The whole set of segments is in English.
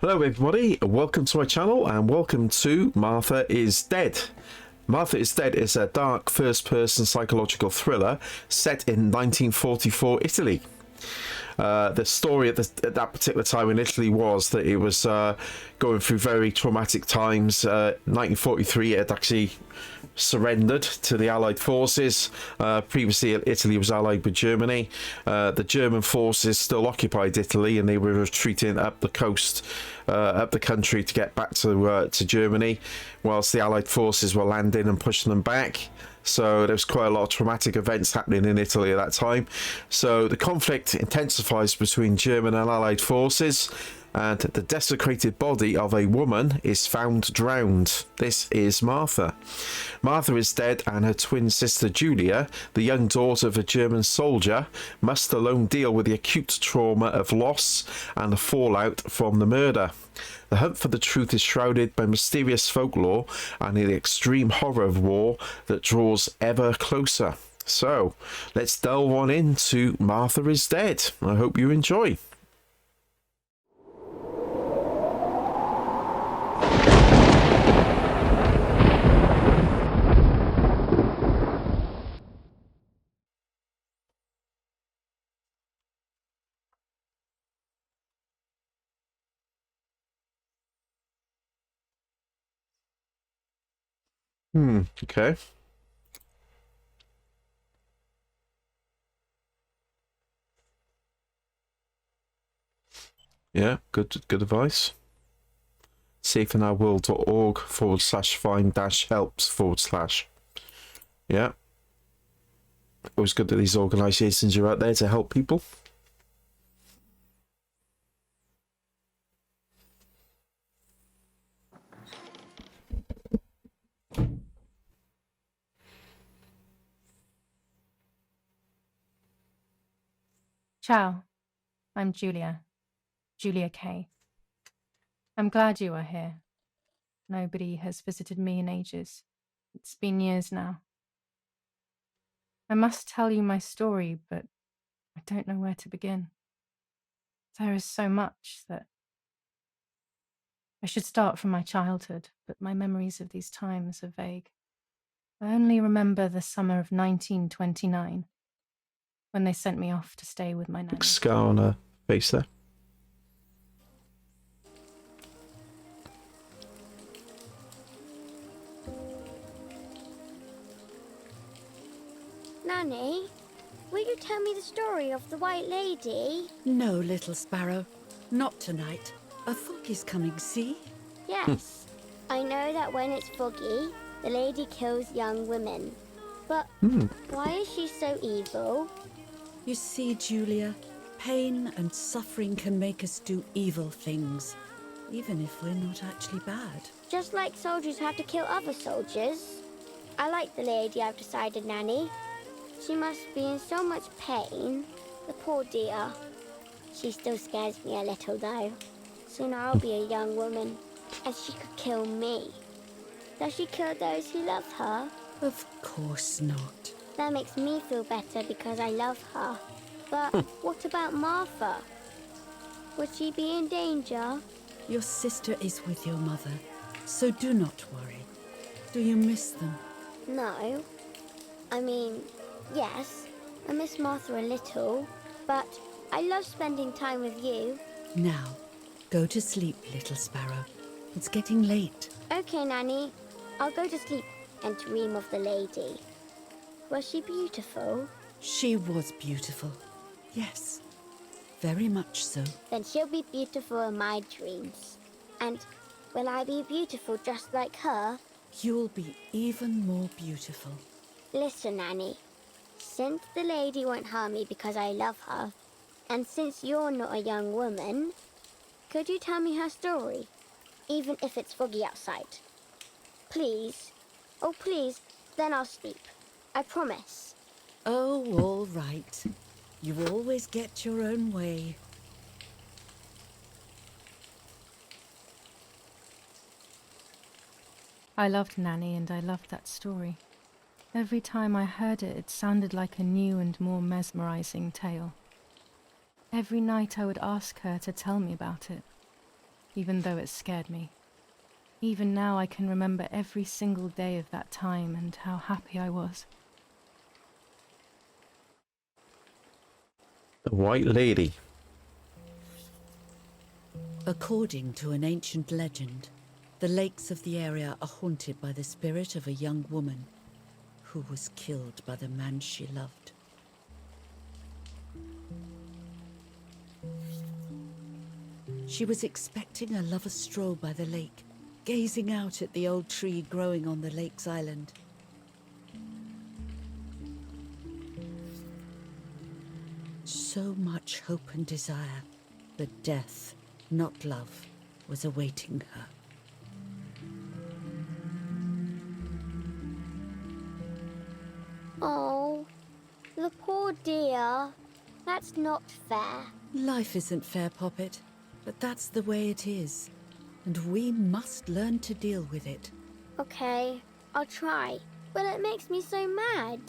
Hello everybody, welcome to my channel and welcome to Martha is Dead. Martha is Dead is a dark first-person psychological thriller set in 1944 Italy. The story at that particular time in Italy was that it was going through very traumatic times. 1943 it had actually surrendered to the Allied forces. Previously Italy was allied with Germany. The German forces still occupied Italy and they were retreating up the coast, up the country to get back to Germany, whilst the Allied forces were landing and pushing them back. So there was quite a lot of traumatic events happening in Italy at that time. So the conflict intensifies between German and Allied forces, and the desecrated body of a woman is found drowned. This is Martha. Martha is dead, and her twin sister Giulia, the young daughter of a German soldier, must alone deal with the acute trauma of loss and the fallout from the murder. The hunt for the truth is shrouded by mysterious folklore and the extreme horror of war that draws ever closer. So, let's delve on into Martha is Dead. I hope you enjoy. Okay. Yeah, good advice. safeinourworld.org/find-helps/. Yeah. Always good that these organisations are out there to help people. Ciao, I'm Giulia K. I'm glad you are here. Nobody has visited me in ages. It's been years now. I must tell you my story, but I don't know where to begin. There is so much that I should start from my childhood, but my memories of these times are vague. I only remember the summer of 1929, when they sent me off to stay with my nanny. Scar on her face there. Nanny, will you tell me the story of the White Lady? No, little sparrow. Not tonight. A fog is coming, see? Yes. I know that when it's foggy, the lady kills young women. But why is she so evil? You see, Giulia, pain and suffering can make us do evil things, even if we're not actually bad. Just like soldiers have to kill other soldiers. I like the lady, I've decided, Nanny. She must be in so much pain. The poor dear. She still scares me a little, though. Soon I'll be a young woman, and she could kill me. Does she kill those who love her? Of course not. That makes me feel better because I love her. But what about Martha? Would she be in danger? Your sister is with your mother, so do not worry. Do you miss them? No. I mean, yes, I miss Martha a little, but I love spending time with you. Now, go to sleep, little sparrow. It's getting late. Okay, Nanny. I'll go to sleep and dream of the lady. Was she beautiful? She was beautiful. Yes, very much so. Then she'll be beautiful in my dreams. And will I be beautiful just like her? You'll be even more beautiful. Listen, Nanny. Since the lady won't harm me because I love her, and since you're not a young woman, could you tell me her story? Even if it's foggy outside. Please. Oh, please. Then I'll sleep. I promise. Oh, all right. You always get your own way. I loved Nanny and I loved that story. Every time I heard it, it sounded like a new and more mesmerizing tale. Every night I would ask her to tell me about it. even though it scared me. Even now I can remember every single day of that time and how happy I was. The White Lady. According to an ancient legend, the lakes of the area are haunted by the spirit of a young woman who was killed by the man she loved. She was expecting a lover's stroll by the lake, gazing out at the old tree growing on the lake's island. So much hope and desire, but death, not love, was awaiting her. Oh, the poor dear. That's not fair. Life isn't fair, Poppet, but that's the way it is, and we must learn to deal with it. Okay, I'll try. But it makes me so mad.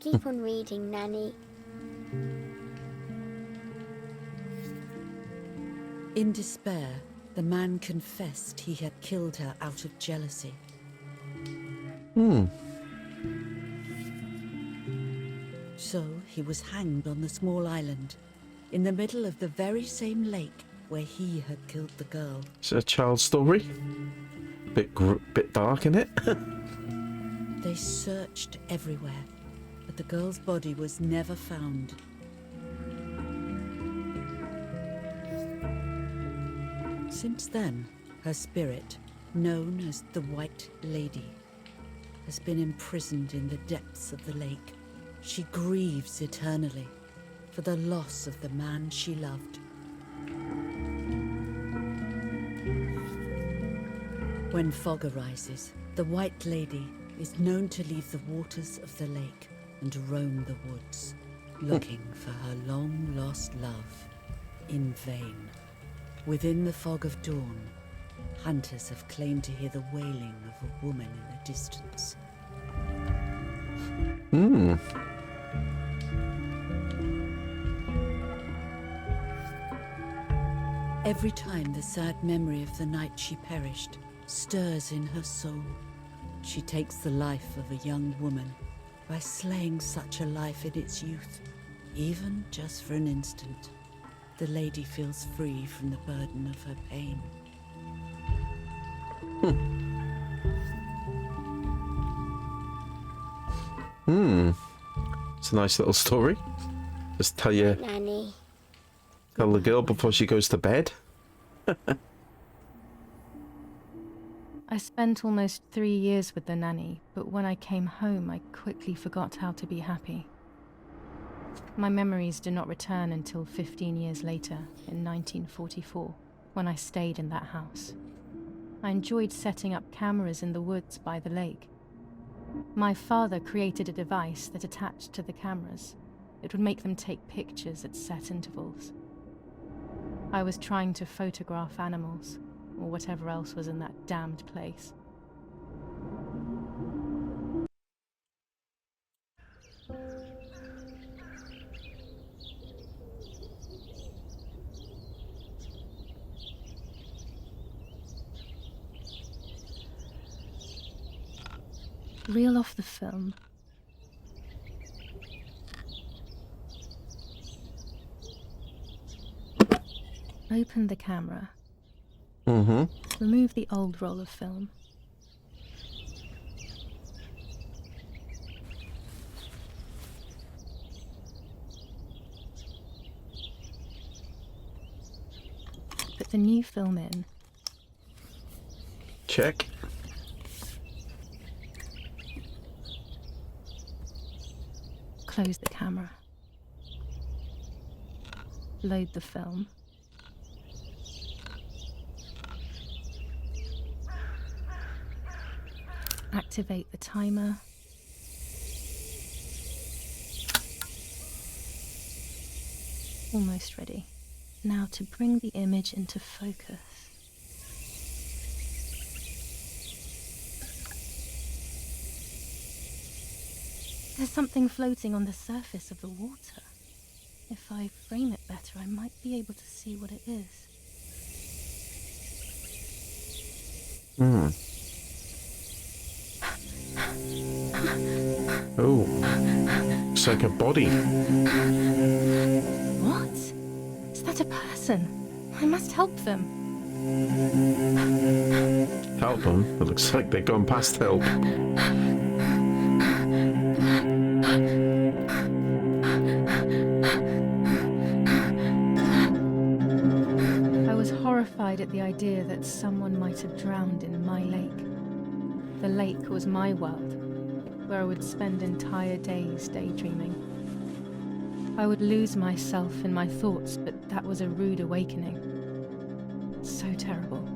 Keep on reading, Nanny. In despair, the man confessed he had killed her out of jealousy. So he was hanged on the small island, in the middle of the very same lake where he had killed the girl. Is it a child's story? Bit dark, in it? They searched everywhere, but the girl's body was never found. Since then, her spirit, known as the White Lady, has been imprisoned in the depths of the lake. She grieves eternally for the loss of the man she loved. When fog arises, the White Lady is known to leave the waters of the lake and roam the woods, looking for her long-lost love in vain. Within the fog of dawn, hunters have claimed to hear the wailing of a woman in the distance. Every time the sad memory of the night she perished stirs in her soul, she takes the life of a young woman by slaying such a life in its youth. Even just for an instant, the lady feels free from the burden of her pain. It's a nice little story. Just tell the girl before she goes to bed. I spent almost 3 years with the nanny, but when I came home, I quickly forgot how to be happy. My memories do not return until 15 years later, in 1944, when I stayed in that house. I enjoyed setting up cameras in the woods by the lake. My father created a device that attached to the cameras. It would make them take pictures at set intervals. I was trying to photograph animals, or whatever else was in that damned place. Reel off the film. Open the camera. Remove the old roll of film. Put the new film in. Check. Close the camera. Load the film. Activate the timer. Almost ready. Now to bring the image into focus. There's something floating on the surface of the water. If I frame it better, I might be able to see what it is. Oh, it's like a body. What? Is that a person? I must help them. Help them? It looks like they've gone past help. I was horrified at the idea that someone might have drowned in my lake. The lake was my world, where I would spend entire days daydreaming. I would lose myself in my thoughts, but that was a rude awakening. So terrible.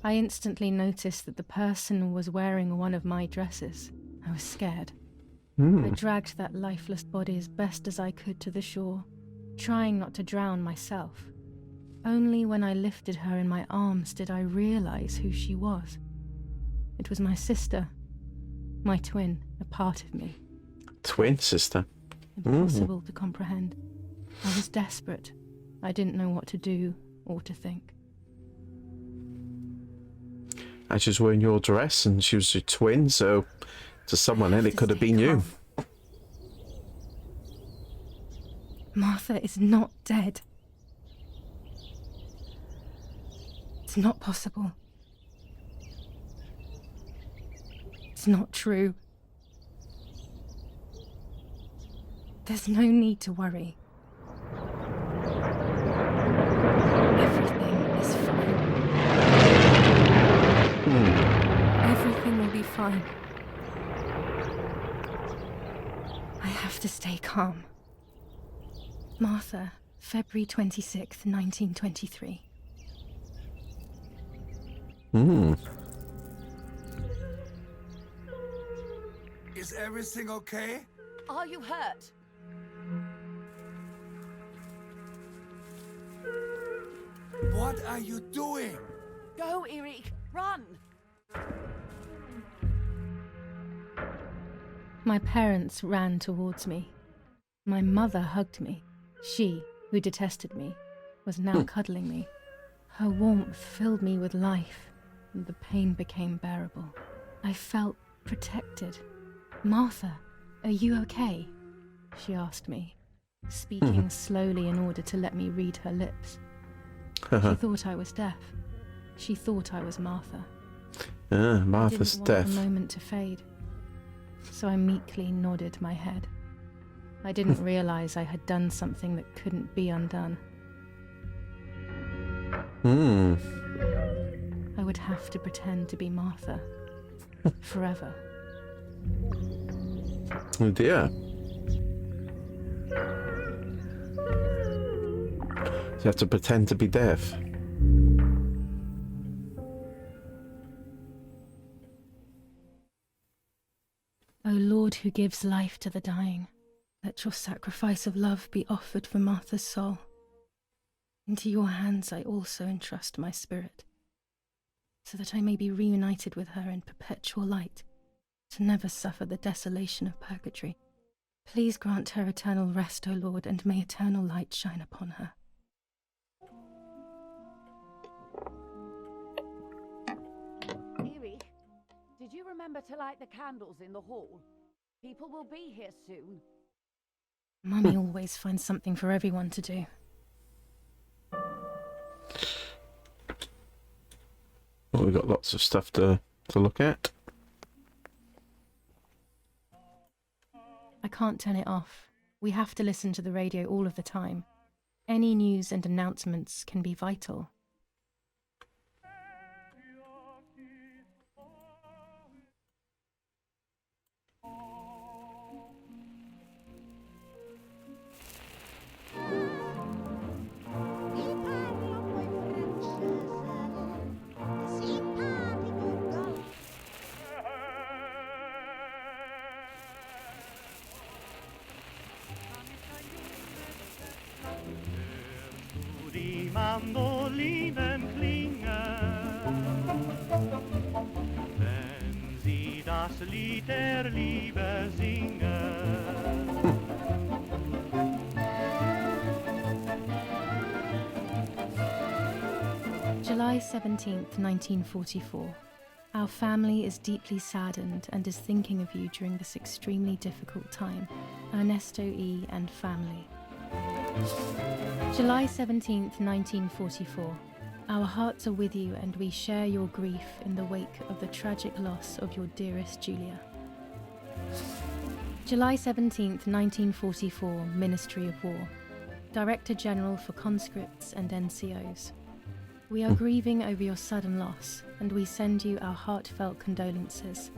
I instantly noticed that the person was wearing one of my dresses. I was scared. I dragged that lifeless body as best as I could to the shore, trying not to drown myself. Only when I lifted her in my arms did I realize who she was. It was my sister, my twin, a part of me. Twin sister. Impossible to comprehend. I was desperate. I didn't know what to do or to think. And she was wearing your dress, and she was your twin, so to someone else it could have been you. Martha is not dead. It's not possible. It's not true. There's no need to worry. Everything is fine. Everything will be fine. I have to stay calm. Martha, February 26th, 1923. Is everything okay? Are you hurt? What are you doing? Go, Eric, run! My parents ran towards me. My mother hugged me. She, who detested me, was now cuddling me. Her warmth filled me with life, and the pain became bearable. I felt protected. Martha, are you okay? She asked me, speaking slowly in order to let me read her lips. She thought I was deaf. She thought I was Martha. Martha's I didn't want deaf. the moment to fade, so I meekly nodded my head. I didn't realize I had done something that couldn't be undone. I would have to pretend to be Martha forever. Oh dear. You have to pretend to be deaf. O Lord, who gives life to the dying, let your sacrifice of love be offered for Martha's soul. Into your hands I also entrust my spirit, so that I may be reunited with her in perpetual light, to never suffer the desolation of purgatory. Please grant her eternal rest, O Lord, and may eternal light shine upon her. Eric, did you remember to light the candles in the hall? People will be here soon. Mummy always finds something for everyone to do. Well, we've got lots of stuff to look at. I can't turn it off. We have to listen to the radio all of the time. Any news and announcements can be vital. Mandolinen klingen, wenn sie das Lied der Liebe singen. July 17th, 1944. Our family is deeply saddened and is thinking of you during this extremely difficult time. Ernesto E. and family. July 17th, 1944. Our hearts are with you and we share your grief in the wake of the tragic loss of your dearest Giulia. July 17th, 1944, Ministry of War. Director General for Conscripts and NCOs. We are grieving over your sudden loss, and we send you our heartfelt condolences.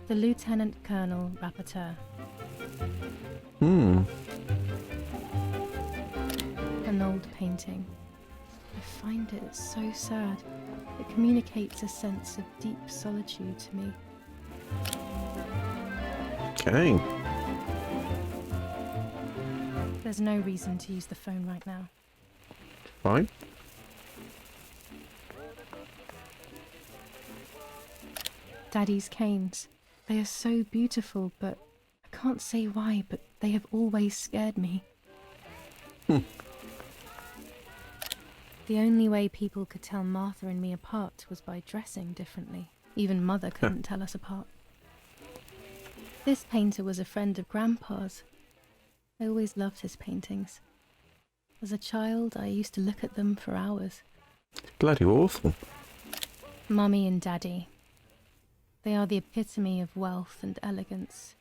The Lieutenant Colonel Rapporteur. An old painting. I find it so sad. It communicates a sense of deep solitude to me. Okay. There's no reason to use the phone right now. Fine. Daddy's canes. They are so beautiful, but I can't say why, but they have always scared me. The only way people could tell Martha and me apart was by dressing differently. Even Mother couldn't tell us apart. This painter was a friend of Grandpa's. I always loved his paintings. As a child, I used to look at them for hours. Bloody awful. Mummy and Daddy. They are the epitome of wealth and elegance.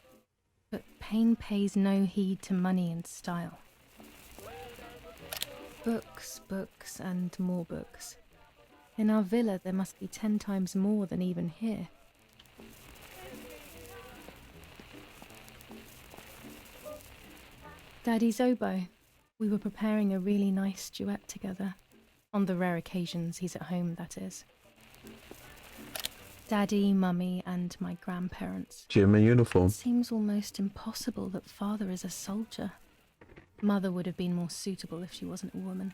But pain pays no heed to money and style. Books, books, and more books. In our villa there must be 10 times more than even here. Daddy's oboe. We were preparing a really nice duet together. On the rare occasions he's at home, that is. Daddy, Mummy, and my grandparents. Gym and uniform. It seems almost impossible that Father is a soldier. Mother would have been more suitable if she wasn't a woman.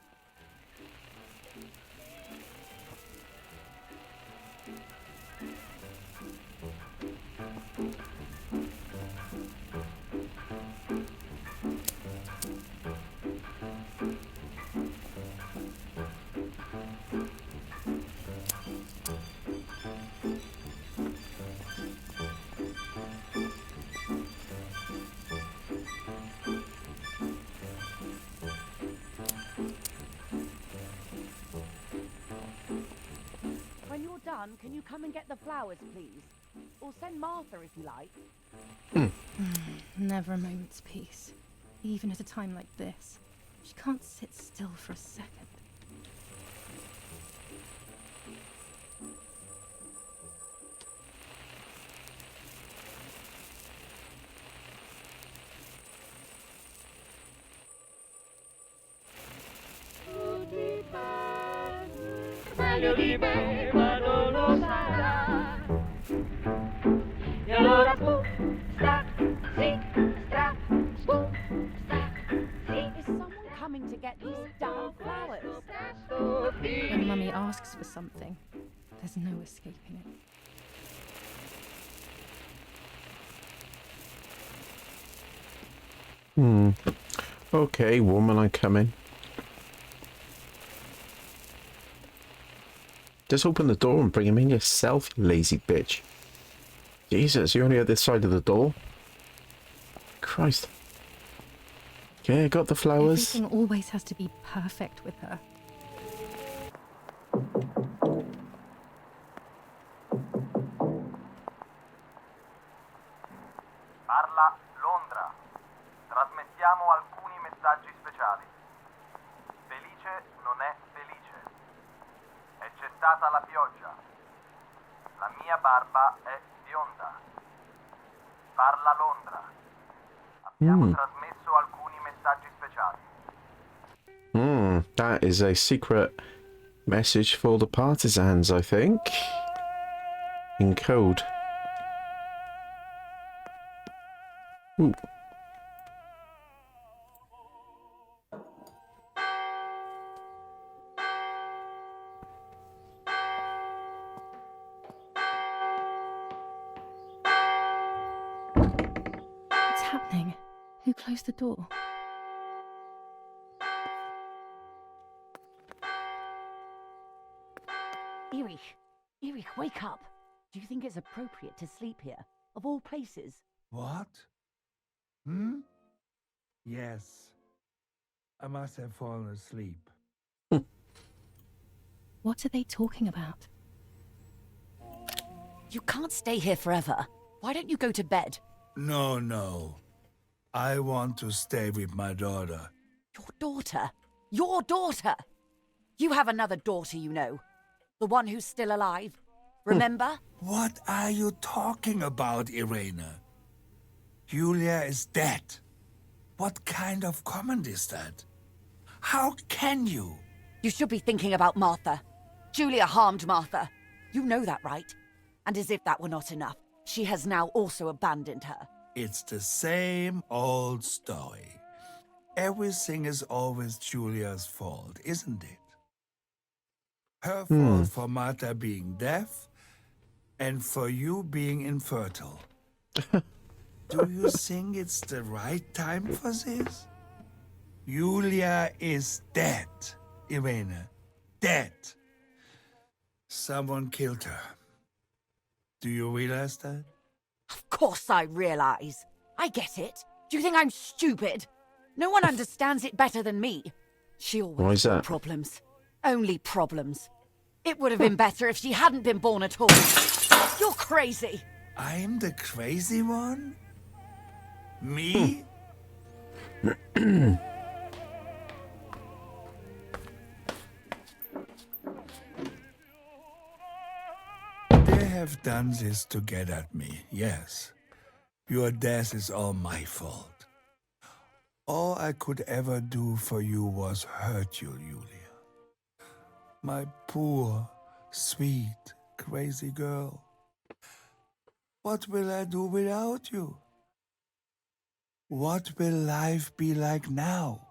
When you're done, can you come and get the flowers, please? Or send Martha if you like. Never a moment's peace. Even at a time like this. She can't sit still for a second. Meglio di me, ma non lo sarà. E allora sta, Is someone coming to get these damn flowers? When Mummy asks for something, there's no escaping it. Okay, woman, I'm coming. Just open the door and bring him in yourself, you lazy bitch. Jesus, you're only at this side of the door. Christ. Okay, I got the flowers. Everything always has to be perfect with her. Parla Londra. Trasmettiamo alcuni messaggi speciali. Felice non è felice. E c'è stata la pioggia. La mia barba è bionda. Parla Londra. Abbiamo trasmesso alcuni messaggi speciali. That is a secret message for the partisans, I think. In code. Ooh. Who closed the door? Erich, wake up. Do you think it's appropriate to sleep here, of all places? What? Yes. I must have fallen asleep. What are they talking about? You can't stay here forever. Why don't you go to bed? No. I want to stay with my daughter. Your daughter? Your daughter? You have another daughter, you know. The one who's still alive. Remember? What are you talking about, Irena? Giulia is dead. What kind of comment is that? How can you? You should be thinking about Martha. Giulia harmed Martha. You know that, right? And as if that were not enough, she has now also abandoned her. It's the same old story. Everything is always Giulia's fault, isn't it? Her fault for Martha being deaf and for you being infertile. Do you think it's the right time for this? Giulia is dead, Irena. Dead. Someone killed her. Do you realize that? Of course I realize. I get it. Do you think I'm stupid? No one understands it better than me. She always Why is that? had problems. Only problems. It would have been better if she hadn't been born at all. You're crazy. I'm the crazy one? Me? They have done this to get at me, yes. Your death is all my fault. All I could ever do for you was hurt you, Giulia. My poor, sweet, crazy girl. What will I do without you? What will life be like now?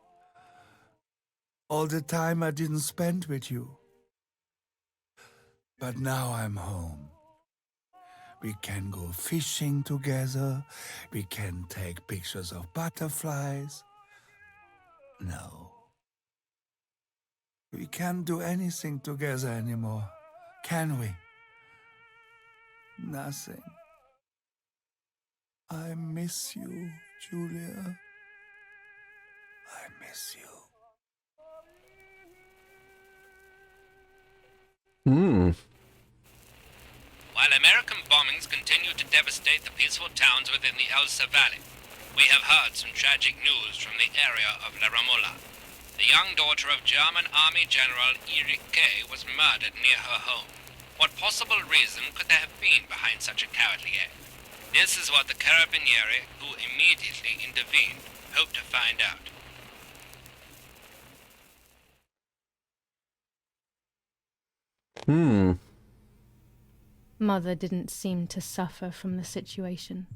All the time I didn't spend with you. But now I'm home. We can go fishing together. We can take pictures of butterflies. No. We can't do anything together anymore, can we? Nothing. I miss you, Giulia. I miss you. While American bombings continue to devastate the peaceful towns within the Elsa Valley, we have heard some tragic news from the area of La Ramola. The young daughter of German Army General Erich K. was murdered near her home. What possible reason could there have been behind such a cowardly act? This is what the Carabinieri, who immediately intervened, hope to find out. Mother didn't seem to suffer from the situation.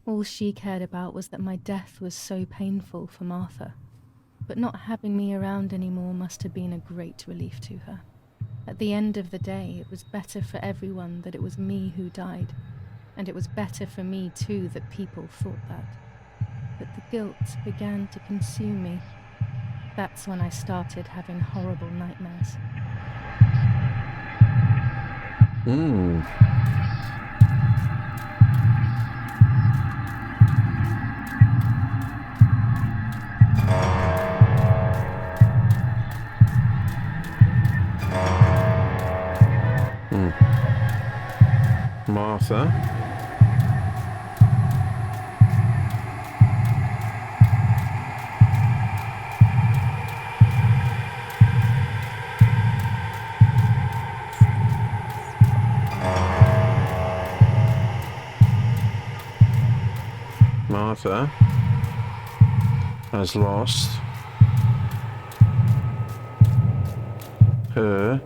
All she cared about was that my death was so painful for Martha. But not having me around anymore must have been a great relief to her. At the end of the day, it was better for everyone that it was me who died. And it was better for me too that people thought that. But the guilt began to consume me. That's when I started having horrible nightmares. Martha. Martha has lost her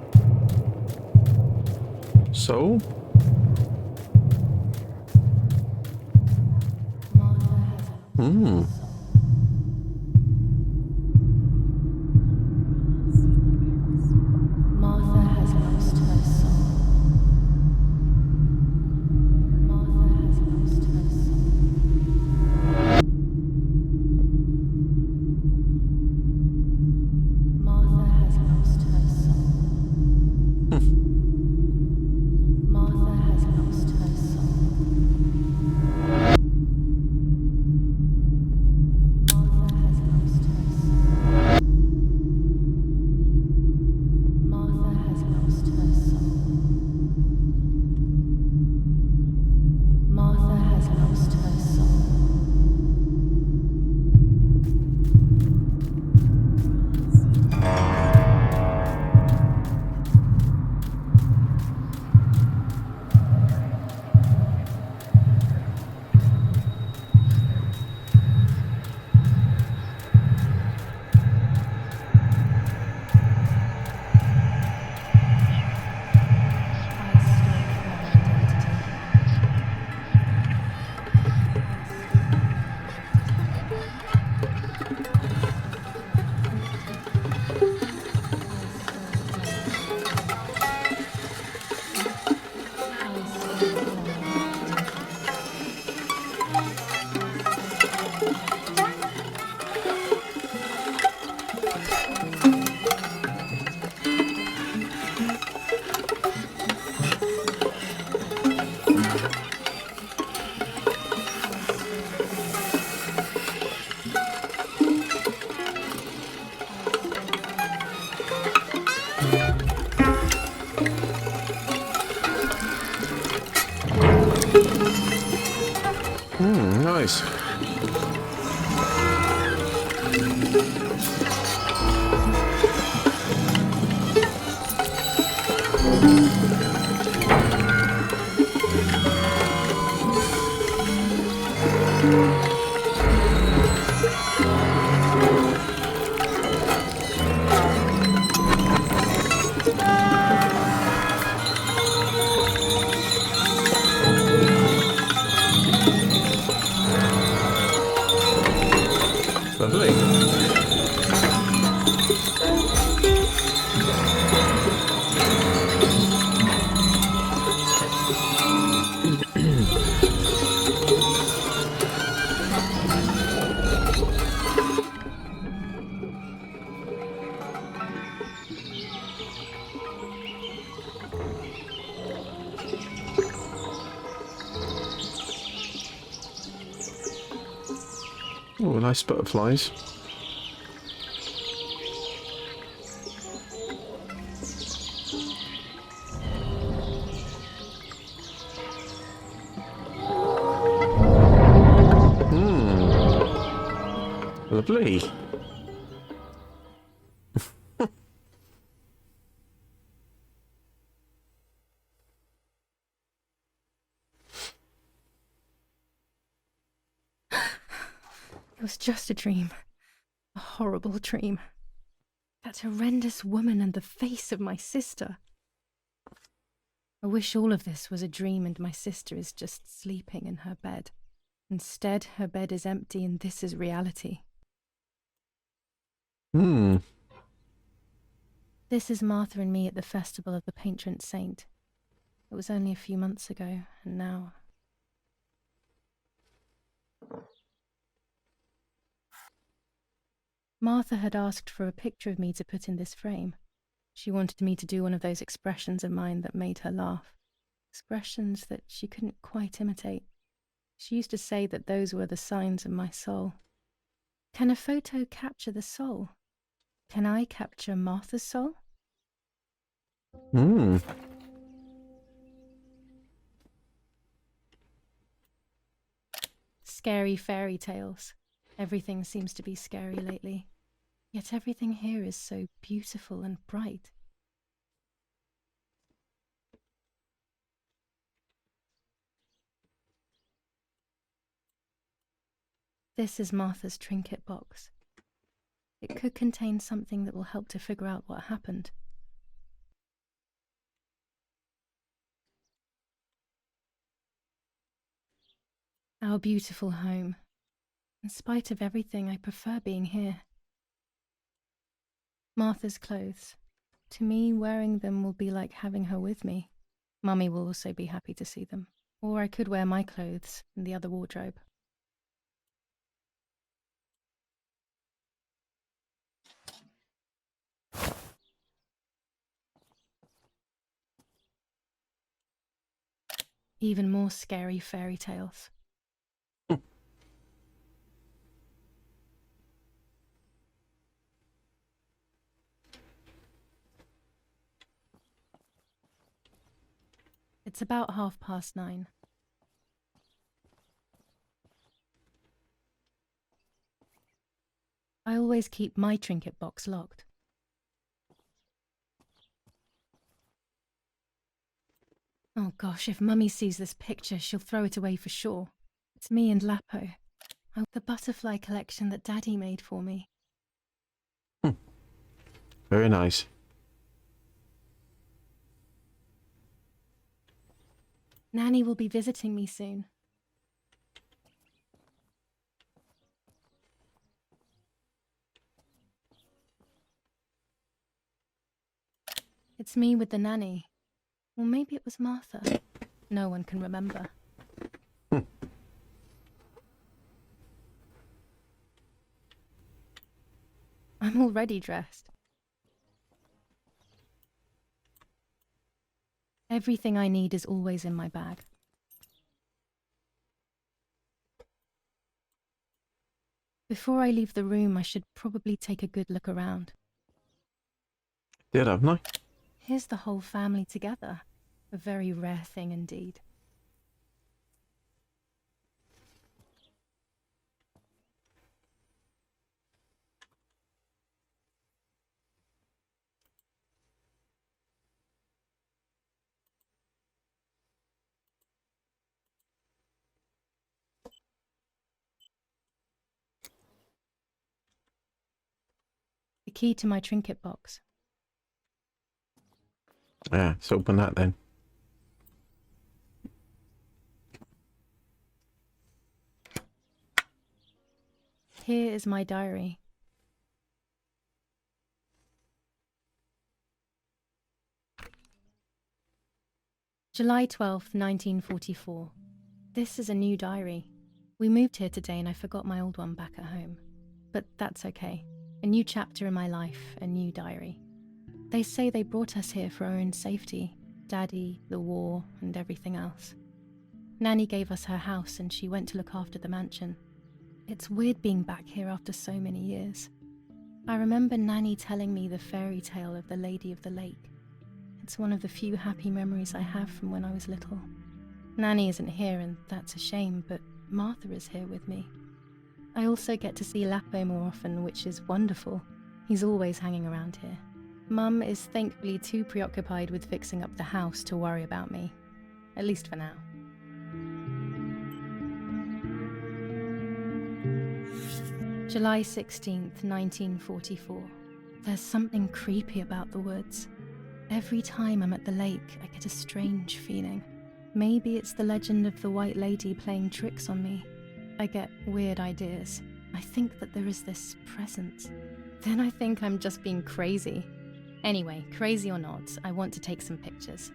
soul. Martha has lost her soul. Martha has lost her soul. Nice. Lovely. Oh, nice butterflies. Lovely. It was just a dream. A horrible dream. That horrendous woman and the face of my sister. I wish all of this was a dream and my sister is just sleeping in her bed. Instead, her bed is empty and this is reality. This is Martha and me at the festival of the patron saint. It was only a few months ago, and now... Martha had asked for a picture of me to put in this frame. She wanted me to do one of those expressions of mine that made her laugh. Expressions that she couldn't quite imitate. She used to say that those were the signs of my soul. Can a photo capture the soul? Can I capture Martha's soul? Scary fairy tales. Everything seems to be scary lately. Yet everything here is so beautiful and bright. This is Martha's trinket box. It could contain something that will help to figure out what happened. Our beautiful home. In spite of everything, I prefer being here. Martha's clothes. To me, wearing them will be like having her with me. Mummy will also be happy to see them. Or I could wear my clothes in the other wardrobe. Even more scary fairy tales. It's about 9:30. I always keep my trinket box locked. Oh gosh, if Mummy sees this picture, she'll throw it away for sure. It's me and Lapo. Oh, the butterfly collection that Daddy made for me. Very nice. Nanny will be visiting me soon. It's me with the nanny. Or maybe it was Martha. no one can remember. I'm already dressed. Everything I need is always in my bag. Before I leave the room, I should probably take a good look around. Did, haven't I? Here's the whole family together. A very rare thing indeed. The key to my trinket box. Yeah, let's open that then. Here is my diary. July 12th, 1944. This is a new diary. We moved here today and I forgot my old one back at home. But that's okay. A new chapter in my life, a new diary. They say they brought us here for our own safety. Daddy, the war, and everything else. Nanny gave us her house and she went to look after the mansion. It's weird being back here after so many years. I remember Nanny telling me the fairy tale of the Lady of the Lake. It's one of the few happy memories I have from when I was little. Nanny isn't here and that's a shame, but Martha is here with me. I also get to see Lapo more often, which is wonderful. He's always hanging around here. Mum is thankfully too preoccupied with fixing up the house to worry about me. At least for now. July 16th, 1944. There's something creepy about the woods. Every time I'm at the lake, I get a strange feeling. Maybe it's the legend of the White Lady playing tricks on me. I get weird ideas. I think that there is this presence. Then I think I'm just being crazy. Anyway, crazy or not, I want to take some pictures.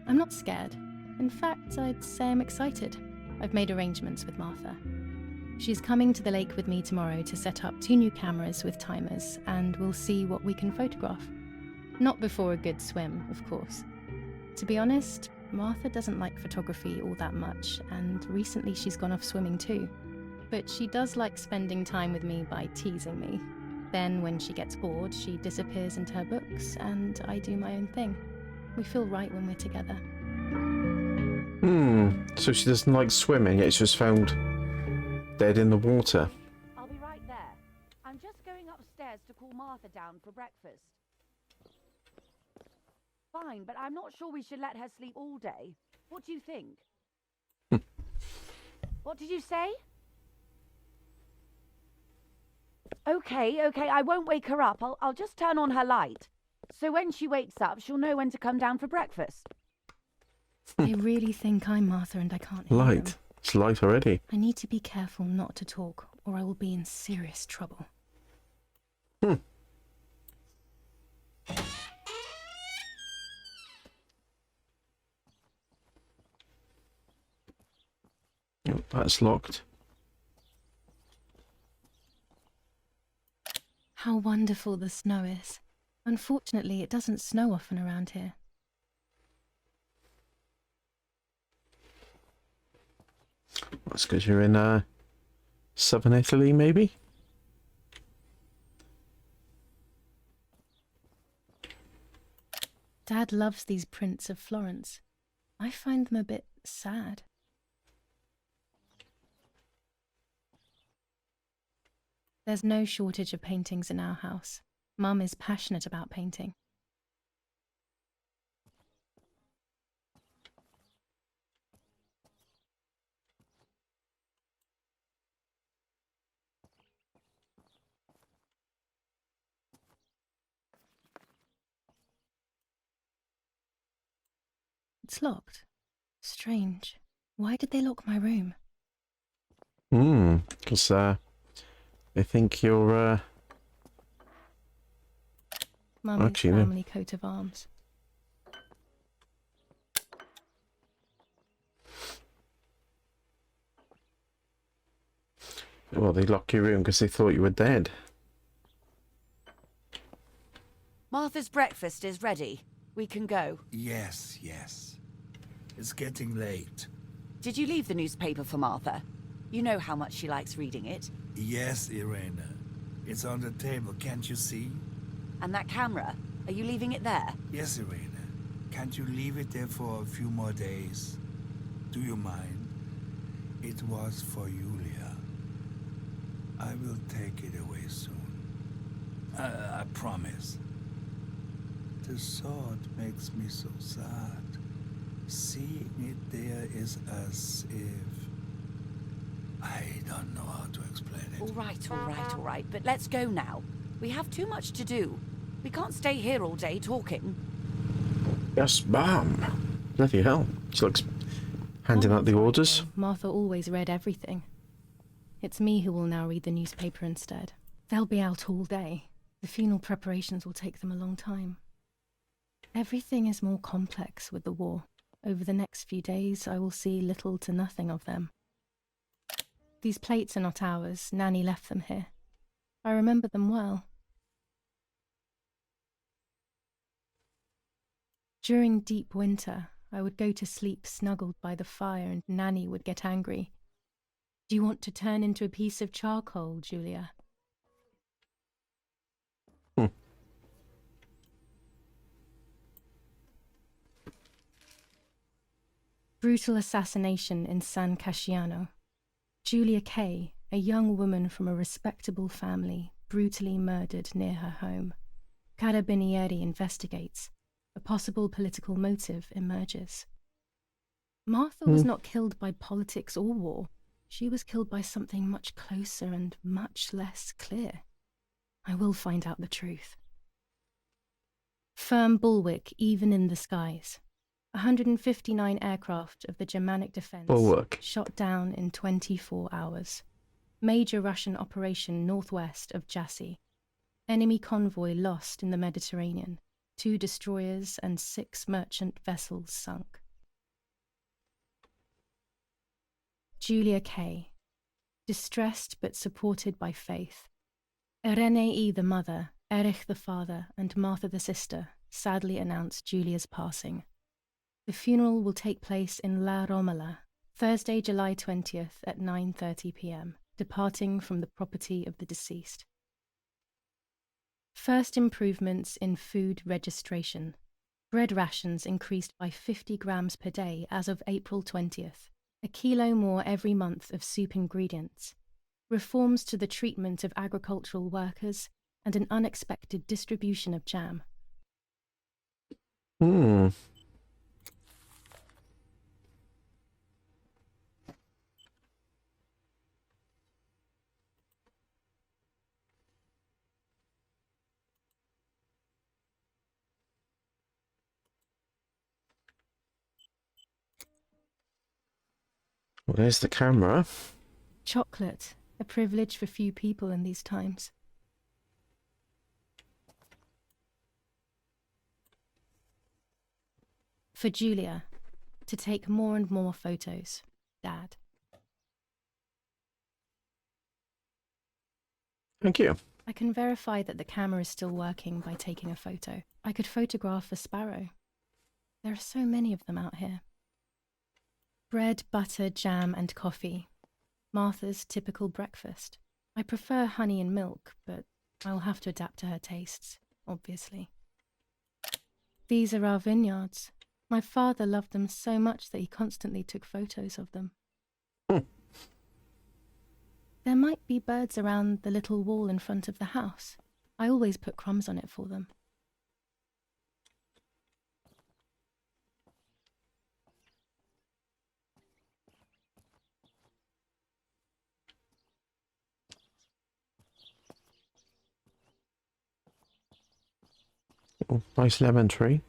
I'm not scared. In fact, I'd say I'm excited. I've made arrangements with Martha. She's coming to the lake with me tomorrow to set up 2 new cameras with timers, and we'll see what we can photograph. Not before a good swim, of course. To be honest, Martha doesn't like photography all that much, and recently she's gone off swimming too. But she does like spending time with me by teasing me. Then, when she gets bored, she disappears into her books, and I do my own thing. We feel right when we're together. So she doesn't like swimming, it's just found dead in the water. I'll be right there. I'm just going upstairs to call Martha down for breakfast. Fine, but I'm not sure we should let her sleep all day. What do you think? What did you say? Okay, I won't wake her up. I'll just turn on her light. So when she wakes up, she'll know when to come down for breakfast. They really think I'm Martha and I can't hear Light. them. It's light already. I need to be careful not to talk, or I will be in serious trouble. Oh, that's locked. How wonderful the snow is. Unfortunately, it doesn't snow often around here. That's because you're in southern Italy, maybe? Dad loves these prints of Florence. I find them a bit sad. There's no shortage of paintings in our house. Mum is passionate about painting. It's locked. Strange. Why did they lock my room? Because they think you're Mummy's actually, no. family coat of arms. Well, they locked you in because they thought you were dead. Martha's breakfast is ready. We can go. Yes, yes. It's getting late. Did you leave the newspaper for Martha? You know how much she likes reading it. Yes, Irena. It's on the table, can't you see? And that camera, are you leaving it there? Yes, Irena. Can't you leave it there for a few more days? Do you mind? It was for Giulia. I will take it away soon. I promise. The thought makes me so sad. Seeing it there is as if... I don't know how to explain it. All right, but let's go now. We have too much to do. We can't stay here all day talking. Yes, ma'am. Bloody hell. She looks handing out the orders. Martha always read everything. It's me who will now read the newspaper instead. They'll be out all day. The funeral preparations will take them a long time. Everything is more complex with the war. Over the next few days, I will see little to nothing of them. These plates are not ours. Nanny left them here. I remember them well. During deep winter, I would go to sleep snuggled by the fire and Nanny would get angry. Do you want to turn into a piece of charcoal, Giulia? Brutal assassination in San Casciano. Giulia K., a young woman from a respectable family, brutally murdered near her home. Carabinieri investigates. A possible political motive emerges. Martha was not killed by politics or war. She was killed by something much closer and much less clear. I will find out the truth. Firm bulwark even in the skies. 159 aircraft of the Germanic defense Bulwark. shot down in 24 hours. Major Russian operation northwest of Jassy. Enemy convoy lost in the Mediterranean. 2 destroyers and 6 merchant vessels sunk. Giulia K. Distressed but supported by faith. Irenei the mother, Erich the father, and Martha the sister sadly announced Giulia's passing. The funeral will take place in La Romola, Thursday, July 20th at 9:30 p.m., departing from the property of the deceased. First improvements in food registration. Bread rations increased by 50 grams per day as of April 20th, a kilo more every month of soup ingredients. Reforms to the treatment of agricultural workers, and an unexpected distribution of jam. Well, there's the camera. Chocolate, a privilege for few people in these times. For Giulia, to take more and more photos. Dad. Thank you. I can verify that the camera is still working by taking a photo. I could photograph a sparrow. There are so many of them out here. Bread, butter, jam, and coffee. Martha's typical breakfast. I prefer honey and milk, but I'll have to adapt to her tastes, obviously. These are our vineyards. My father loved them so much that he constantly took photos of them. There might be birds around the little wall in front of the house. I always put crumbs on it for them. Oh, nice lemon tree.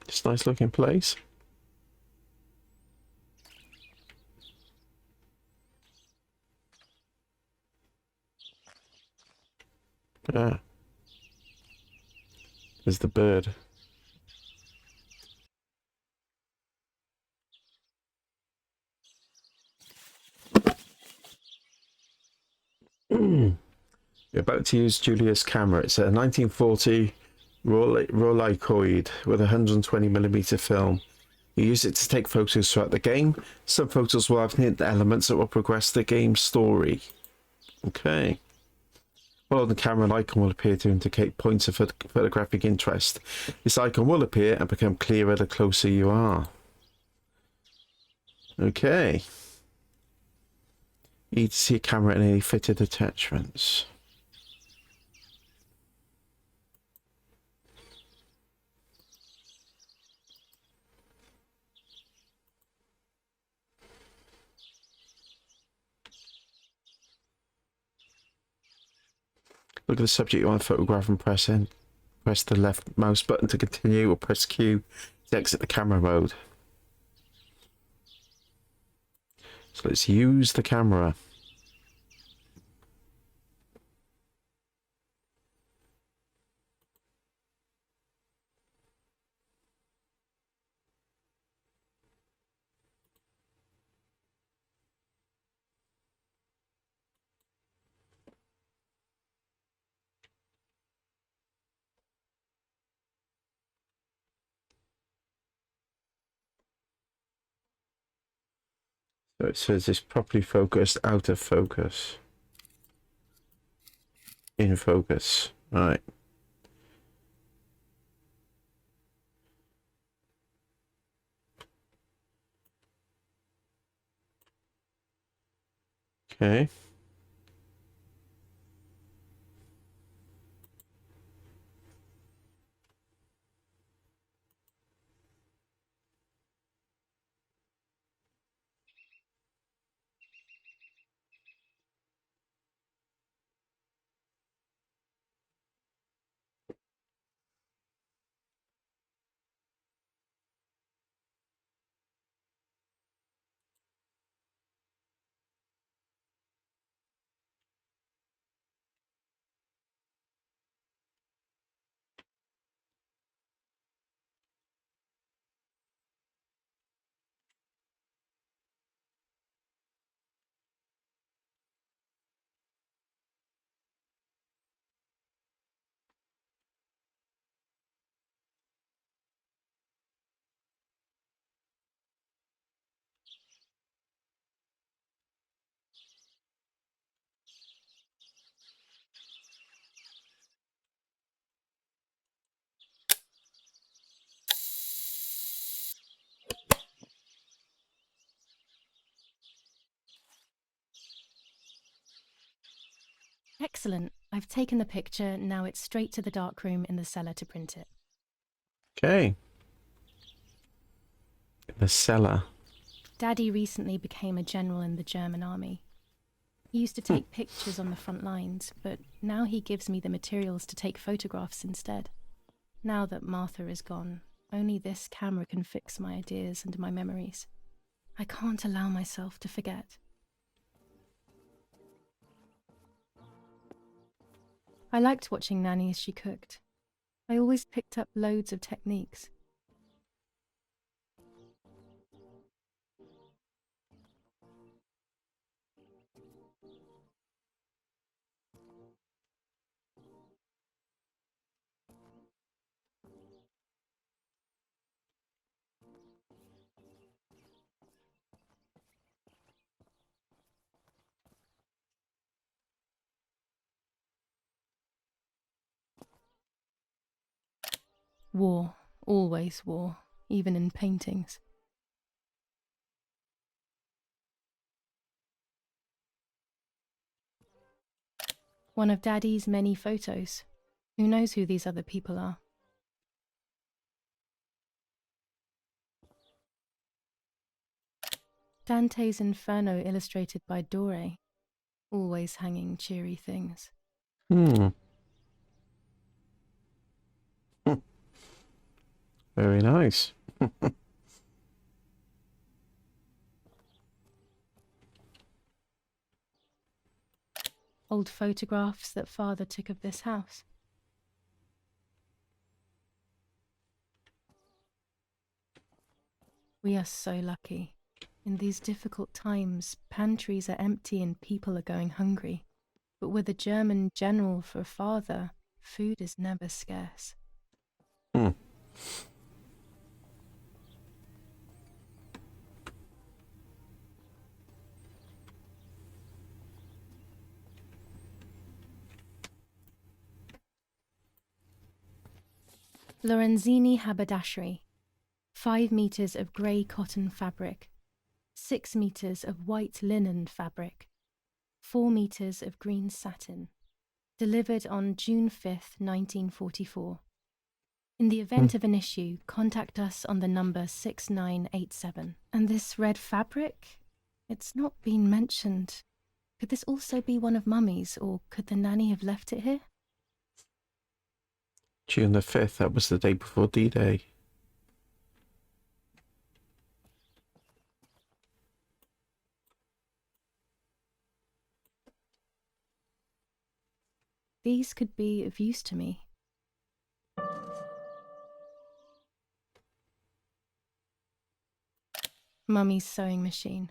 It's a nice looking place. Ah, there's the bird. You're about to use Giulia's camera. It's a 1940 Rolleicoid with 120mm film. You use it to take photos throughout the game. Some photos will have hidden elements that will progress the game's story. Okay. Following the camera, an icon will appear to indicate points of photographic interest. This icon will appear and become clearer the closer you are. Okay. You need to see a camera and any fitted attachments. Look at the subject you want to photograph and press in. Press the left mouse button to continue or press Q to exit the camera mode. So let's use the camera. So it says it's properly focused, out of focus, in focus. Right. Okay. Excellent. I've taken the picture. Now it's straight to the darkroom in the cellar to print it. Okay. The cellar. Daddy recently became a general in the German army. He used to take pictures on the front lines, but now he gives me the materials to take photographs instead. Now that Martha is gone, only this camera can fix my ideas and my memories. I can't allow myself to forget. I liked watching Nanny as she cooked. I always picked up loads of techniques. War, always war, even in paintings. One of Daddy's many photos. Who knows who these other people are? Dante's Inferno illustrated by Dore. Always hanging cheery things. Very nice. Old photographs that Father took of this house. We are so lucky. In these difficult times, pantries are empty and people are going hungry. But with a German general for a father, food is never scarce. Hmm. Lorenzini haberdashery. 5 meters of grey cotton fabric. 6 meters of white linen fabric. 4 meters of green satin. Delivered on June 5th, 1944. In the event of an issue, contact us on the number 6987. And this red fabric? It's not been mentioned. Could this also be one of Mummy's, or could the nanny have left it here? June the 5th, that was the day before D-Day. These could be of use to me. Mummy's sewing machine.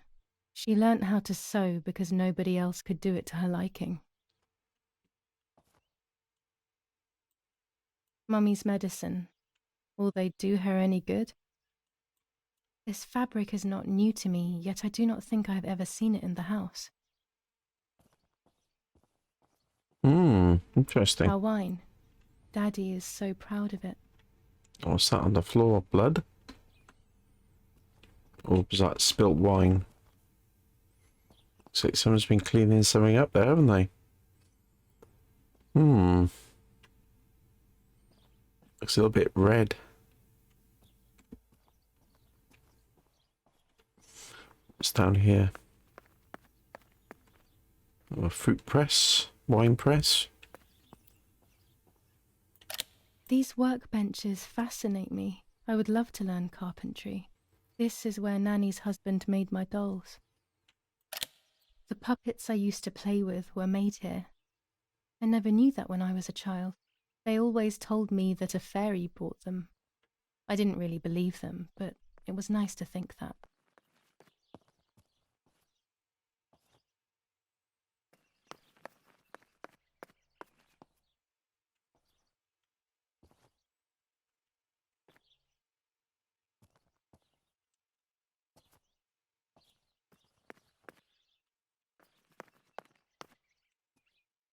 She learnt how to sew because nobody else could do it to her liking. Mummy's medicine. Will they do her any good? This fabric is not new to me, yet I do not think I have ever seen it in the house. Interesting. Our wine. Daddy is so proud of it. What's that on the floor? Blood? Or was that spilt wine? Looks like someone's been cleaning something up there, haven't they? Looks a little bit red. What's down here? Oh, a fruit press, wine press. These workbenches fascinate me. I would love to learn carpentry. This is where Nanny's husband made my dolls. The puppets I used to play with were made here. I never knew that when I was a child. They always told me that a fairy brought them. I didn't really believe them, but it was nice to think that.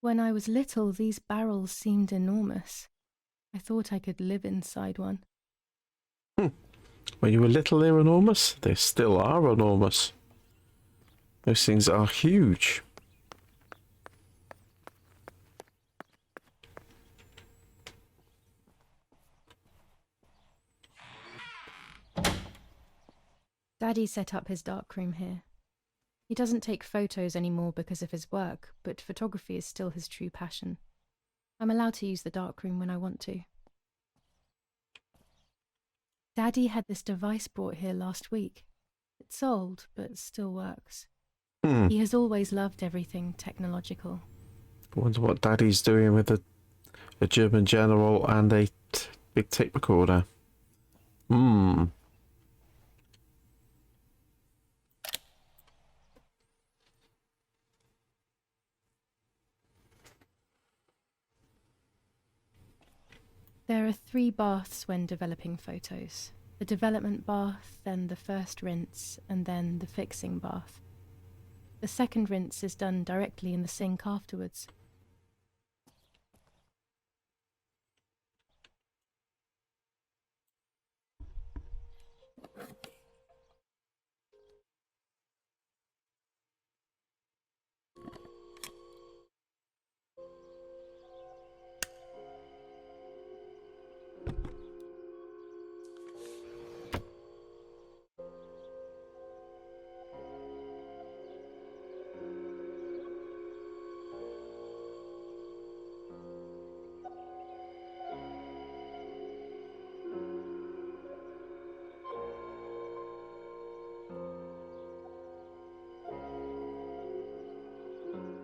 When I was little, these barrels seemed enormous. I thought I could live inside one. When you were little, they were enormous. They still are enormous. Those things are huge. Daddy set up his darkroom here. He doesn't take photos anymore because of his work, but photography is still his true passion. I'm allowed to use the darkroom when I want to. Daddy had this device brought here last week. It's old, but still works. He has always loved everything technological. I wonder what Daddy's doing with a German general and a big tape recorder. There are 3 baths when developing photos. The development bath, then the first rinse, and then the fixing bath. The second rinse is done directly in the sink afterwards.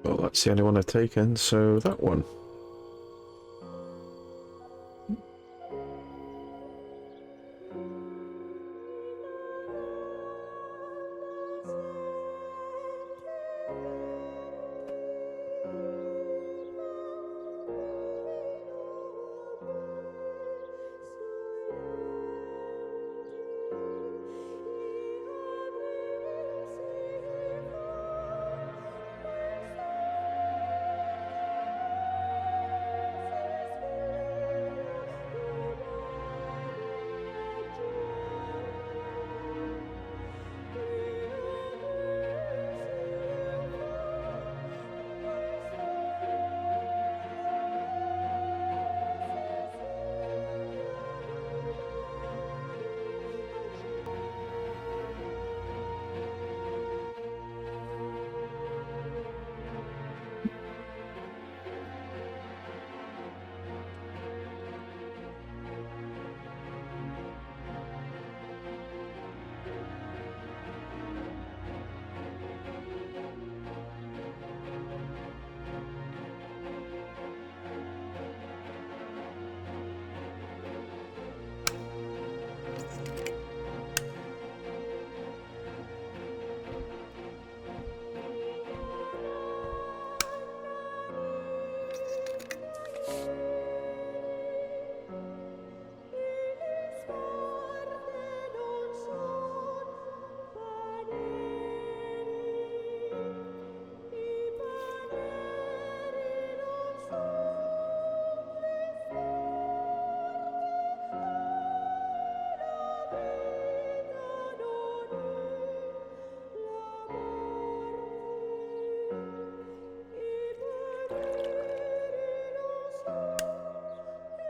Well, that's the only one I've taken, so that one.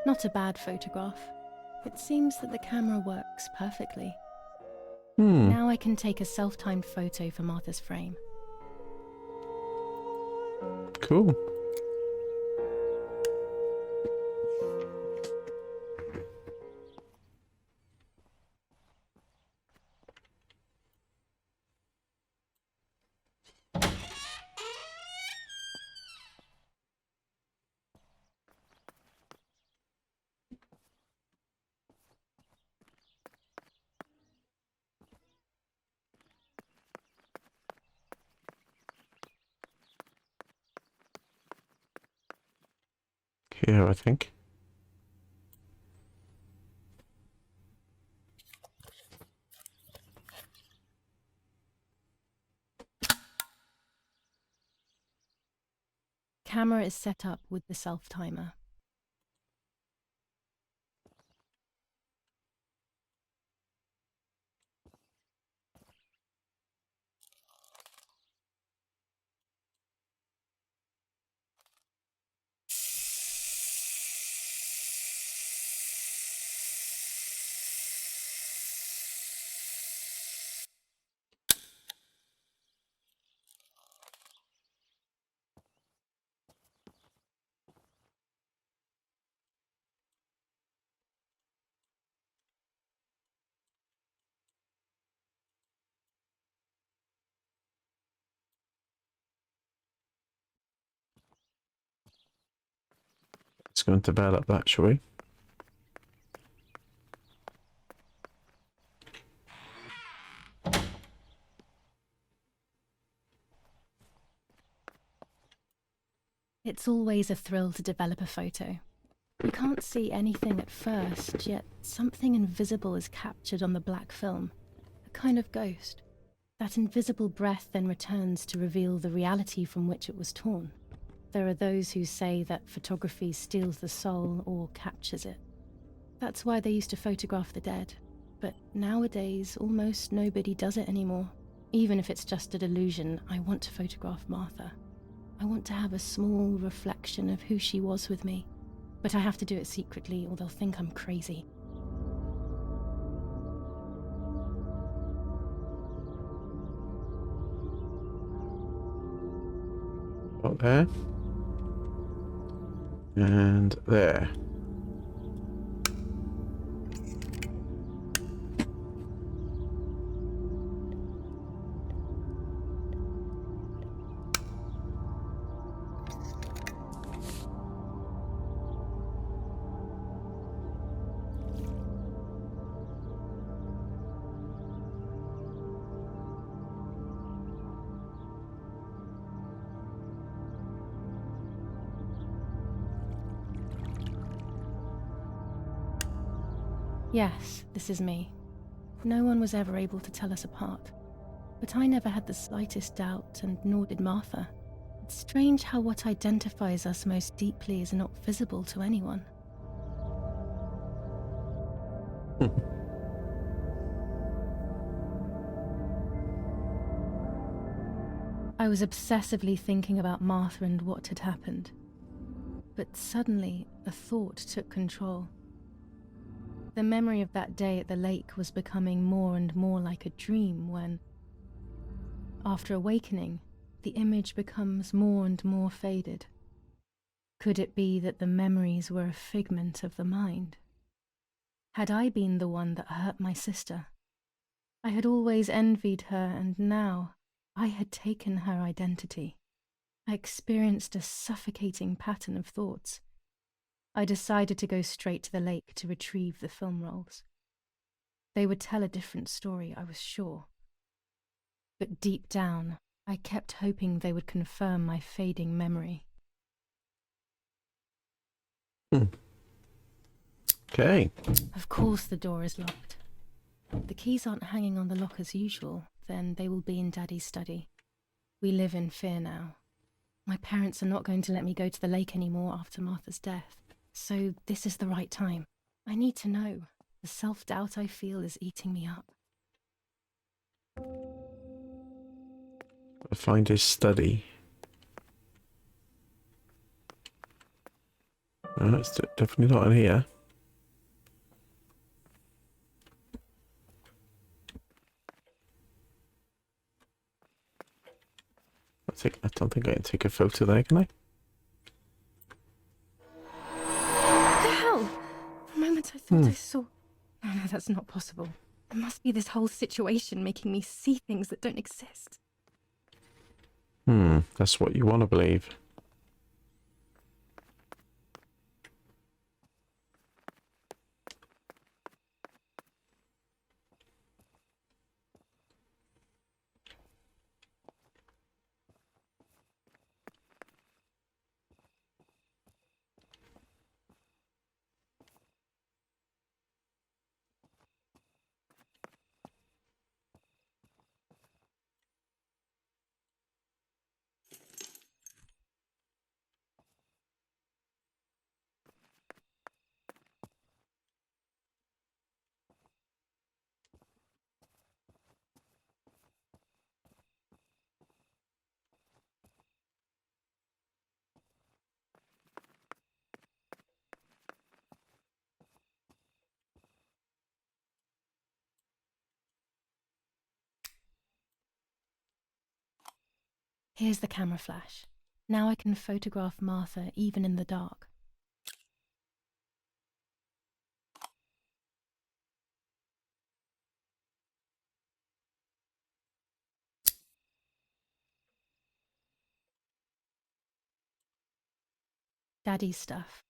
Not a bad photograph. It seems that the camera works perfectly. Hmm. Now I can take a self-timed photo for Martha's frame. Cool. Here, I think. Camera is set up with the self-timer. Let's go and develop that, shall we? It's always a thrill to develop a photo. You can't see anything at first, yet something invisible is captured on the black film, a kind of ghost. That invisible breath then returns to reveal the reality from which it was torn. There are those who say that photography steals the soul or captures it. That's why they used to photograph the dead. But nowadays, almost nobody does it anymore. Even if it's just a delusion, I want to photograph Martha. I want to have a small reflection of who she was with me. But I have to do it secretly or they'll think I'm crazy. Got there. And there. Yes, this is me. No one was ever able to tell us apart. But I never had the slightest doubt, and nor did Martha. It's strange how what identifies us most deeply is not visible to anyone. I was obsessively thinking about Martha and what had happened. But suddenly, a thought took control. The memory of that day at the lake was becoming more and more like a dream when, after awakening, the image becomes more and more faded. Could it be that the memories were a figment of the mind? Had I been the one that hurt my sister? I had always envied her, and now I had taken her identity. I experienced a suffocating pattern of thoughts. I decided to go straight to the lake to retrieve the film rolls. They would tell a different story, I was sure. But deep down, I kept hoping they would confirm my fading memory. Okay. Of course the door is locked. The keys aren't hanging on the lock as usual, then they will be in Daddy's study. We live in fear now. My parents are not going to let me go to the lake anymore after Martha's death. So this is the right time. I need to know. The self-doubt I feel is eating me up. Find his study. No, it's definitely not in here. I don't think I can take a photo there, can I? What the hell? For a moment I thought I saw... No, that's not possible. There must be this whole situation making me see things that don't exist. That's what you want to believe. Here's the camera flash. Now I can photograph Martha even in the dark. Daddy's stuff.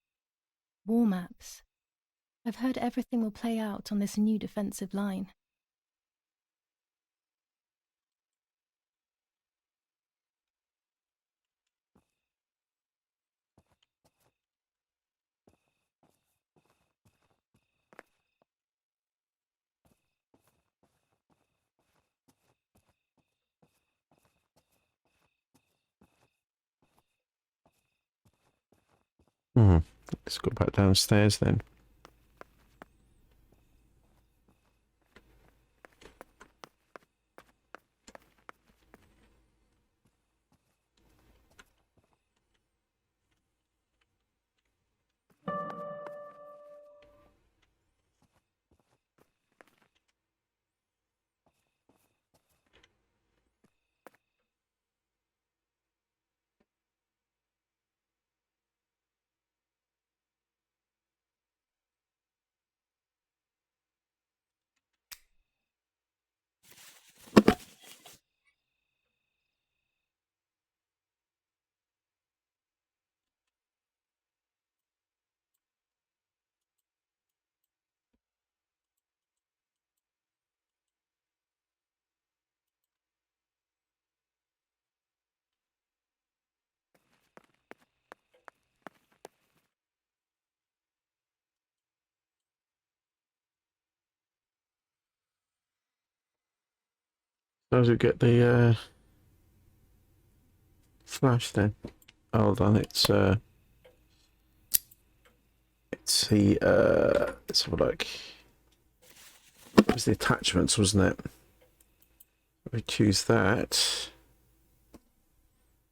War maps. I've heard everything will play out on this new defensive line. Let's go back downstairs then. How do we get the flash then? Hold on, it's the let's have a look. It was the attachments, wasn't it? We choose that.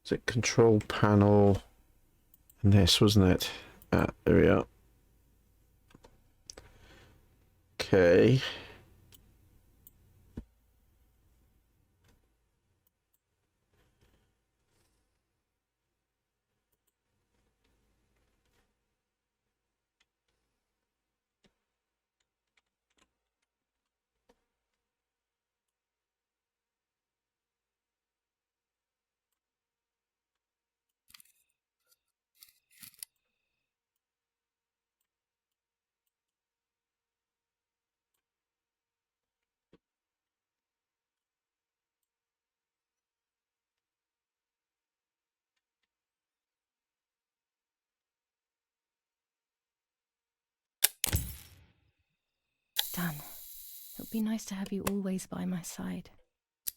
Is it control panel and this, wasn't it? There we are. Okay. Done. It would be nice to have you always by my side,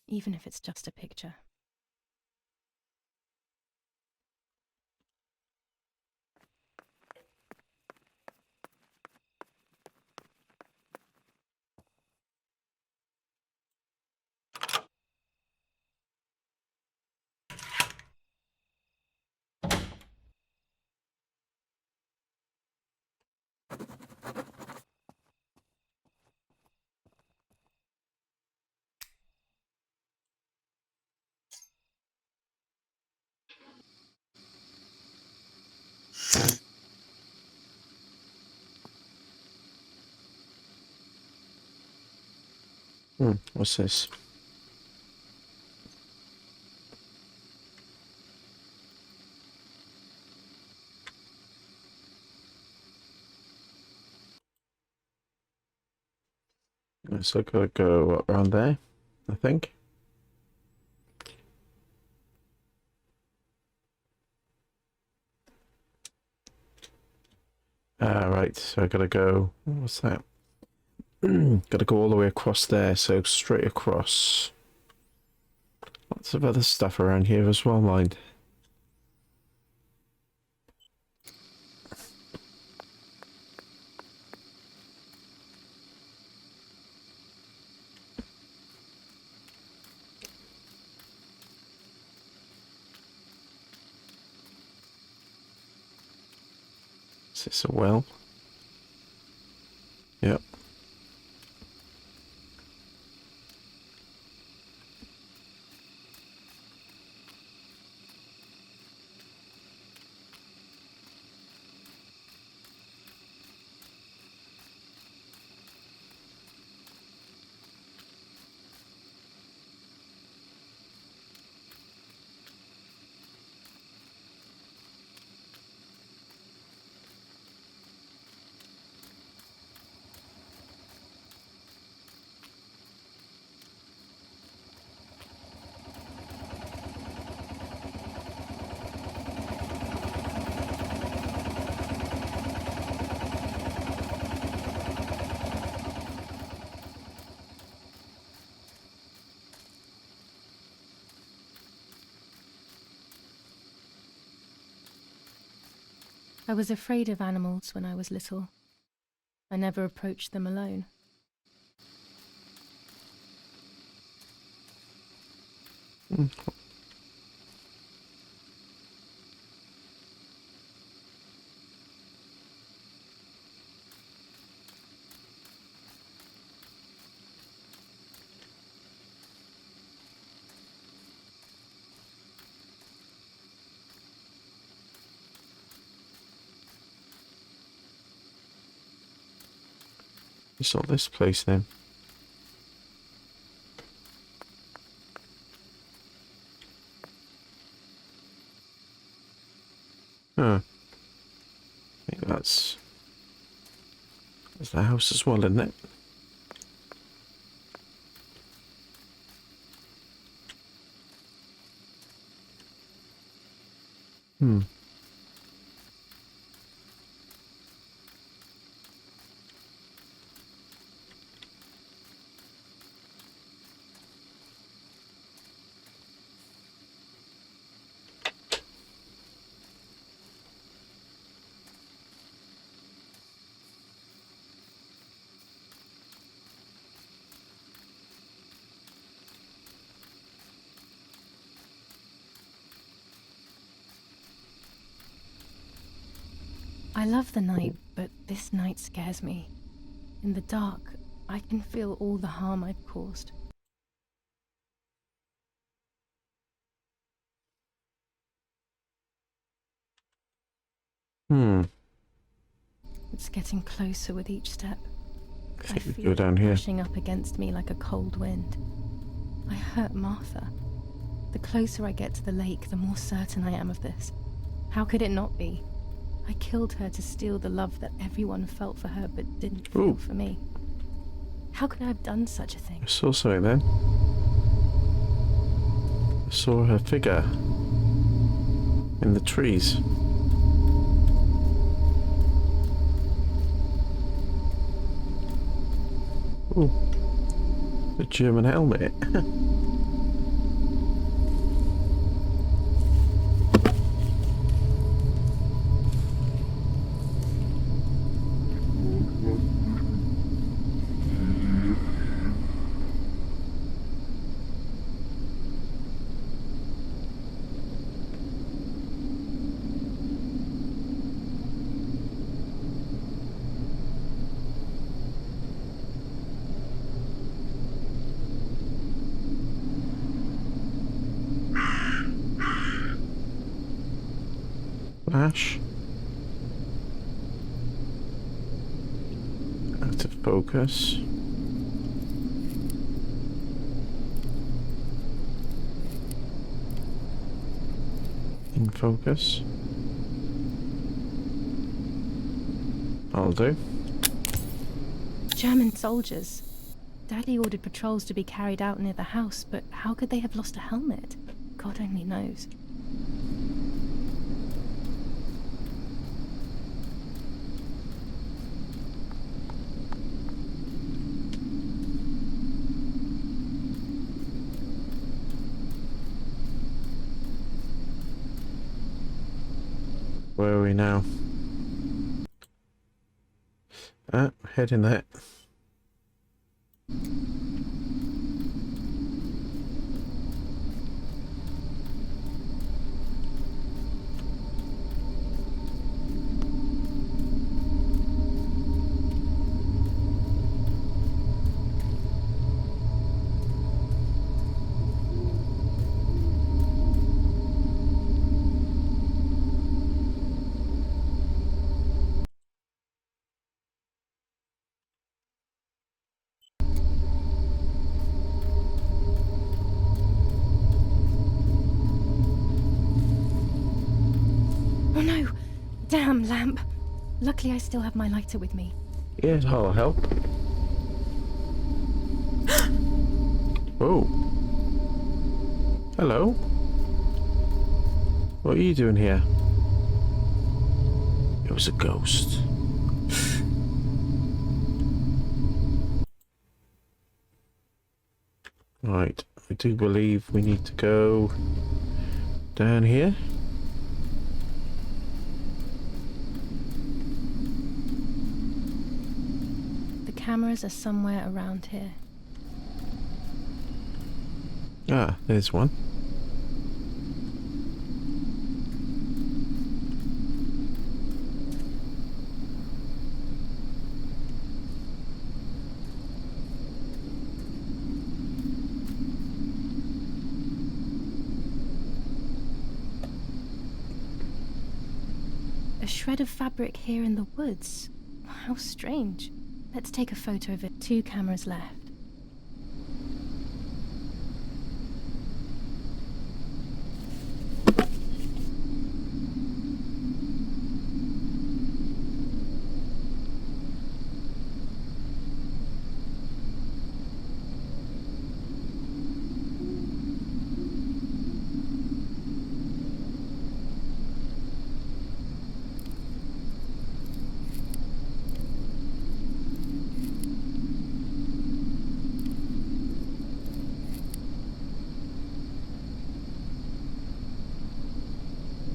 even if it's just a picture. What's this? So I gotta go around there, I think. Right, so I gotta go. What's that? Gotta go all the way across there, so straight across. Lots of other stuff around here as well, mind. Is this a well? Yep. I was afraid of animals when I was little. I never approached them alone. You saw this place then. Huh. I think that's the house as well, isn't it? I love the night, but this night scares me. In the dark, I can feel all the harm I've caused. It's getting closer with each step. I feel Go down it here. pushing up against me like a cold wind. I hurt Martha. The closer I get to the lake, the more certain I am of this. How could it not be? I killed her to steal the love that everyone felt for her but didn't feel Ooh. for me. How could I have done such a thing? I saw something then. I saw her figure in the trees. Ooh. The German helmet. Flash. Out of focus. In focus. I'll do. German soldiers. Daddy ordered patrols to be carried out near the house, but how could they have lost a helmet? God only knows. Where are we now? Heading that. Oh no! Damn lamp! Luckily I still have my lighter with me. Yeah, that'll help. Oh. Hello. What are you doing here? It was a ghost. Right, I do believe we need to go down here. The cameras are somewhere around here. Ah, there's one. A shred of fabric here in the woods. How strange. Let's take a photo of it. 2 cameras left.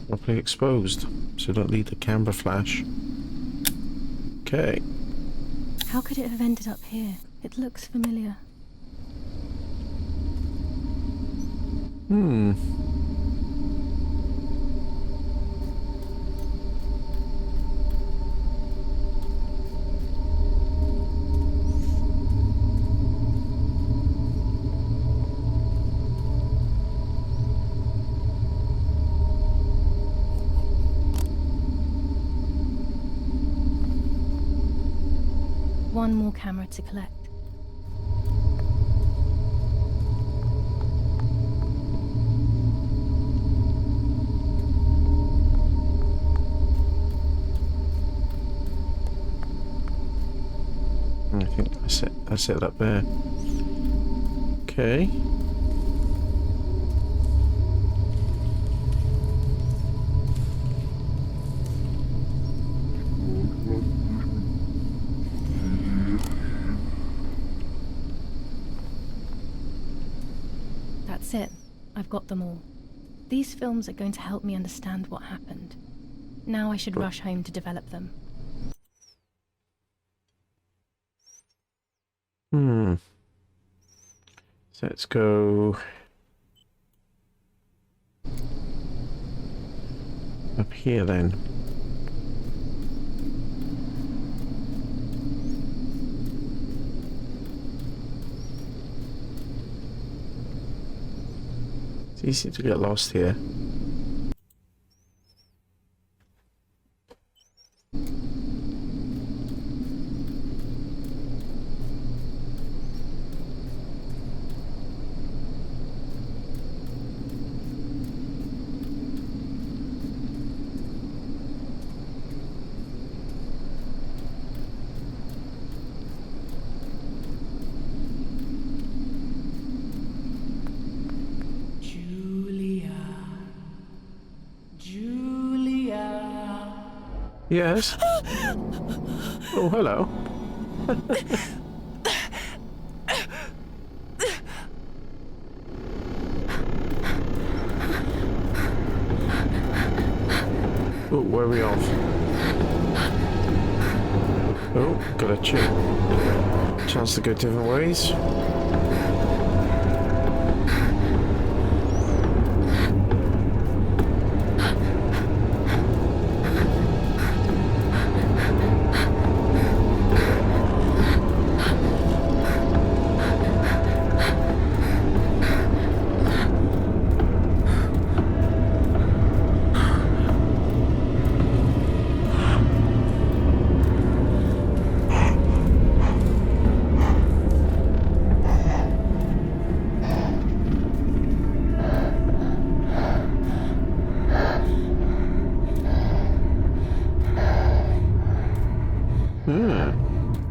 Properly exposed, so don't leave the camera flash. Okay. How could it have ended up here? It looks familiar. Hmm. one more camera to collect. I think that's it. That's it up there. Okay. That's it. I've got them all. These films are going to help me understand what happened. Now I should rush home to develop them. So let's go up here then. It's easy to get lost here. Yes. Oh, hello. Oh, where are we off? Oh, got a chance to go different ways.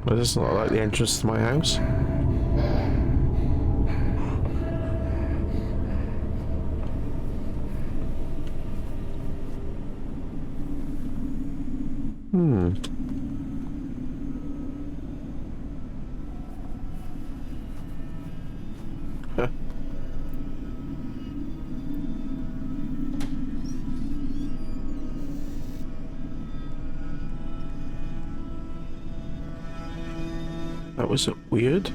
Well, this is not like the entrance to my house. That was weird.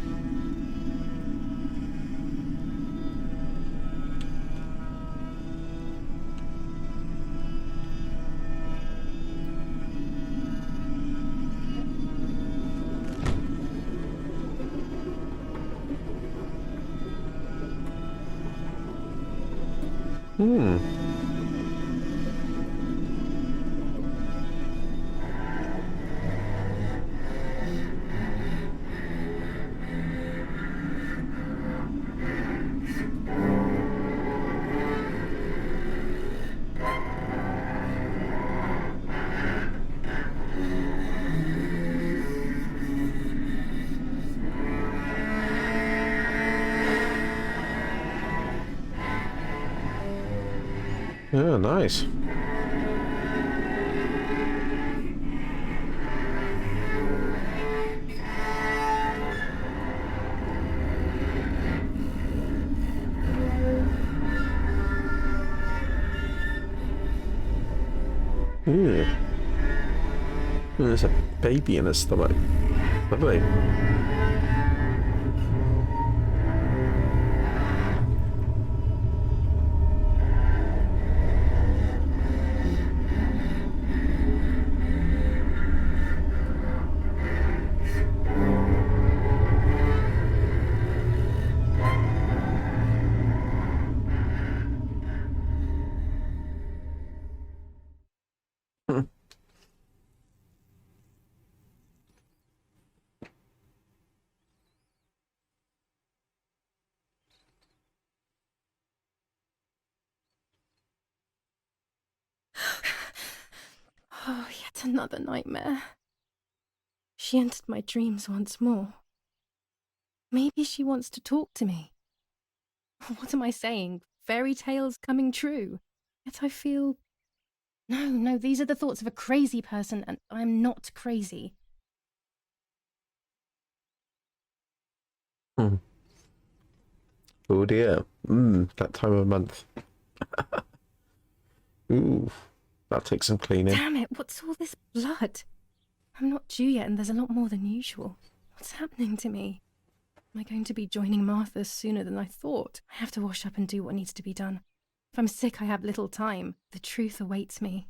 Yeah, nice. Ooh. There's a baby in his stomach. Lovely. It's another nightmare. She entered my dreams once more. Maybe she wants to talk to me. What am I saying? Fairy tales coming true. Yet I feel... No, these are the thoughts of a crazy person, and I'm not crazy. Oh dear. That time of month. Ooh, that takes some cleaning. Damn it, what's all this blood? I'm not due yet, and there's a lot more than usual. What's happening to me? Am I going to be joining Martha sooner than I thought? I have to wash up and do what needs to be done. If I'm sick, I have little time. The truth awaits me.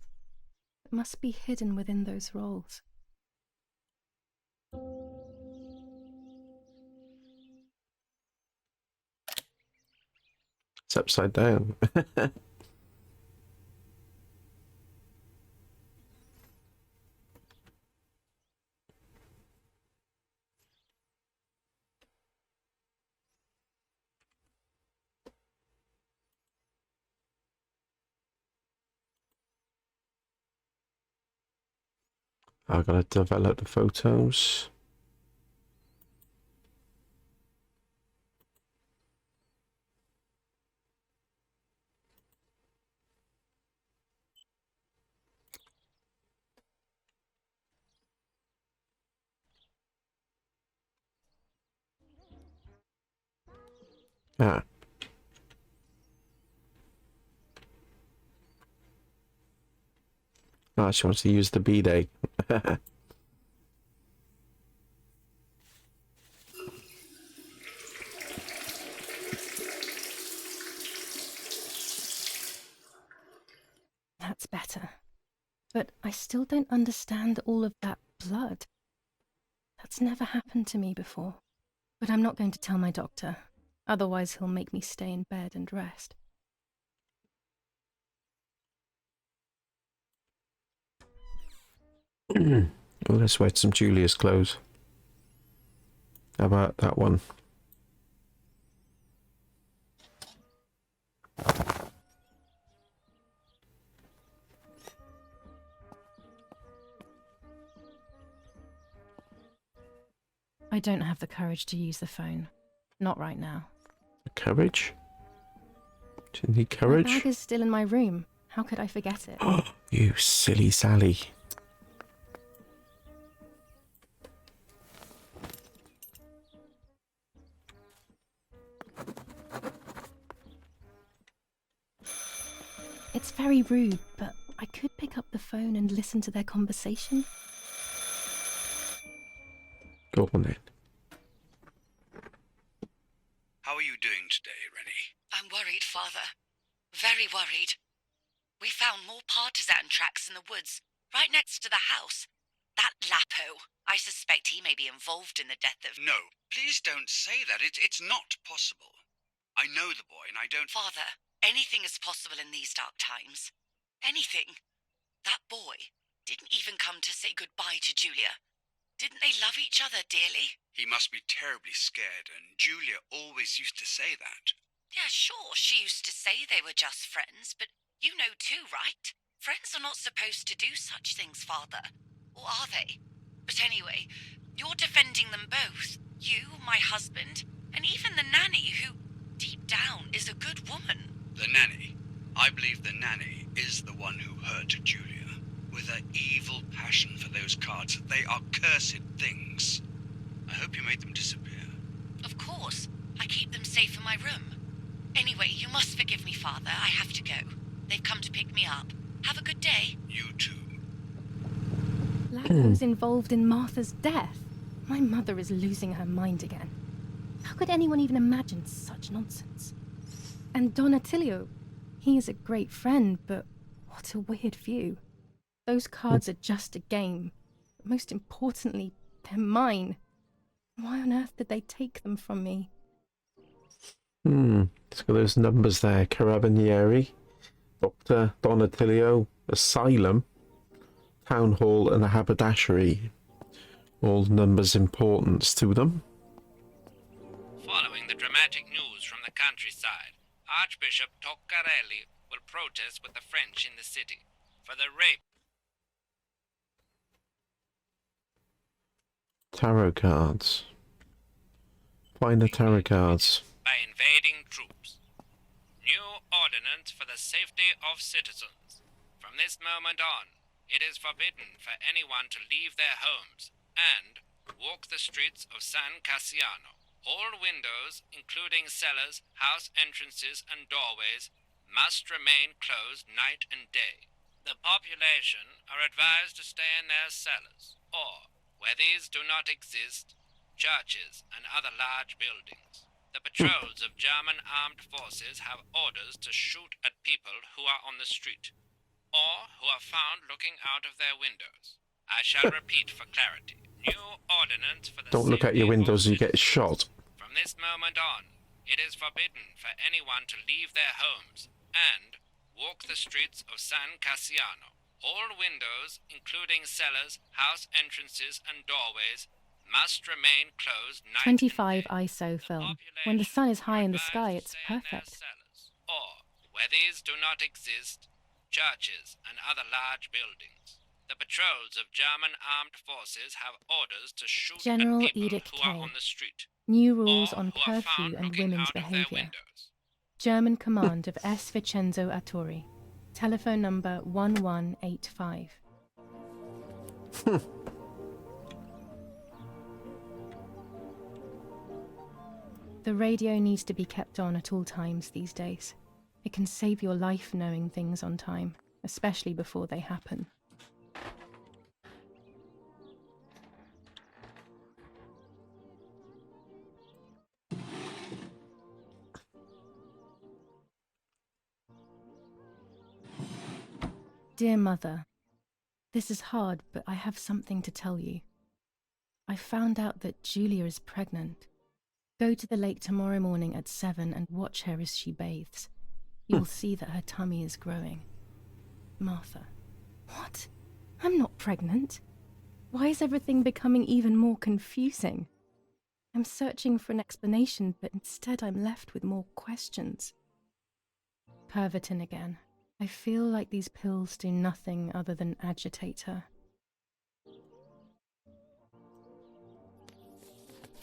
It must be hidden within those rolls. It's upside down. I've got to develop the photos. Ah. Ah, she wants to use the B-Day. That's better. But I still don't understand all of that blood. That's never happened to me before. But I'm not going to tell my doctor. Otherwise he'll make me stay in bed and rest. Oh, let's wear some Giulia's clothes. How about that one? I don't have the courage to use the phone. Not right now. Courage? Do you need My courage? bag is still in my room. How could I forget it? You silly Sally. It's very rude, but I could pick up the phone and listen to their conversation. Go on then. How are you doing today, Rennie? I'm worried, Father. Very worried. We found more partisan tracks in the woods, right next to the house. That Lapo, I suspect he may be involved in the death of... No, please don't say that. It's not possible. I know the boy and I don't... Father, anything is possible in these dark times. Anything. That boy didn't even come to say goodbye to Giulia. Didn't they love each other dearly? He must be terribly scared, and Giulia always used to say that. Yeah, sure, she used to say they were just friends, but you know too, right? Friends are not supposed to do such things, Father. Or are they? But anyway, you're defending them both. You, my husband, and even the nanny who, deep down, is a good woman. The nanny. I believe the nanny is the one who hurt Giulia. With her evil passion for those cards, they are cursed things. I hope you made them disappear. Of course. I keep them safe in my room. Anyway, you must forgive me, Father. I have to go. They've come to pick me up. Have a good day. You too. Lapo's involved in Martha's death. My mother is losing her mind again. How could anyone even imagine such nonsense? And Don Attilio, he is a great friend, but what a weird view. Those cards are just a game. But most importantly, they're mine. Why on earth did they take them from me? It's got those numbers there. Carabinieri, Dr. Don Attilio, Asylum, Town Hall and a haberdashery. All numbers importance to them. Following the dramatic news from the countryside, Archbishop Toccarelli will protest with the French in the city for the rape. Tarot cards. Find the tarot cards. By invading troops. New ordinance for the safety of citizens. From this moment on, it is forbidden for anyone to leave their homes and walk the streets of San Cassiano. All windows, including cellars, house entrances, and doorways, must remain closed night and day. The population are advised to stay in their cellars, or, where these do not exist, churches and other large buildings. The patrols of German armed forces have orders to shoot at people who are on the street, or who are found looking out of their windows. I shall repeat for clarity. New ordinance for the Don't look at your safety of windows, you get citizens. shot. From this moment on, it is forbidden for anyone to leave their homes and walk the streets of San Cassiano. All windows, including cellars, house entrances, and doorways, must remain closed night 25 and day. ISO The film. When the sun is high in the sky, population it's are advised to stay in their perfect. cellars, or, where these do not exist, churches and other large buildings. The patrols of German armed forces have orders to shoot General at people Edict who are K. on the street, New or rules on who are curfew found and looking women's out of their behavior. windows. German command of S. Vincenzo Attori. Telephone number 1185. The radio needs to be kept on at all times these days. It can save your life knowing things on time, especially before they happen. Dear Mother, this is hard, but I have something to tell you. I found out that Giulia is pregnant. Go to the lake tomorrow morning at 7 and watch her as she bathes. You will see that her tummy is growing. Martha. What? I'm not pregnant. Why is everything becoming even more confusing? I'm searching for an explanation, but instead I'm left with more questions. Pervertin again. I feel like these pills do nothing other than agitate her.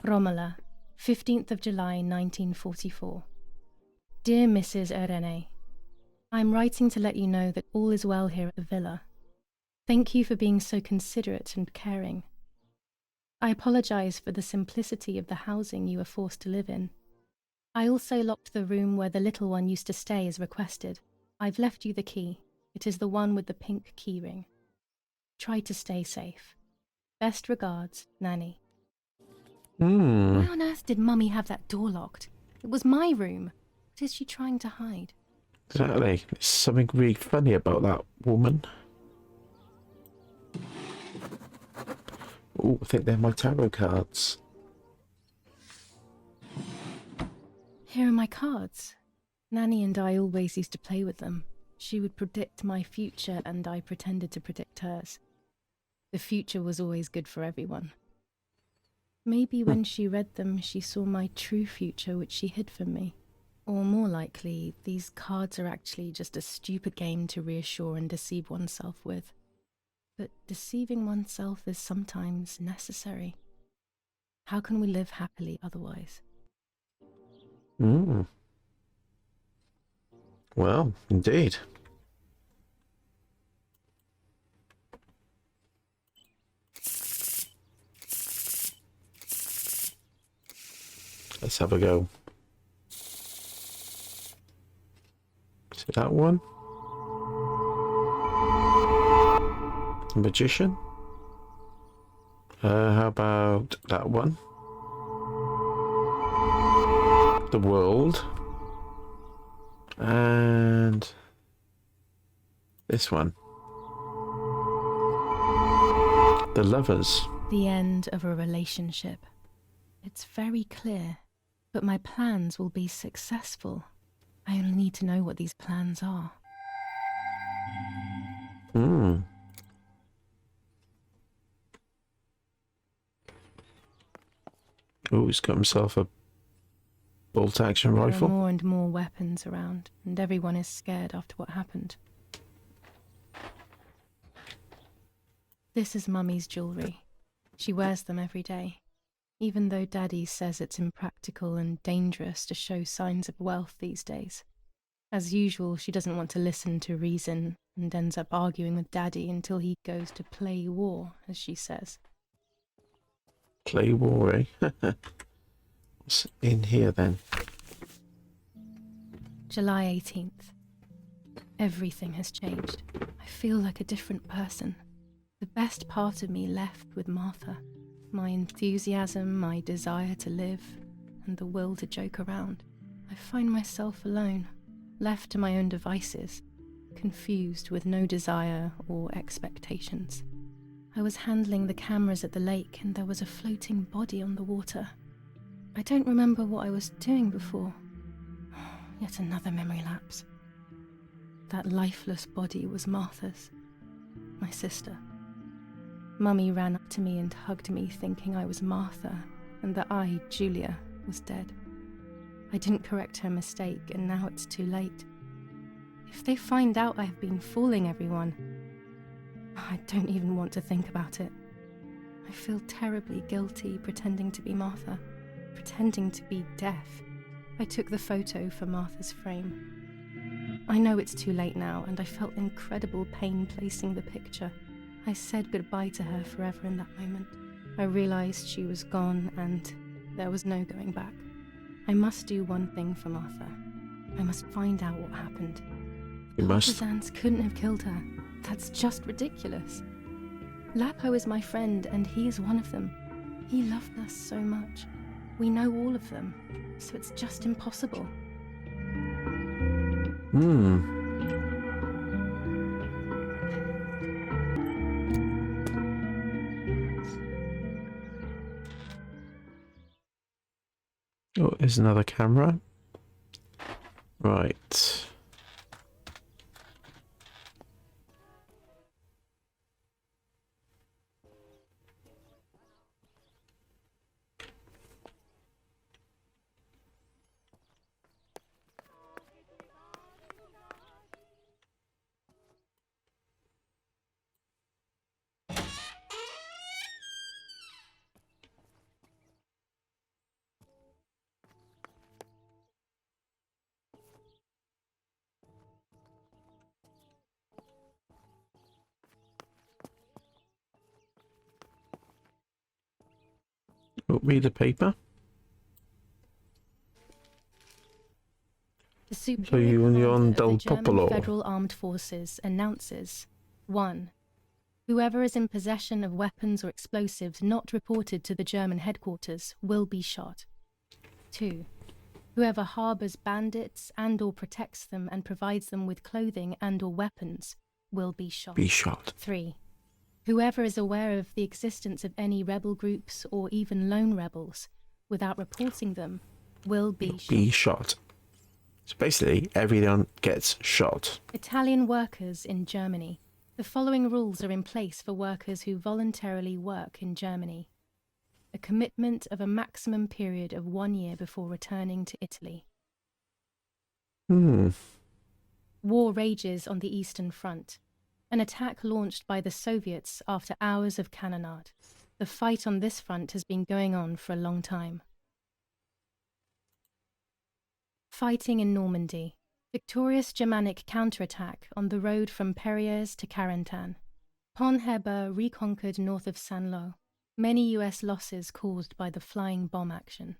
Romola, 15th of July 1944. Dear Mrs. Irene, I'm writing to let you know that all is well here at the villa. Thank you for being so considerate and caring. I apologize for the simplicity of the housing you were forced to live in. I also locked the room where the little one used to stay as requested. I've left you the key. It is the one with the pink keyring. Try to stay safe. Best regards, Nanny. Why on earth did Mummy have that door locked? It was my room. What is she trying to hide? Exactly. There's something really funny about that woman. Oh, I think they're my tarot cards. Here are my cards. Nanny and I always used to play with them. She would predict my future and I pretended to predict hers. The future was always good for everyone. Maybe when she read them, she saw my true future, which she hid from me. Or more likely, these cards are actually just a stupid game to reassure and deceive oneself with. But deceiving oneself is sometimes necessary. How can we live happily otherwise? Well, indeed. Let's have a go. Is it that one? Magician? How about that one? The World. And this one. The Lovers. The end of a relationship. It's very clear, but my plans will be successful. I only need to know what these plans are. Oh, he's got himself a bolt-action There are rifle. more and more weapons around, and everyone is scared after what happened. This is Mummy's jewellery. She wears them every day, even though Daddy says it's impractical and dangerous to show signs of wealth these days. As usual, she doesn't want to listen to reason and ends up arguing with Daddy until he goes to play war, as she says. Play war, eh? What's in here then? July 18th. Everything has changed. I feel like a different person. The best part of me left with Martha. My enthusiasm, my desire to live, and the will to joke around. I find myself alone, left to my own devices, confused with no desire or expectations. I was handling the cameras at the lake and there was a floating body on the water. I don't remember what I was doing before. Yet another memory lapse. That lifeless body was Martha's, my sister. Mummy ran up to me and hugged me, thinking I was Martha and that I, Giulia, was dead. I didn't correct her mistake, and now it's too late. If they find out I've been fooling everyone, I don't even want to think about it. I feel terribly guilty pretending to be Martha, pretending to be deaf. I took the photo for Martha's frame. I know it's too late now, and I felt incredible pain placing the picture. I said goodbye to her forever in that moment. I realized she was gone and there was no going back. I must do one thing for Martha. I must find out what happened. You must. Partisans couldn't have killed her. That's just ridiculous. Lapo is my friend and he is one of them. He loved us so much. We know all of them, so it's just impossible. Oh, there's another camera. Right. Read the paper. The So Superior you're Commander on of the Del German Popolo. Federal Armed Forces announces 1. Whoever is in possession of weapons or explosives not reported to the German headquarters will be shot. 2. Whoever harbors bandits and or protects them and provides them with clothing and or weapons will be shot. 3. Whoever is aware of the existence of any rebel groups or even lone rebels without reporting them will be shot. So basically, everyone gets shot. Italian workers in Germany. The following rules are in place for workers who voluntarily work in Germany. A commitment of a maximum period of 1 year before returning to Italy. War rages on the Eastern Front. An attack launched by the Soviets after hours of cannonade. The fight on this front has been going on for a long time. Fighting in Normandy. Victorious Germanic counterattack on the road from Perriers to Carentan. Pont Heber reconquered north of Saint-Lô. Many US losses caused by the flying bomb action.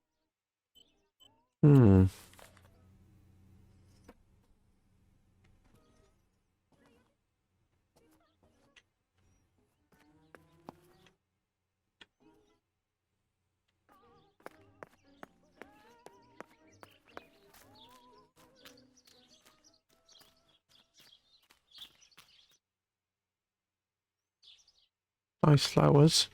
Nice flowers.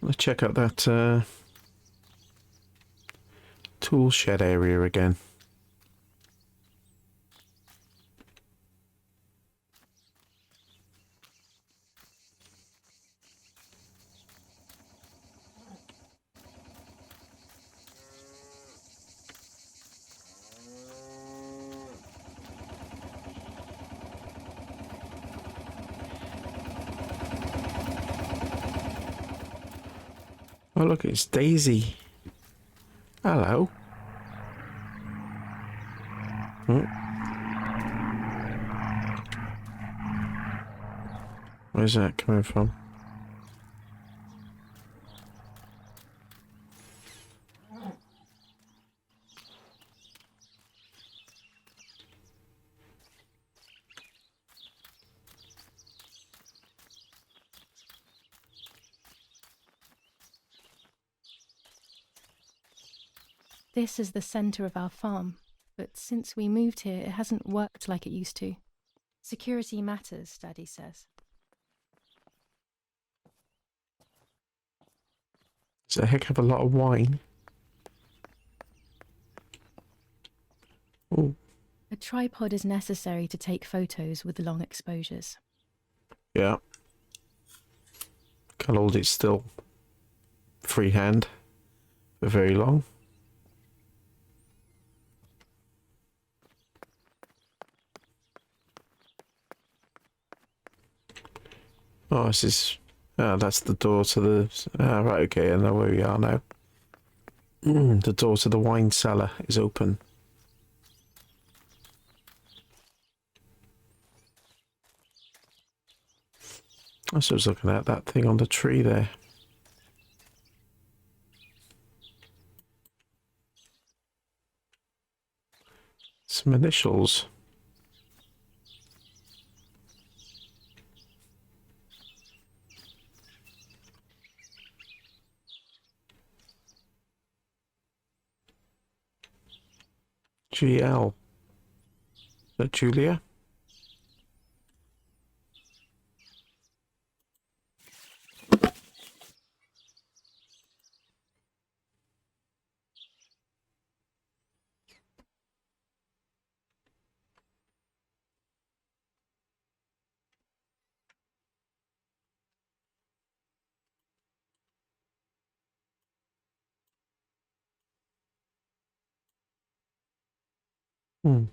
Let's check out that tool shed area again. Oh, look, it's Daisy. Hello. Where's that coming from? This is the centre of our farm, but since we moved here, it hasn't worked like it used to. Security matters, Daddy says. It's a heck of a lot of wine. Oh. A tripod is necessary to take photos with long exposures. Yeah. Can't hold it still. Freehand. For very long. Oh, this is... Oh, that's the door to the... Ah, right, okay, I know where we are now. The door to the wine cellar is open. I was looking at that thing on the tree there. Some initials. GL. Is that Giulia? Hmm.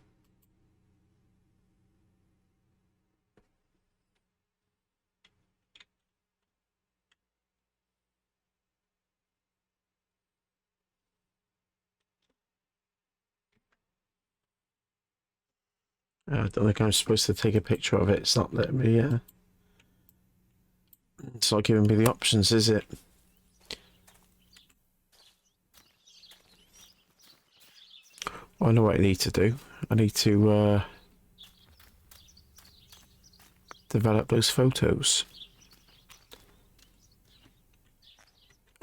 I don't think I'm supposed to take a picture of it. It's not letting me, it's not giving me the options, is it? Oh, I know what I need to do. I need to, develop those photos.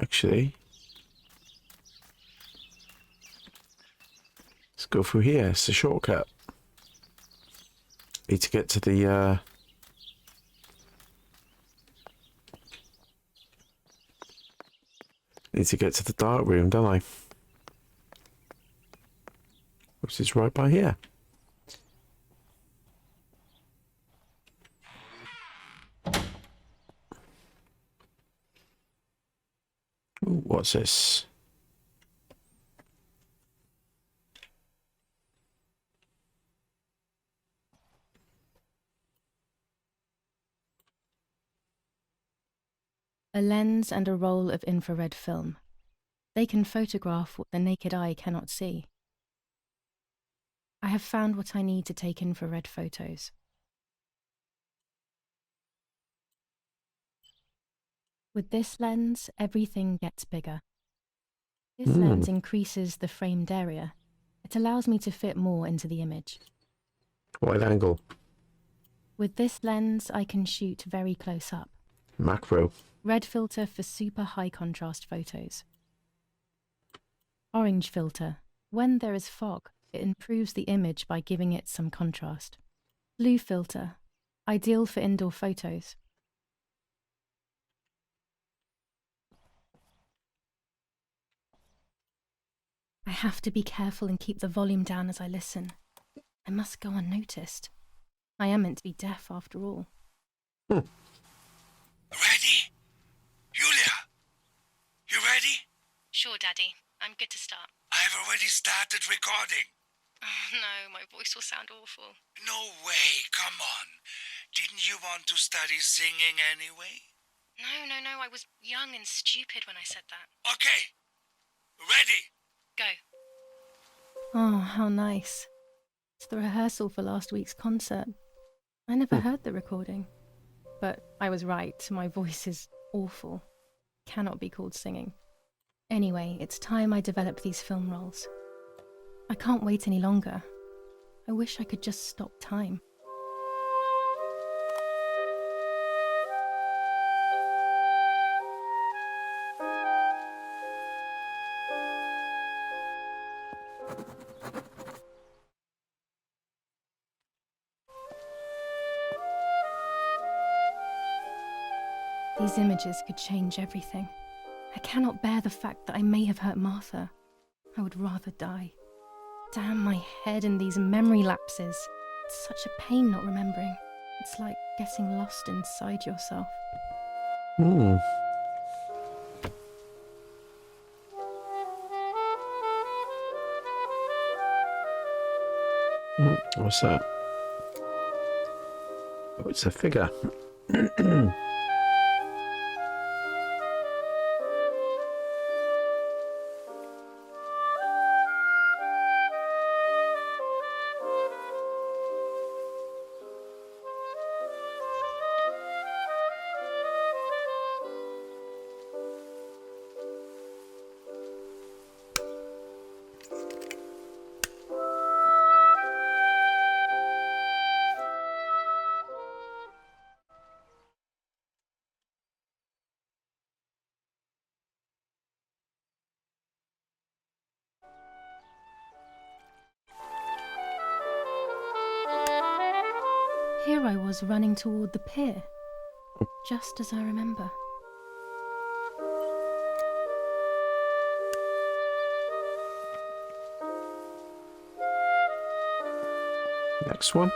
Actually, let's go through here. It's a shortcut. Need to get to the, need to get to the dark room, don't I? Which is right by here. Ooh, what's this? A lens and a roll of infrared film. They can photograph what the naked eye cannot see. I have found what I need to take infrared photos. With this lens, everything gets bigger. This lens increases the framed area. It allows me to fit more into the image. Wide angle. With this lens, I can shoot very close up. Macro. Red filter for super high contrast photos. Orange filter. When there is fog, it improves the image by giving it some contrast. Blue filter. Ideal for indoor photos. I have to be careful and keep the volume down as I listen. I must go unnoticed. I am meant to be deaf after all. Ready? Giulia? You ready? Sure, Daddy. I'm good to start. I've already started recording. Oh, no, my voice will sound awful. No way, come on. Didn't you want to study singing anyway? No, I was young and stupid when I said that. Okay. Ready. Go. Oh, how nice. It's the rehearsal for last week's concert. I never heard the recording. But I was right, my voice is awful. Cannot be called singing. Anyway, it's time I developed these film roles. I can't wait any longer. I wish I could just stop time. These images could change everything. I cannot bear the fact that I may have hurt Martha. I would rather die. Damn my head and these memory lapses. It's such a pain not remembering. It's like getting lost inside yourself. What's that? Oh, it's a figure. Here I was running toward the pier, just as I remember. Next one.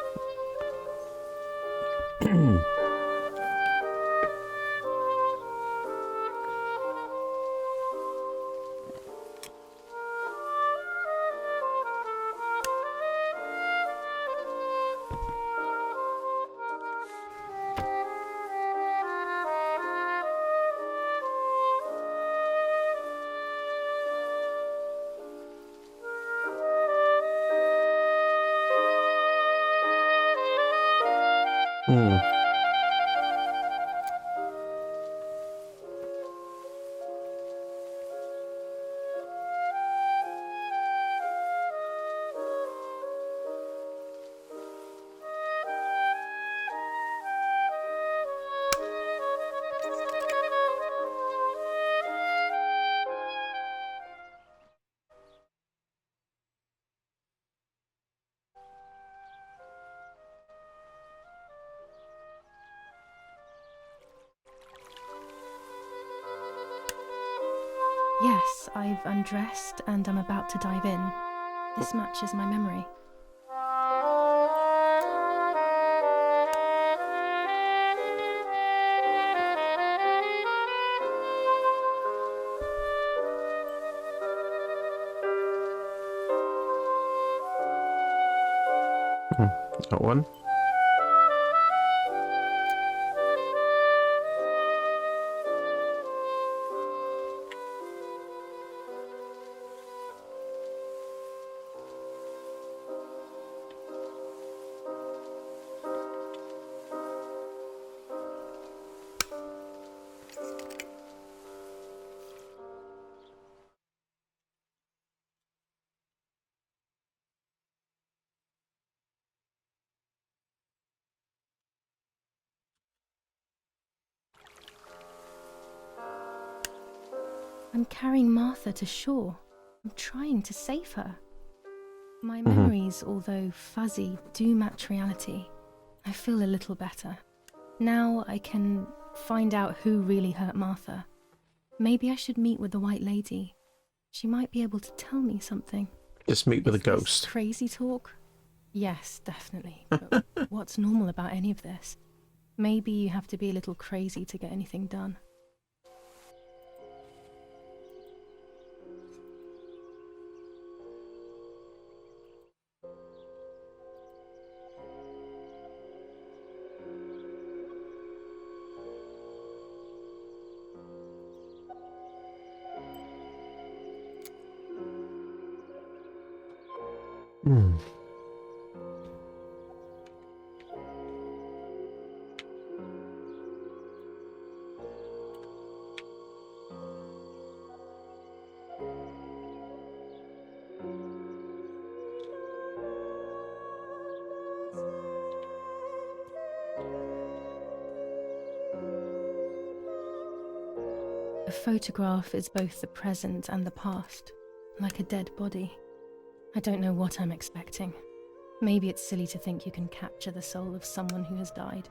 Yes, I've undressed and I'm about to dive in. This matches my memory. That one. I'm carrying Martha to shore. I'm trying to save her. My memories, although fuzzy, do match reality. I feel a little better. Now I can find out who really hurt Martha. Maybe I should meet with the White Lady. She might be able to tell me something. Just meet with a Is this ghost. Crazy talk? Yes, definitely. But what's normal about any of this? Maybe you have to be a little crazy to get anything done. Hmm. A photograph is both the present and the past, like a dead body. I don't know what I'm expecting. Maybe it's silly to think you can capture the soul of someone who has died.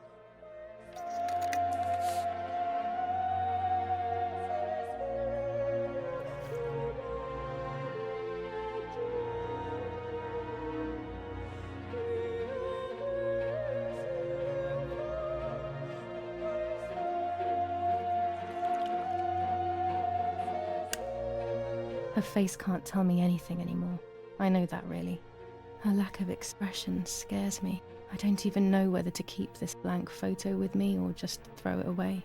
Her face can't tell me anything anymore. I know that, really. Her lack of expression scares me. I don't even know whether to keep this blank photo with me or just throw it away.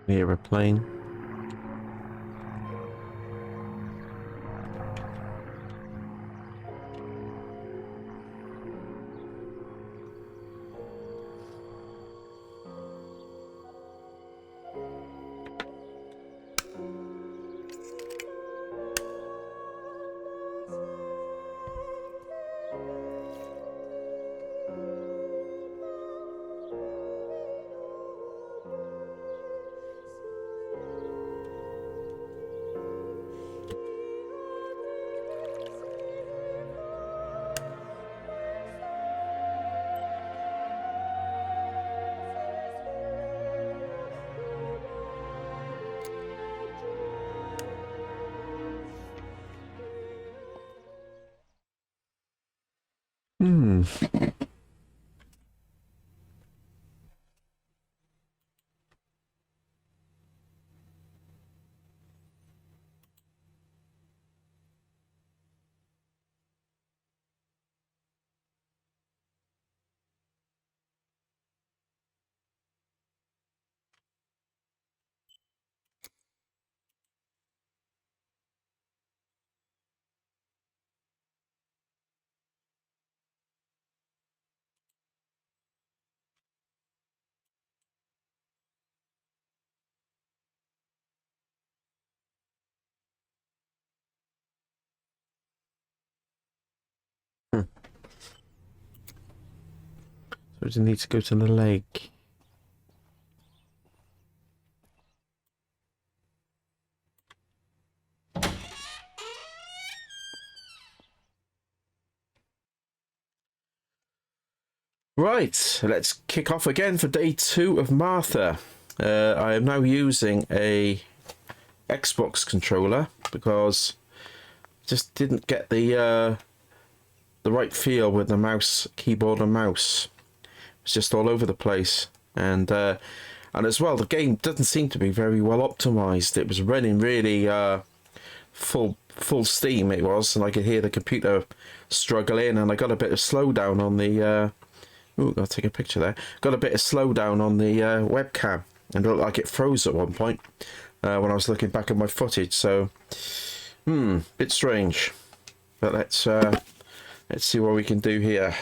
Near a plane. Hmm. So we just need to go to the lake. Right, let's kick off again for day 2 of Martha. I am now using a Xbox controller because I just didn't get the right feel with the mouse, keyboard and mouse. It's just all over the place, and as well, the game doesn't seem to be very well optimized. It was running really full steam, it was, and I could hear the computer struggling, and I got a bit of slowdown on the ooh, gotta take a picture there. Got a bit of slowdown on the webcam, and it looked like it froze at one point when I was looking back at my footage. So, bit strange. But let's see what we can do here.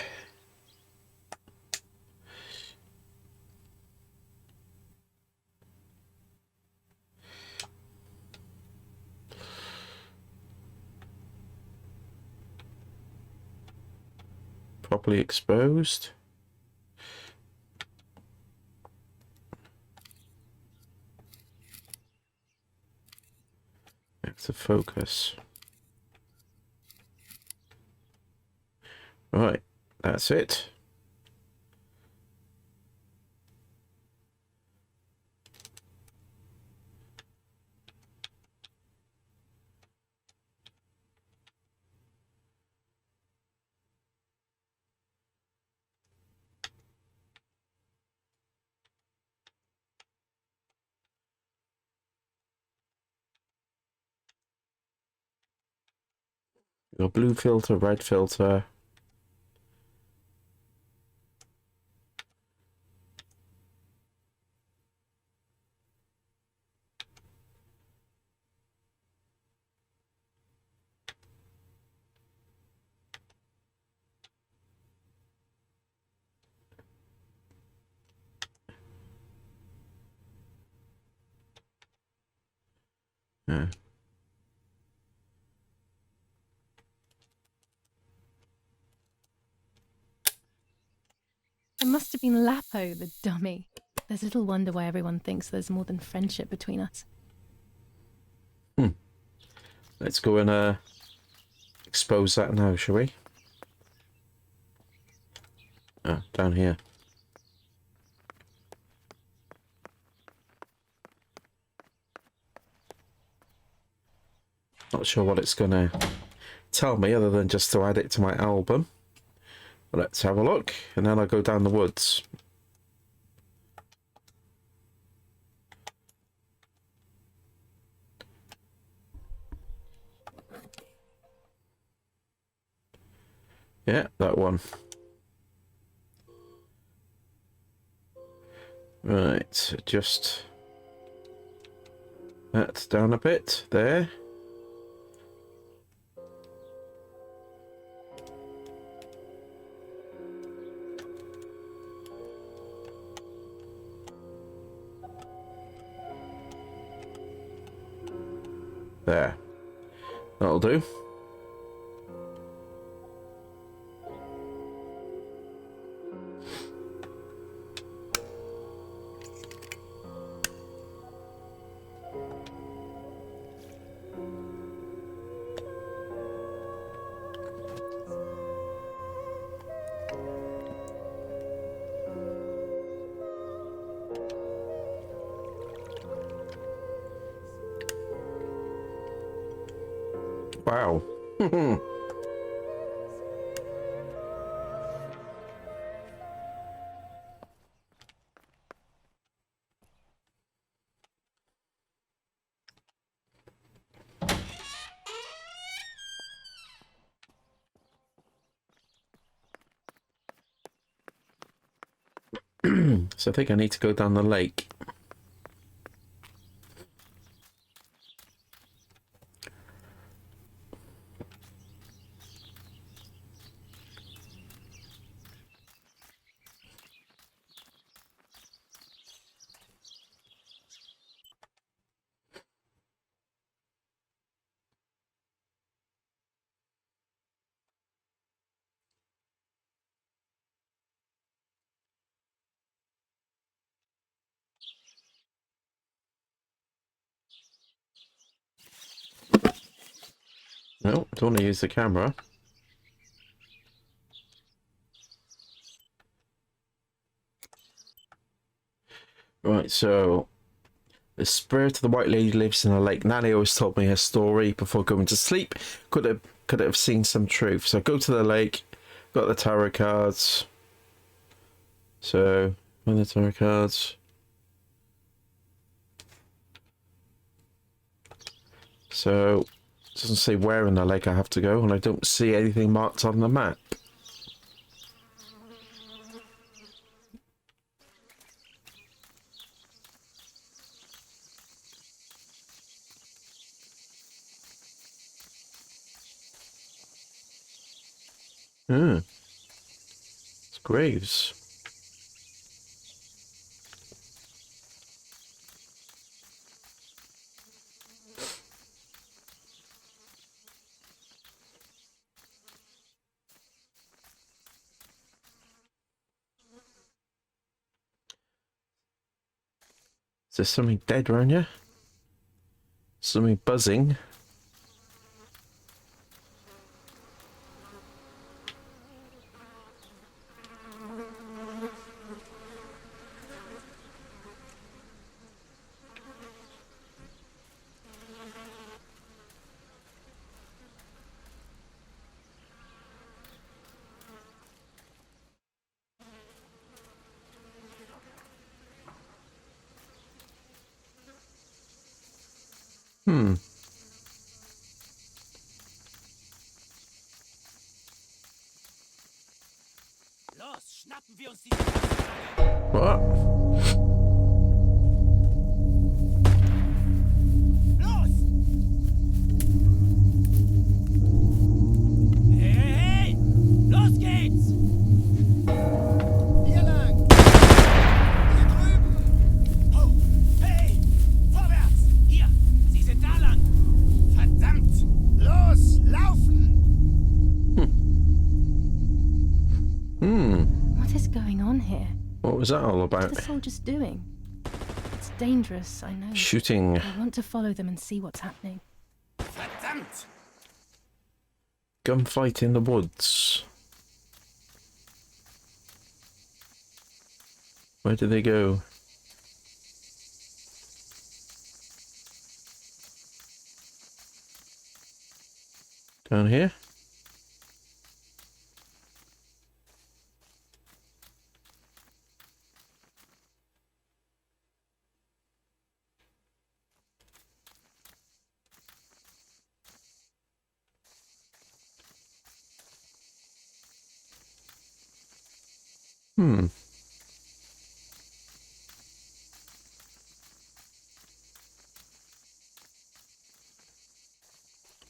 Properly exposed. Back to focus. Right, that's it. Your blue filter, red filter. Yeah. It must have been Lapo, the dummy. There's little wonder why everyone thinks there's more than friendship between us. Let's go and expose that now, shall we? Ah, down here. Not sure what it's gonna tell me other than just to add it to my album. But let's have a look, and then I'll go down the woods. Yeah, that one. Right, adjust that down a bit there. There. That'll do. Wow. So I think I need to go down the lake. No, I don't want to use the camera. Right, so the spirit of the White Lady lives in the lake. Nanny always told me her story before going to sleep. Could it have seen some truth? So go to the lake. Got the tarot cards. So find the tarot cards. So it doesn't say where in the lake I have to go, and I don't see anything marked on the map. It's graves. Is there something dead around here? Something buzzing. What? Hey! Los geht's! Hier lang! Hier drüben! Oh! Hey! Vorwärts! Hier! Sie sind da lang! Verdammt! Los! Laufen! What is going on here? What was that all What about? are the soldiers doing? It's dangerous, I know. Shooting. I want to follow them and see what's happening. Verdammt! Gunfight in the woods. Where did they go? Down here?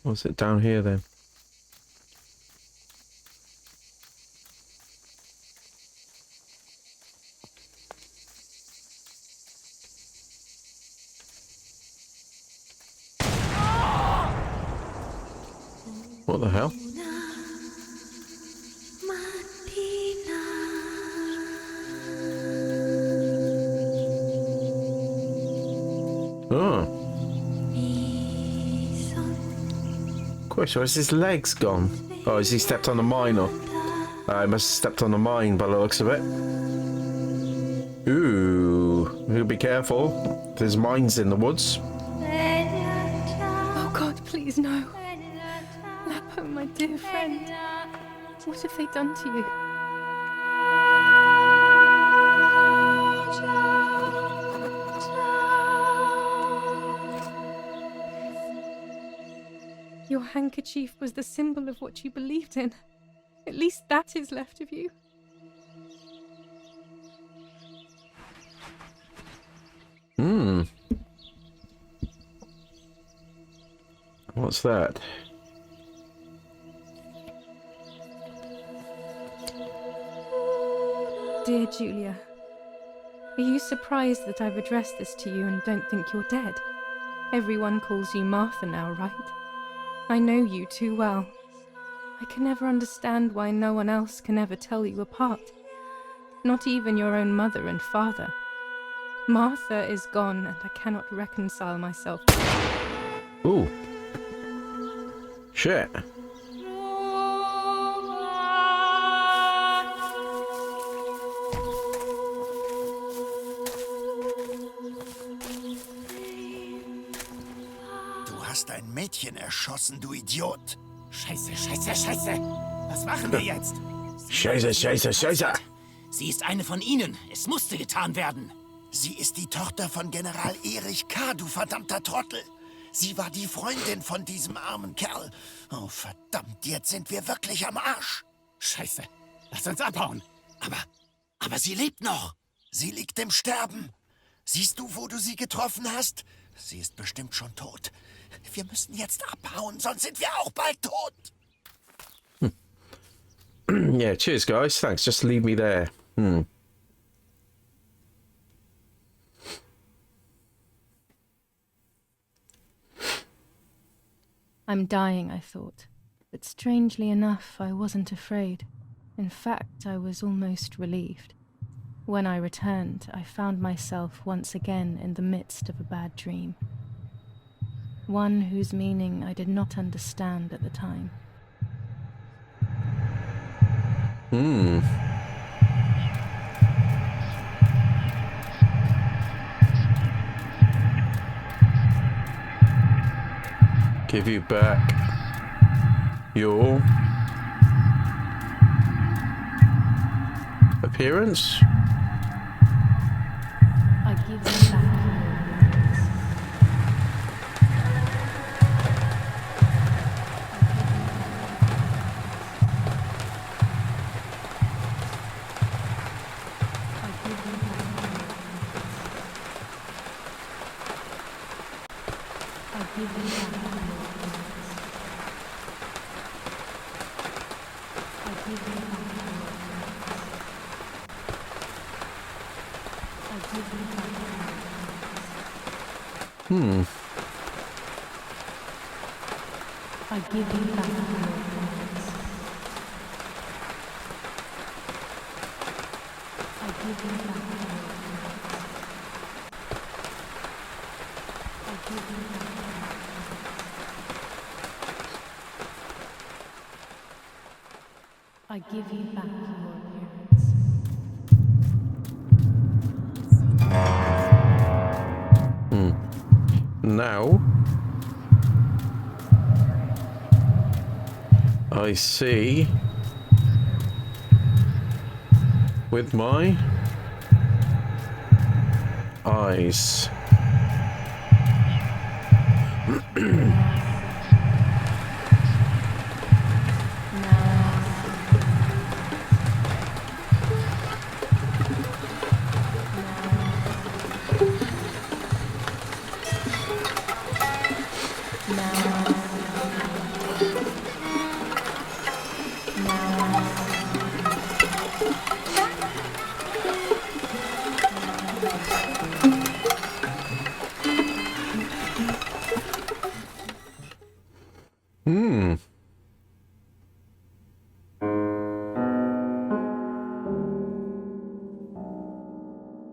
What's it down here then? What the hell? Oh. Question, is his legs gone? Oh, has he stepped on a mine or? I must have stepped on a mine by the looks of it. Ooh. We'll be careful. There's mines in the woods. Oh God, please no. Lapo, my dear friend. What have they done to you? Your handkerchief was the symbol of what you believed in. At least that is left of you. What's that? Dear Giulia, are you surprised that I've addressed this to you and don't think you're dead? Everyone calls you Martha now, right? I know you too well. I can never understand why no one else can ever tell you apart. Not even your own mother and father. Martha is gone and I cannot reconcile myself. Ooh. Shit. erschossen, du Idiot. Scheiße, scheiße, scheiße. Was machen wir jetzt? Scheiße, scheiße, scheiße. Sie ist eine von Ihnen. Es musste getan werden. Sie ist die Tochter von General Erich K., du verdammter Trottel. Sie war die Freundin von diesem armen Kerl. Oh, verdammt, jetzt sind wir wirklich am Arsch. Scheiße, lass uns abhauen. Aber sie lebt noch. Sie liegt im Sterben. Siehst du, wo du sie getroffen hast? Sie ist bestimmt schon tot. Wir müssen jetzt abhauen, sonst sind wir auch bald tot. Yeah, cheers, guys. Thanks. Just leave me there. I'm dying, I thought. But strangely enough, I wasn't afraid. In fact, I was almost relieved. When I returned, I found myself once again in the midst of a bad dream. One whose meaning I did not understand at the time. Give you back your appearance. I give you back your words. I give you back your words. I give you back your words. I give you back your words. I give you back your words. I give you back your words. I give you back your words. I give you back your words. I give you back your appearance. Now I see with my eyes.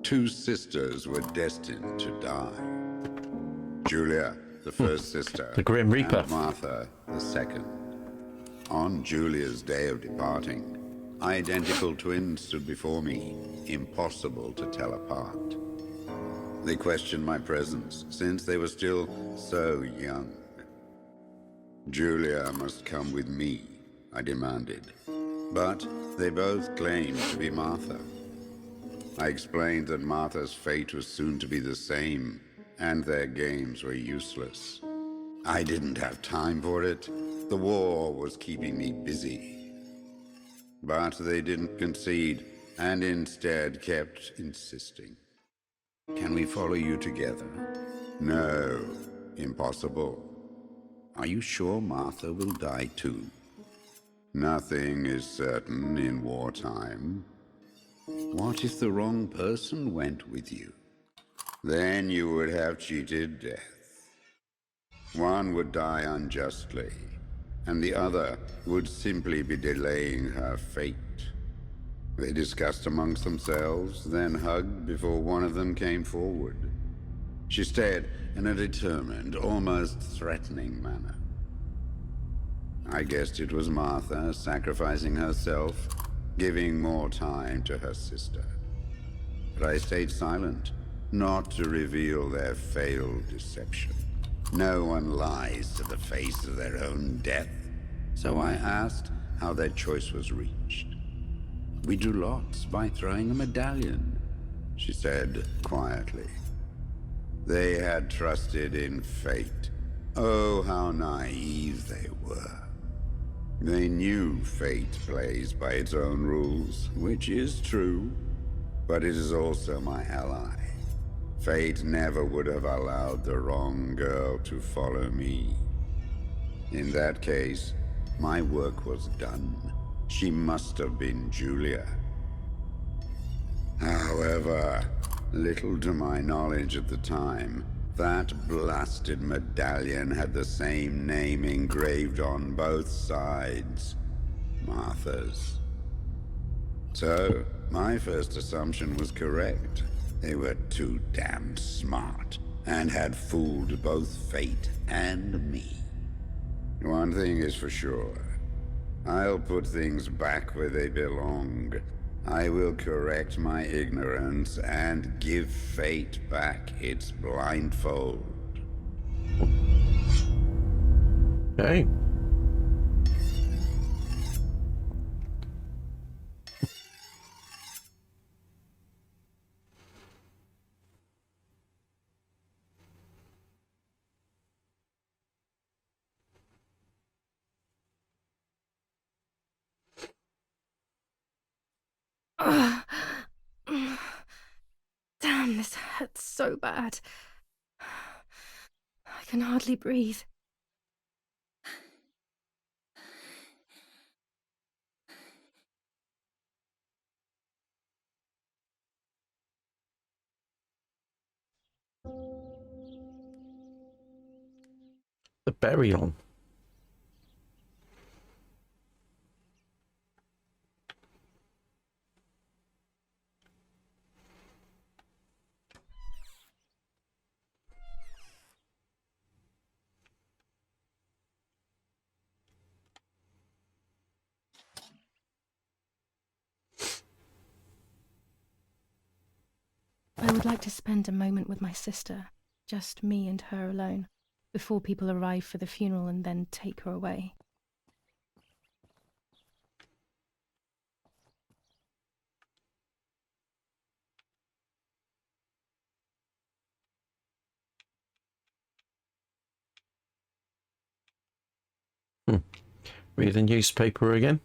Two sisters were destined to die. Giulia, the first sister, The Grim Reaper. and Martha, the second. On Julia's day of departing, identical twins stood before me, impossible to tell apart. They questioned my presence, since they were still so young. Giulia must come with me, I demanded. But they both claimed to be Martha. I explained that Martha's fate was soon to be the same, and their games were useless. I didn't have time for it. The war was keeping me busy. But they didn't concede, and instead kept insisting. Can we follow you together? No, impossible. Are you sure Martha will die too? Nothing is certain in wartime. What if the wrong person went with you? Then you would have cheated death. One would die unjustly, and the other would simply be delaying her fate. They discussed amongst themselves, then hugged before one of them came forward. She stared in a determined, almost threatening manner. I guessed it was Martha sacrificing herself, giving more time to her sister. But I stayed silent, not to reveal their failed deception. No one lies to the face of their own death. So I asked how their choice was reached. We drew lots by throwing a medallion, she said quietly. They had trusted in fate. Oh, how naive they were. They knew fate plays by its own rules, which is true, but it is also my ally. Fate never would have allowed the wrong girl to follow me. In that case, my work was done. She must have been Giulia. However, little to my knowledge at the time, that blasted medallion had the same name engraved on both sides. Martha's. So, my first assumption was correct. They were too damn smart, and had fooled both fate and me. One thing is for sure. I'll put things back where they belong. I will correct my ignorance and give fate back its blindfold. Okay. Damn, this hurts so bad. I can hardly breathe. The burial. I would like to spend a moment with my sister, just me and her alone, before people arrive for the funeral and then take her away. Read the newspaper again.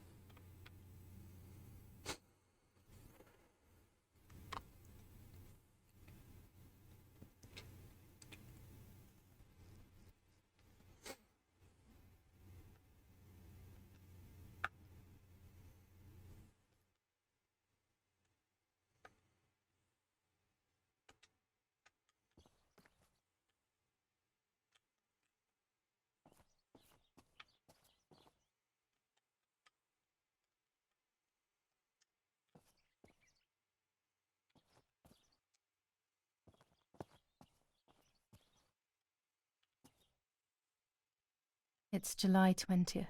It's July 20th.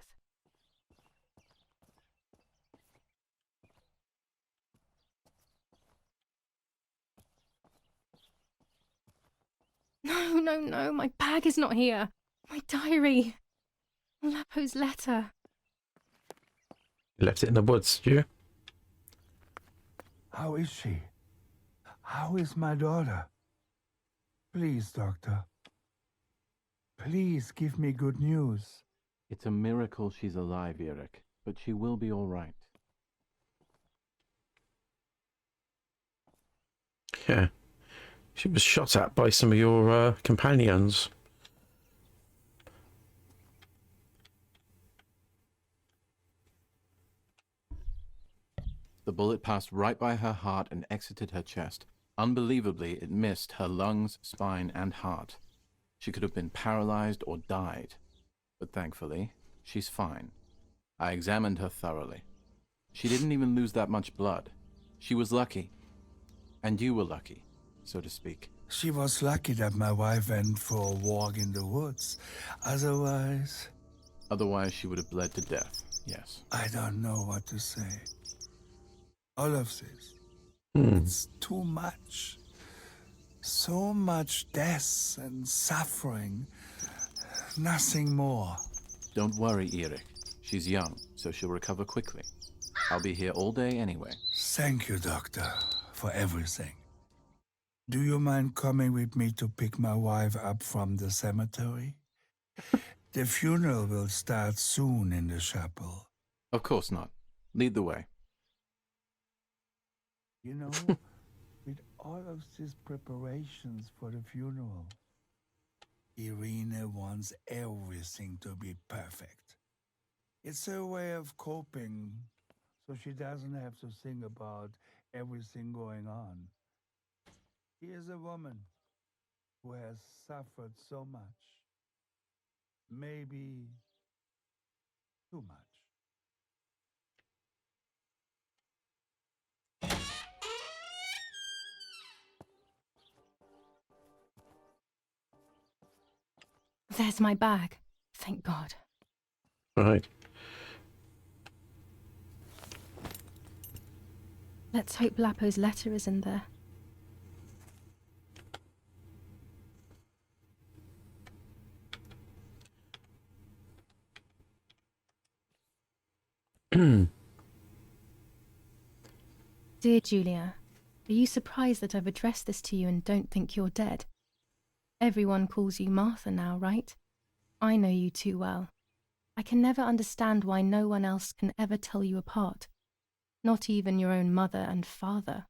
No, my bag is not here. My diary. Lapo's letter. You left it in the woods, did you? How is she? How is my daughter? Please, doctor. Please give me good news. It's a miracle she's alive, Eric, but she will be all right. Yeah. She was shot at by some of your companions. The bullet passed right by her heart and exited her chest. Unbelievably, it missed her lungs, spine, and heart. She could have been paralyzed or died. But thankfully, she's fine. I examined her thoroughly. She didn't even lose that much blood. She was lucky. And you were lucky, so to speak. She was lucky that my wife went for a walk in the woods. Otherwise, she would have bled to death, yes. I don't know what to say. All of this. It's too much. So much death and suffering. Nothing more. Don't worry, Erik. She's young, so she'll recover quickly. I'll be here all day anyway. Thank you, Doctor, for everything. Do you mind coming with me to pick my wife up from the cemetery? The funeral will start soon in the chapel. Of course not. Lead the way. You know, with all of these preparations for the funeral, Irina wants everything to be perfect. It's her way of coping, so she doesn't have to think about everything going on. She is a woman who has suffered so much. Maybe too much. There's my bag. Thank God. Right. Let's hope Lapo's letter is in there. Dear Giulia, are you surprised that I've addressed this to you and don't think you're dead? Everyone calls you Martha now, right? I know you too well. I can never understand why no one else can ever tell you apart. Not even your own mother and father.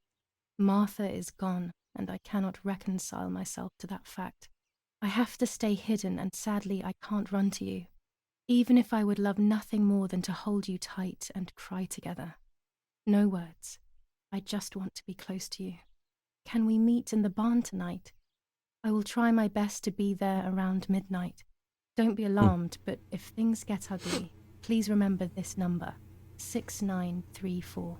Martha is gone, and I cannot reconcile myself to that fact. I have to stay hidden, and sadly I can't run to you. Even if I would love nothing more than to hold you tight and cry together. No words. I just want to be close to you. Can we meet in the barn tonight? I will try my best to be there around midnight. Don't be alarmed, but if things get ugly, please remember this number, 6934.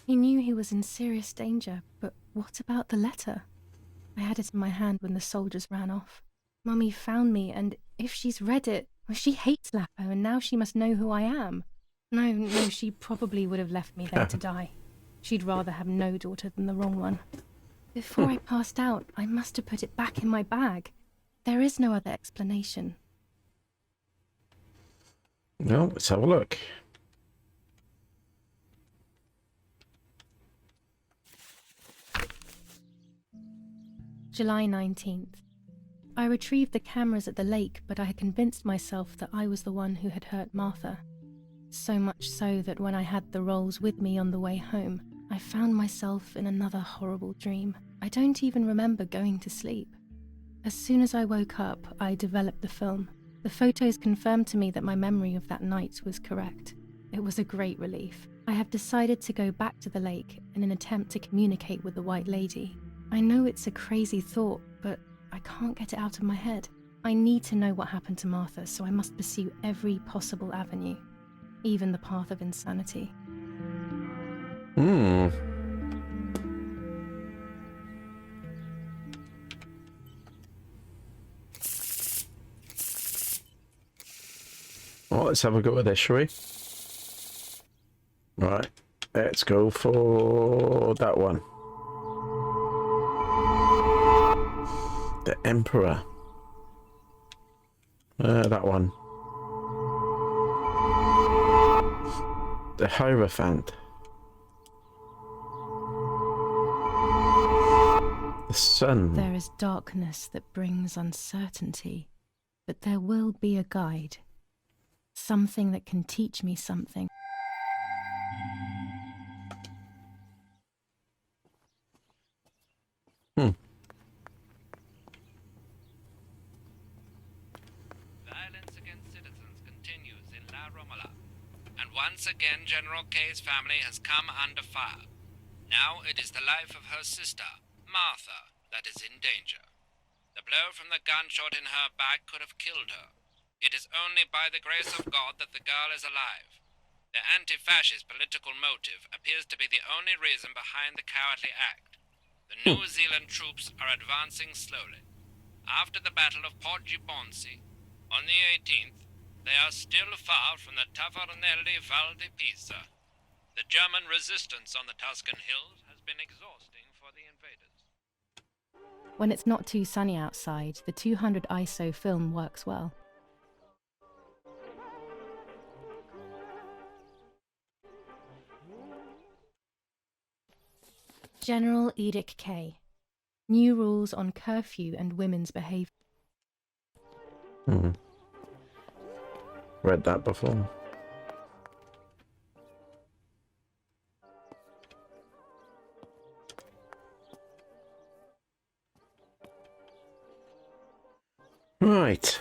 He knew he was in serious danger, but what about the letter? I had it in my hand when the soldiers ran off. Mummy found me, and if she's read it, well, she hates Lapo, and now she must know who I am. No, she probably would have left me there to die. She'd rather have no daughter than the wrong one. Before I passed out, I must have put it back in my bag. There is no other explanation. Well, let's have a look. July 19th. I retrieved the cameras at the lake, but I had convinced myself that I was the one who had hurt Martha. So much so that when I had the rolls with me on the way home, I found myself in another horrible dream. I don't even remember going to sleep. As soon as I woke up, I developed the film. The photos confirmed to me that my memory of that night was correct. It was a great relief. I have decided to go back to the lake in an attempt to communicate with the White Lady. I know it's a crazy thought, but I can't get it out of my head. I need to know what happened to Martha, so I must pursue every possible avenue, even the path of insanity. Well, let's have a go at this, shall we? Right, let's go for that one. The Emperor. That one. The Hierophant. The Sun. There is darkness that brings uncertainty, but there will be a guide. Something that can teach me something. Violence against citizens continues in La Romola, and once again General K's family has come under fire. Now it is the life of her sister, Martha, that is in danger. The blow from the gunshot in her back could have killed her. It is only by the grace of God that the girl is alive. The anti-fascist political motive appears to be the only reason behind the cowardly act. The New Zealand troops are advancing slowly. After the Battle of Poggibonsi, on the 18th, they are still far from the Tavernelli Val di Pisa. The German resistance on the Tuscan hills has been exhausting for the invaders. When it's not too sunny outside, the 200 ISO film works well. General Edict K. New rules on curfew and women's behaviour. Read that before. Right.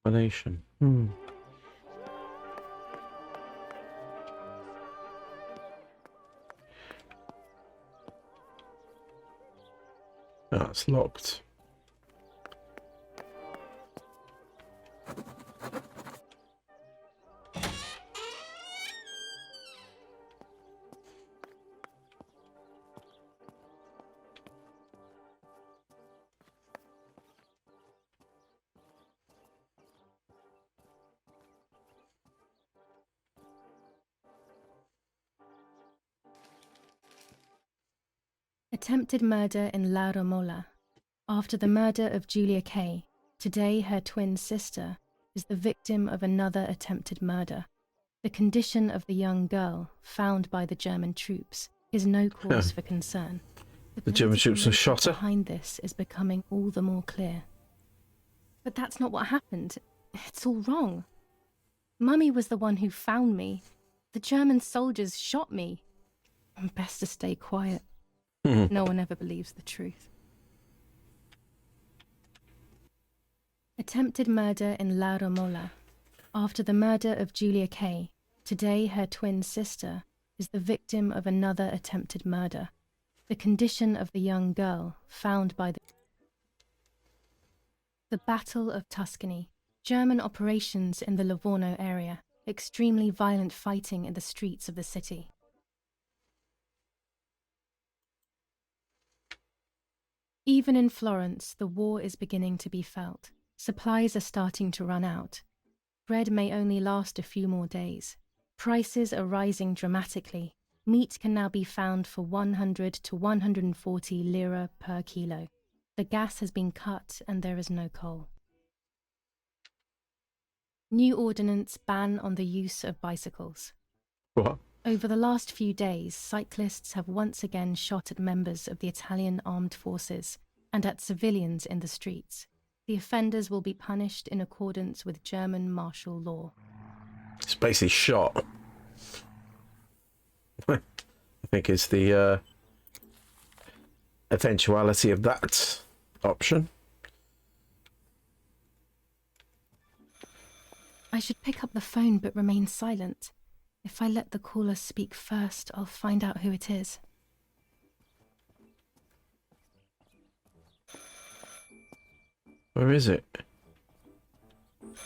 Combination. Oh, it's locked. Attempted murder in La Romola. After the murder of Giulia K., today her twin sister is the victim of another attempted murder. The condition of the young girl, found by the German troops, is no cause for concern. The German troops have shot her. Behind this is becoming all the more clear. But that's not what happened. It's all wrong. Mummy was the one who found me. The German soldiers shot me. Best to stay quiet. No one ever believes the truth. Attempted murder in La Romola. After the murder of Giulia K., today her twin sister is the victim of another attempted murder. The condition of the young girl, found by the Battle of Tuscany. German operations in the Livorno area. Extremely violent fighting in the streets of the city. Even in Florence, the war is beginning to be felt. Supplies are starting to run out. Bread may only last a few more days. Prices are rising dramatically. Meat can now be found for 100 to 140 lira per kilo. The gas has been cut and there is no coal. New ordinance ban on the use of bicycles. What? Over the last few days, cyclists have once again shot at members of the Italian armed forces and at civilians in the streets. The offenders will be punished in accordance with German martial law. It's basically shot. I think is the eventuality of that option. I should pick up the phone but remain silent. If I let the caller speak first, I'll find out who it is. Where is it?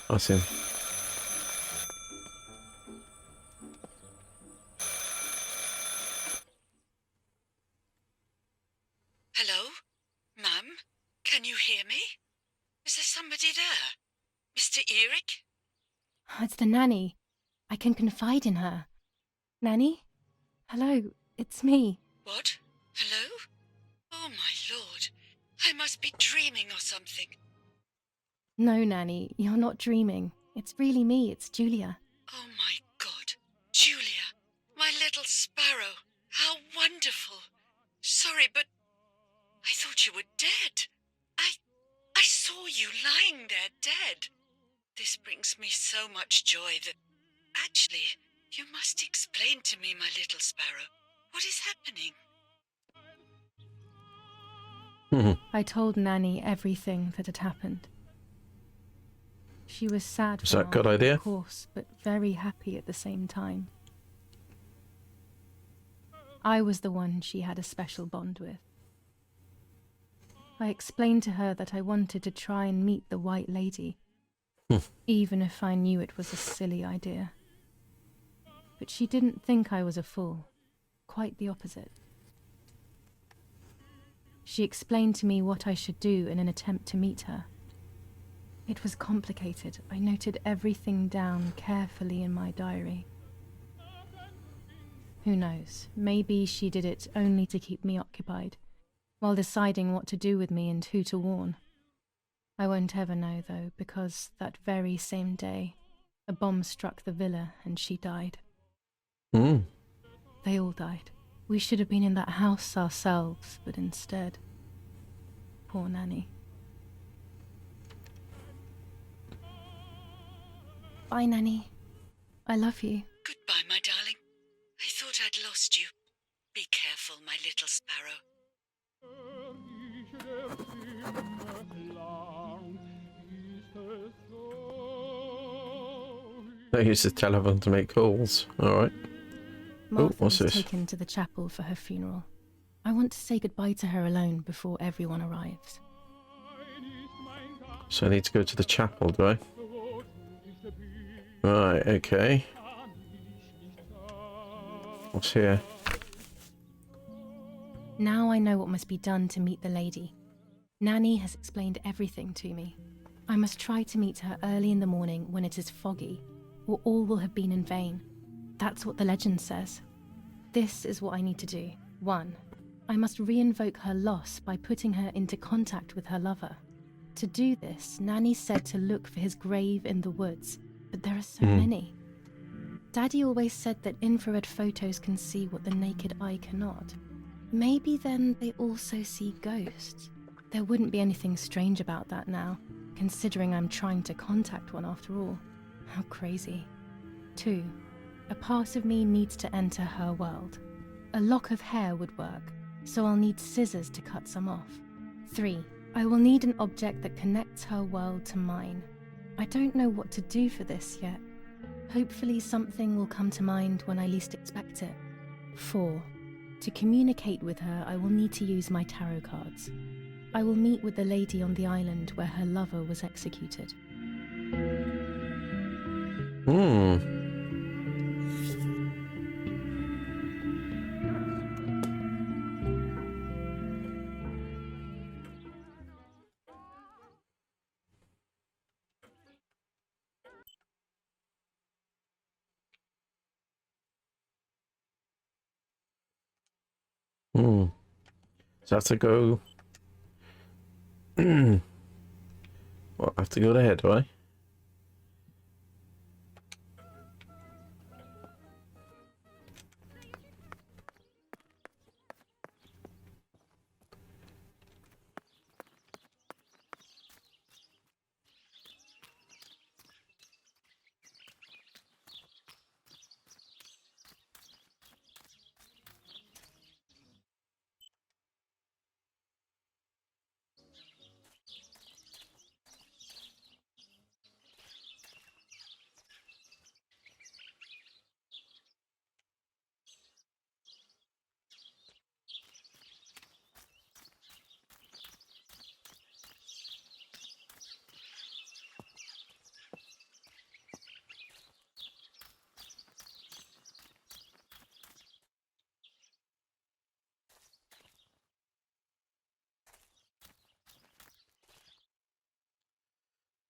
That's him. Hello? Ma'am? Can you hear me? Is there somebody there? Mr. Eric? It's the nanny. I can confide in her. Nanny? Hello, it's me. What? Hello? Oh my lord. I must be dreaming or something. No, Nanny, you're not dreaming. It's really me, it's Giulia. Oh my god. Giulia, my little sparrow. How wonderful. Sorry, but I thought you were dead. I saw you lying there dead. This brings me so much joy that... Actually, you must explain to me, my little sparrow. What is happening? I told Nanny everything that had happened. She was sad Is for that a good Martha, idea? of course, but very happy at the same time. I was the one she had a special bond with. I explained to her that I wanted to try and meet the White Lady, even if I knew it was a silly idea. But she didn't think I was a fool. Quite the opposite. She explained to me what I should do in an attempt to meet her. It was complicated. I noted everything down carefully in my diary. Who knows? Maybe she did it only to keep me occupied, while deciding what to do with me and who to warn. I won't ever know, though, because that very same day, a bomb struck the villa and she died. They all died. We should have been in that house ourselves, but instead, poor Nanny. Bye, Nanny. I love you. Goodbye, my darling. I thought I'd lost you. Be careful, my little sparrow. They use the telephone to make calls. Alright. Martha what's was this? taken to the chapel for her funeral. I want to say goodbye to her alone before everyone arrives. So I need to go to the chapel, do I? Right, okay. What's here? Now I know what must be done to meet the lady. Nanny has explained everything to me. I must try to meet her early in the morning when it is foggy, or all will have been in vain. That's what the legend says. This is what I need to do. 1. I must re-invoke her loss by putting her into contact with her lover. To do this, Nanny said to look for his grave in the woods, but there are so many. Daddy always said that infrared photos can see what the naked eye cannot. Maybe then they also see ghosts. There wouldn't be anything strange about that now, considering I'm trying to contact one after all. How crazy. 2. A part of me needs to enter her world. A lock of hair would work, so I'll need scissors to cut some off. 3. I will need an object that connects her world to mine. I don't know what to do for this yet. Hopefully something will come to mind when I least expect it. 4. To communicate with her, I will need to use my tarot cards. I will meet with the lady on the island where her lover was executed. So I have to go... Well, I have to go ahead, do I?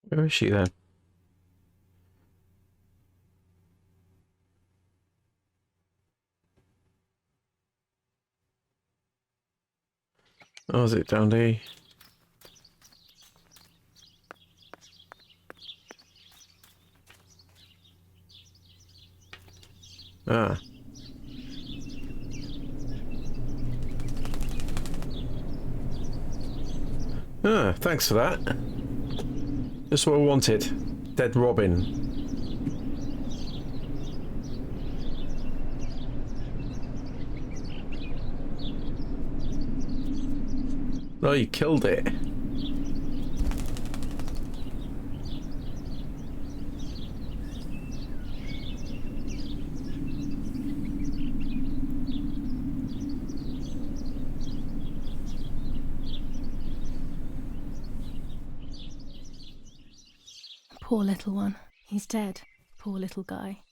Where is she then? Oh, is it down there? Ah. Ah, thanks for that. Just what I wanted. Dead Robin. Oh, you killed it. Poor little one. He's dead. Poor little guy.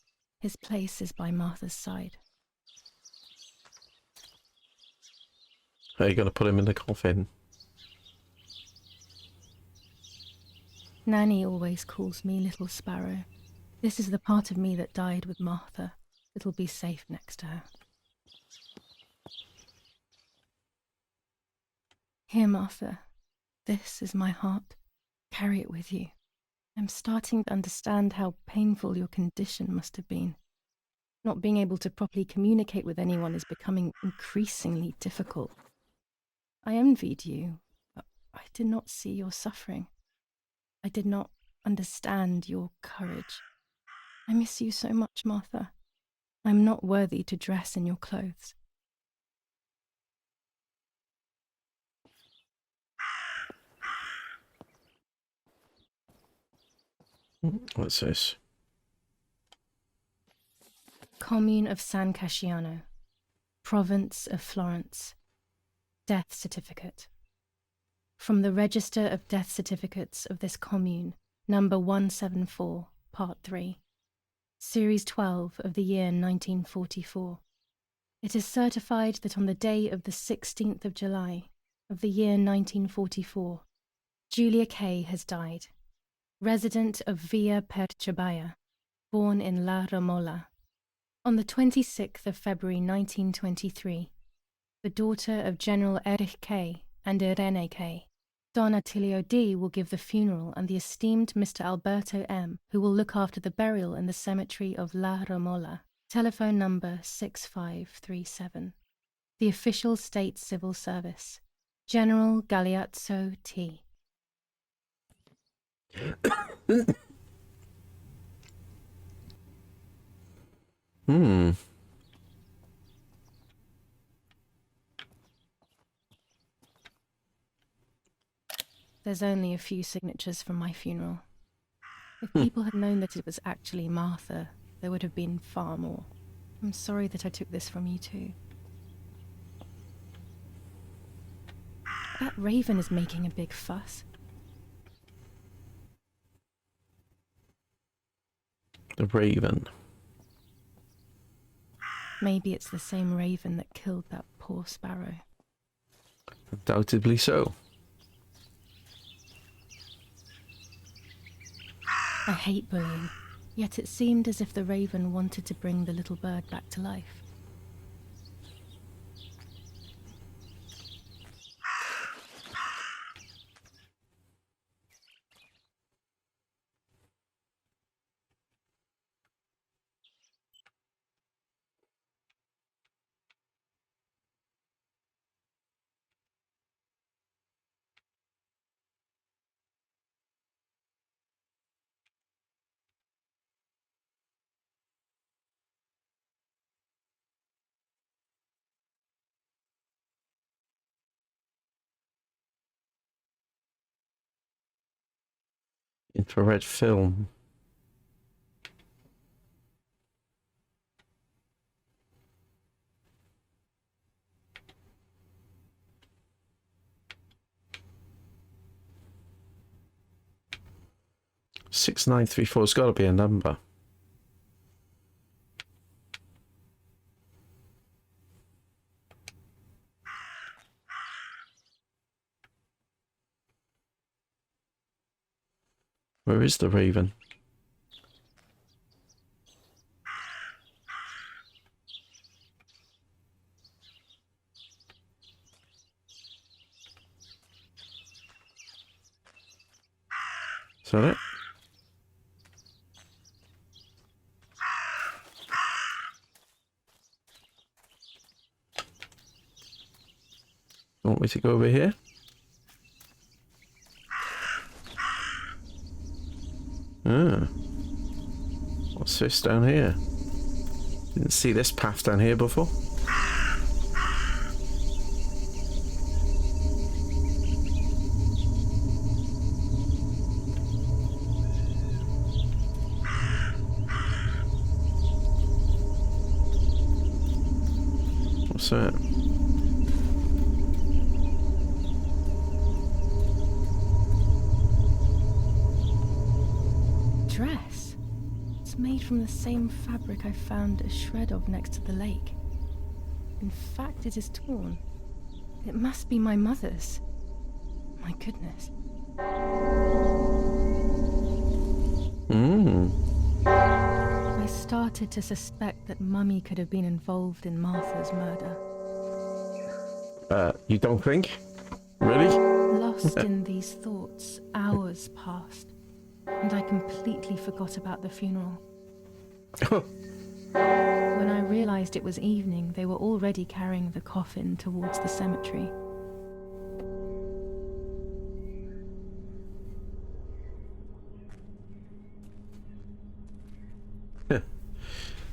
His place is by Martha's side. Are you going to put him in the coffin? Nanny always calls me Little Sparrow. This is the part of me that died with Martha. It'll be safe next to her. Here, Martha. This is my heart. Carry it with you. I'm starting to understand how painful your condition must have been. Not being able to properly communicate with anyone is becoming increasingly difficult. I envied you, but I did not see your suffering. I did not understand your courage. I miss you so much, Martha. I'm not worthy to dress in your clothes. What's this? Commune of San Casciano, Province of Florence. Death certificate. From the Register of Death Certificates of this commune, number 174, part 3, series 12 of the year 1944. It is certified that on the day of the 16th of July of the year 1944, Giulia K. has died. Resident of Via Percebaya, born in La Romola. On the 26th of February 1923, the daughter of General Erich K. and Irene K. Don Attilio D. will give the funeral, and the esteemed Mr. Alberto M., who will look after the burial in the cemetery of La Romola. Telephone number 6537. The official state civil service. General Galeazzo T. There's only a few signatures from my funeral. If people had known that it was actually Martha, there would have been far more. I'm sorry that I took this from you too. That raven is making a big fuss. The raven. Maybe it's the same raven that killed that poor sparrow. Undoubtedly so. I hate bullying, yet it seemed as if the raven wanted to bring the little bird back to life. Infrared film. $6934 has got to be a number. Where is the raven? Is that it? You want me to go over here? Ah. What's this down here? Didn't see this path down here before. So, Dress. It's made from the same fabric I found a shred of next to the lake. In fact, it is torn. It must be my mother's. My goodness. I started to suspect that Mummy could have been involved in Martha's murder. you don't think? Really? Lost in these thoughts, hours passed, and I completely forgot about the funeral. When I realized it was evening, they were already carrying the coffin towards the cemetery.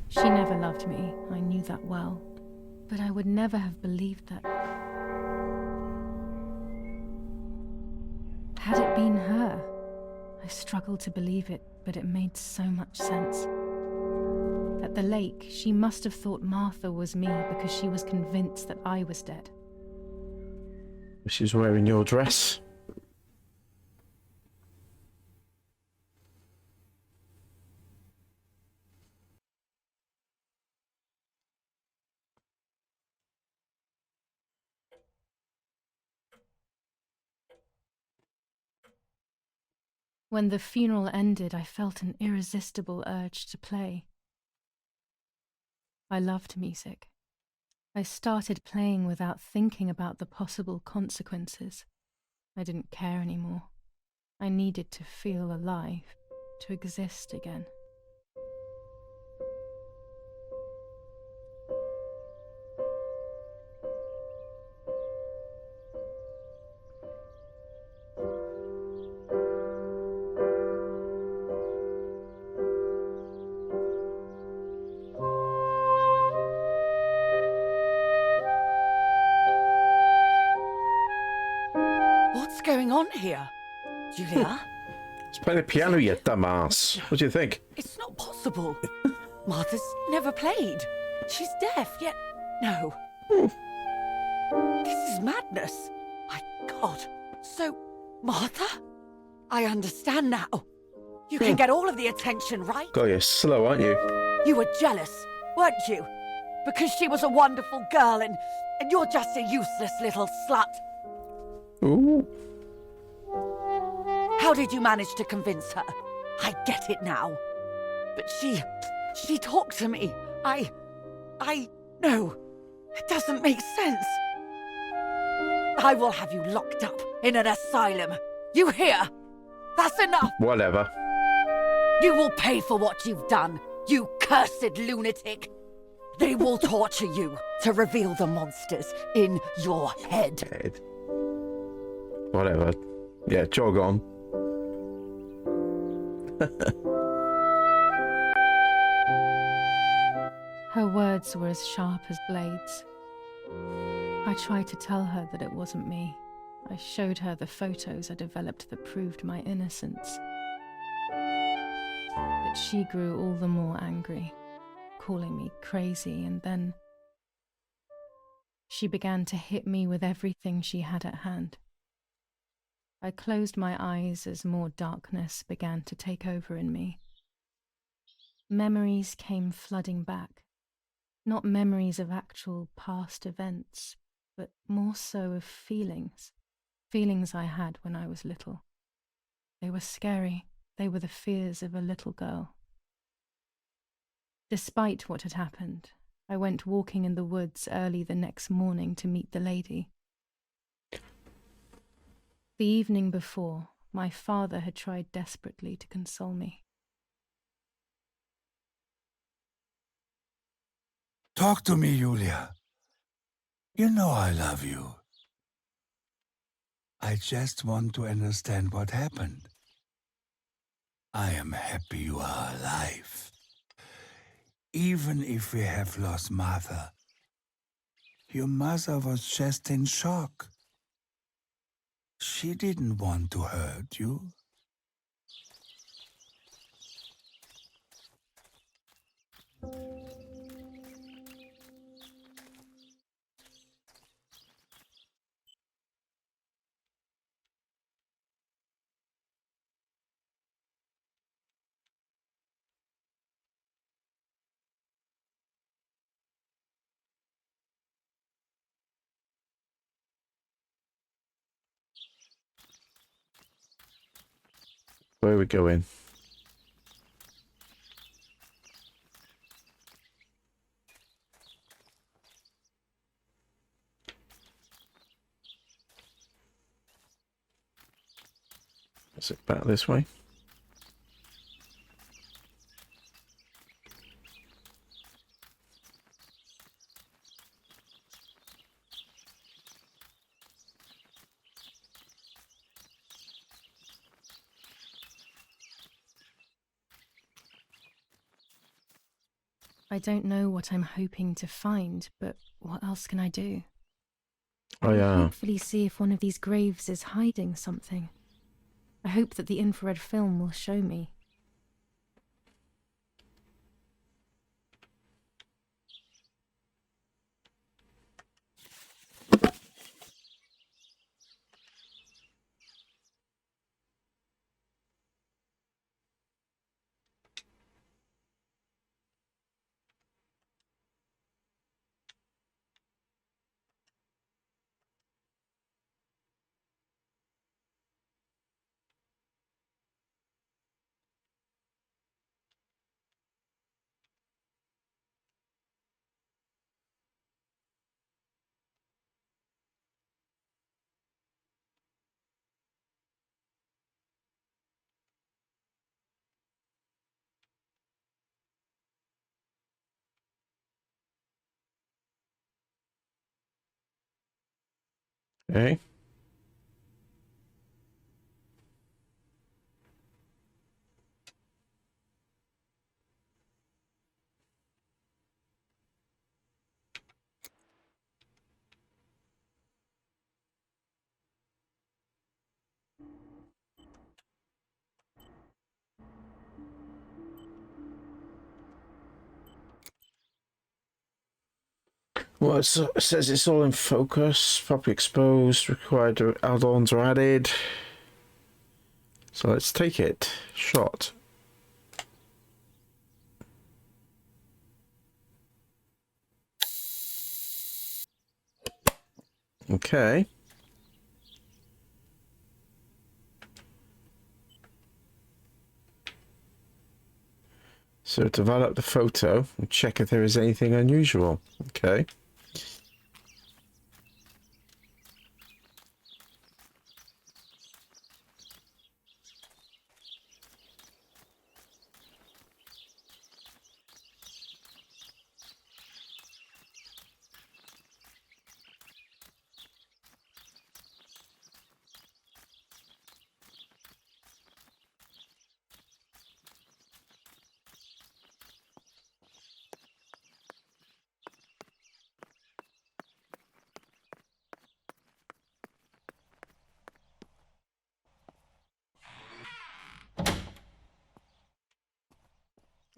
She never loved me, I knew that well, but I would never have believed that. Had it been her? I struggled to believe it, but it made so much sense. At the lake, she must have thought Martha was me because she was convinced that I was dead. She's wearing your dress. When the funeral ended, I felt an irresistible urge to play. I loved music. I started playing without thinking about the possible consequences. I didn't care anymore. I needed to feel alive, to exist again. What's going on here? Giulia? It's playing the piano, you dumbass. What do you think? It's not possible. Martha's never played. She's deaf, yet... No. This is madness. My God. So, Martha? I understand now. You can get all of the attention, right? God, you're slow, aren't you? You were jealous, weren't you? Because she was a wonderful girl and you're just a useless little slut. Ooh. How did you manage to convince her? I get it now. But she talked to me. No, it doesn't make sense. I will have you locked up in an asylum. You hear? That's enough. Whatever. You will pay for what you've done, you cursed lunatic. They will torture you to reveal the monsters in your head. Whatever. Yeah, jog on. Her words were as sharp as blades. I tried to tell her that it wasn't me. I showed her the photos I developed that proved my innocence. But she grew all the more angry, calling me crazy, and then she began to hit me with everything she had at hand. I closed my eyes as more darkness began to take over in me. Memories came flooding back. Not memories of actual past events, but more so of feelings. Feelings I had when I was little. They were scary. They were the fears of a little girl. Despite what had happened, I went walking in the woods early the next morning to meet the lady. The evening before, my father had tried desperately to console me. Talk to me, Giulia. You know I love you. I just want to understand what happened. I am happy you are alive. Even if we have lost Martha, your mother was just in shock. She didn't want to hurt you. Where are we going? Is it back this way? I don't know what I'm hoping to find, but what else can I do? Oh, I'll yeah. hopefully see if one of these graves is hiding something. I hope that the infrared film will show me. Okay. Well, it says it's all in focus, properly exposed, required add-ons are added. So let's take it. Shot. Okay. So develop the photo and check if there is anything unusual. Okay.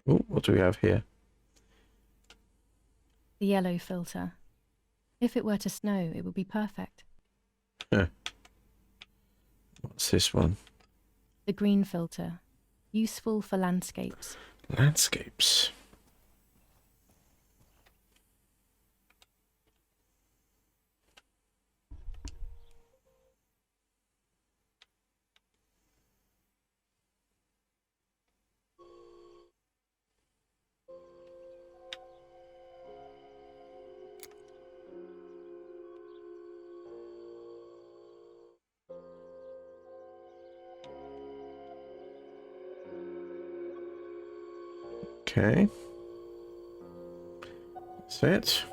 Oh, what do we have here? The yellow filter. If it were to snow, it would be perfect. Huh. What's this one? The green filter. Useful for landscapes. Landscapes. Okay. That's it.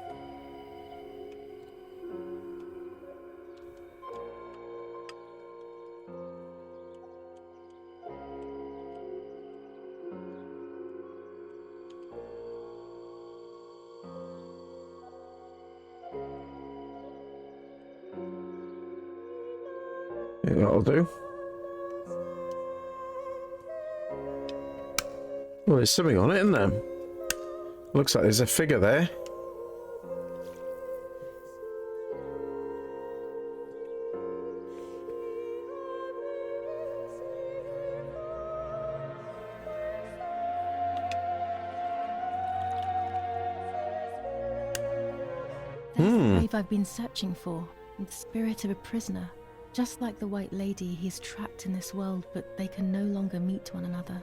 Yeah, that'll do. Well, there's something on it, isn't there? Looks like there's a figure there. There's the grave I've been searching for, and the spirit of a prisoner. Just like the White Lady, he's trapped in this world, but they can no longer meet one another.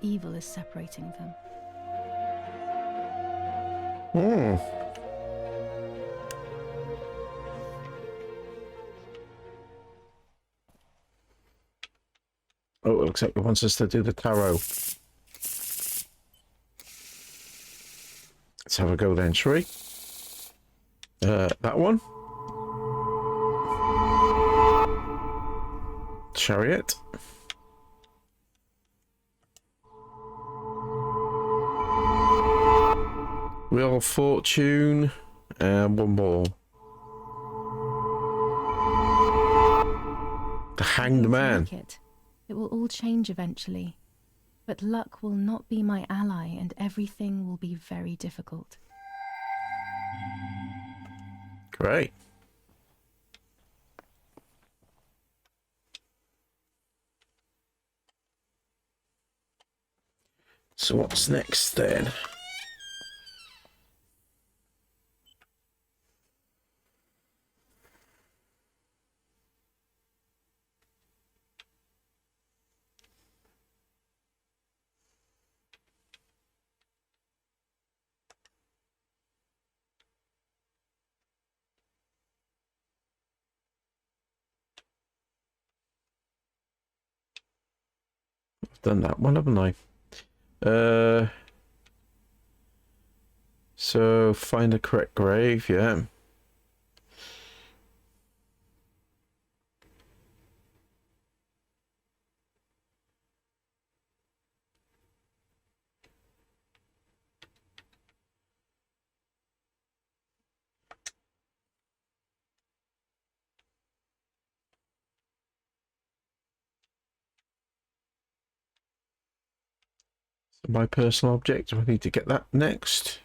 Evil is separating them. Oh, it looks like it wants us to do the tarot. Let's have a go then, shall we? That one. Chariot. Wheel of Fortune. And one more. The Hanged Man. It will all change eventually. But luck will not be my ally, and everything will be very difficult. Great. So what's next then? I've done that one, haven't I? So find the correct grave, yeah. So my personal object, I need to get that next.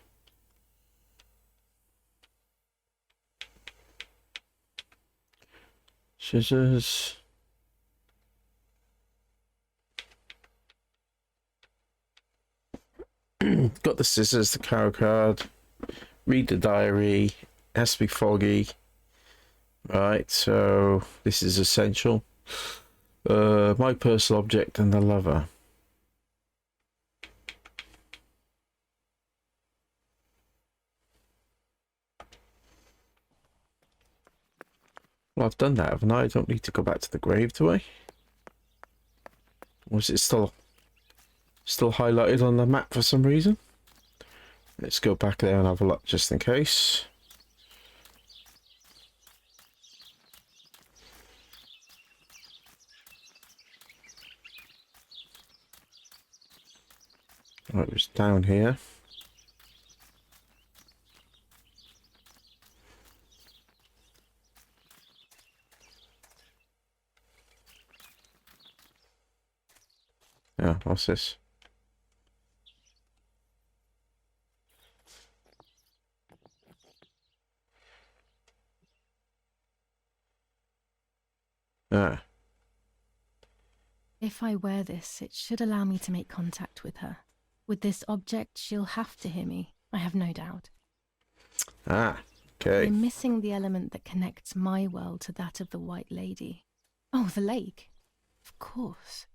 Scissors. Got the scissors, the tarot card. Read the diary. Has to be foggy. Right, so this is essential. My personal object and the lover. Well, I've done that, haven't I? I don't need to go back to the grave, do I? Or is it still highlighted on the map for some reason? Let's go back there and have a look just in case. Oh, it was down here. Yeah, what's this? Ah. If I wear this, it should allow me to make contact with her. With this object, she'll have to hear me, I have no doubt. Ah, okay. I'm missing the element that connects my world to that of the White Lady. Oh, the lake. Of course.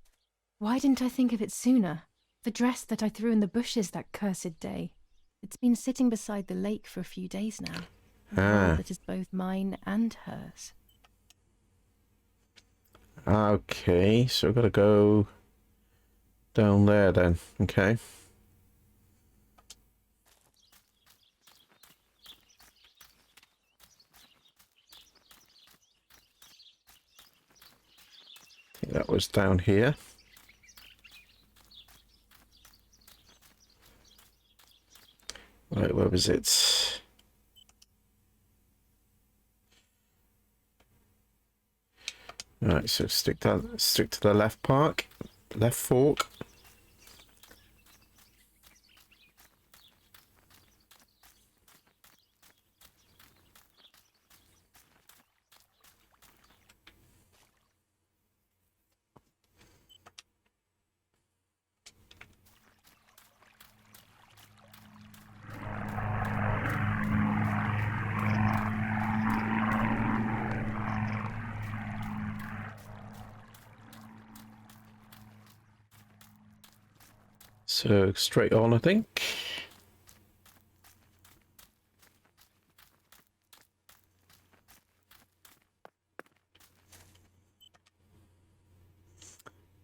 Why didn't I think of it sooner? The dress that I threw in the bushes that cursed day. It's been sitting beside the lake for a few days now. A world that is both mine and hers. Okay, so I've got to go down there then. Okay. I think that was down here. Right, where was it? Right, so stick to the left fork. So straight on, I think.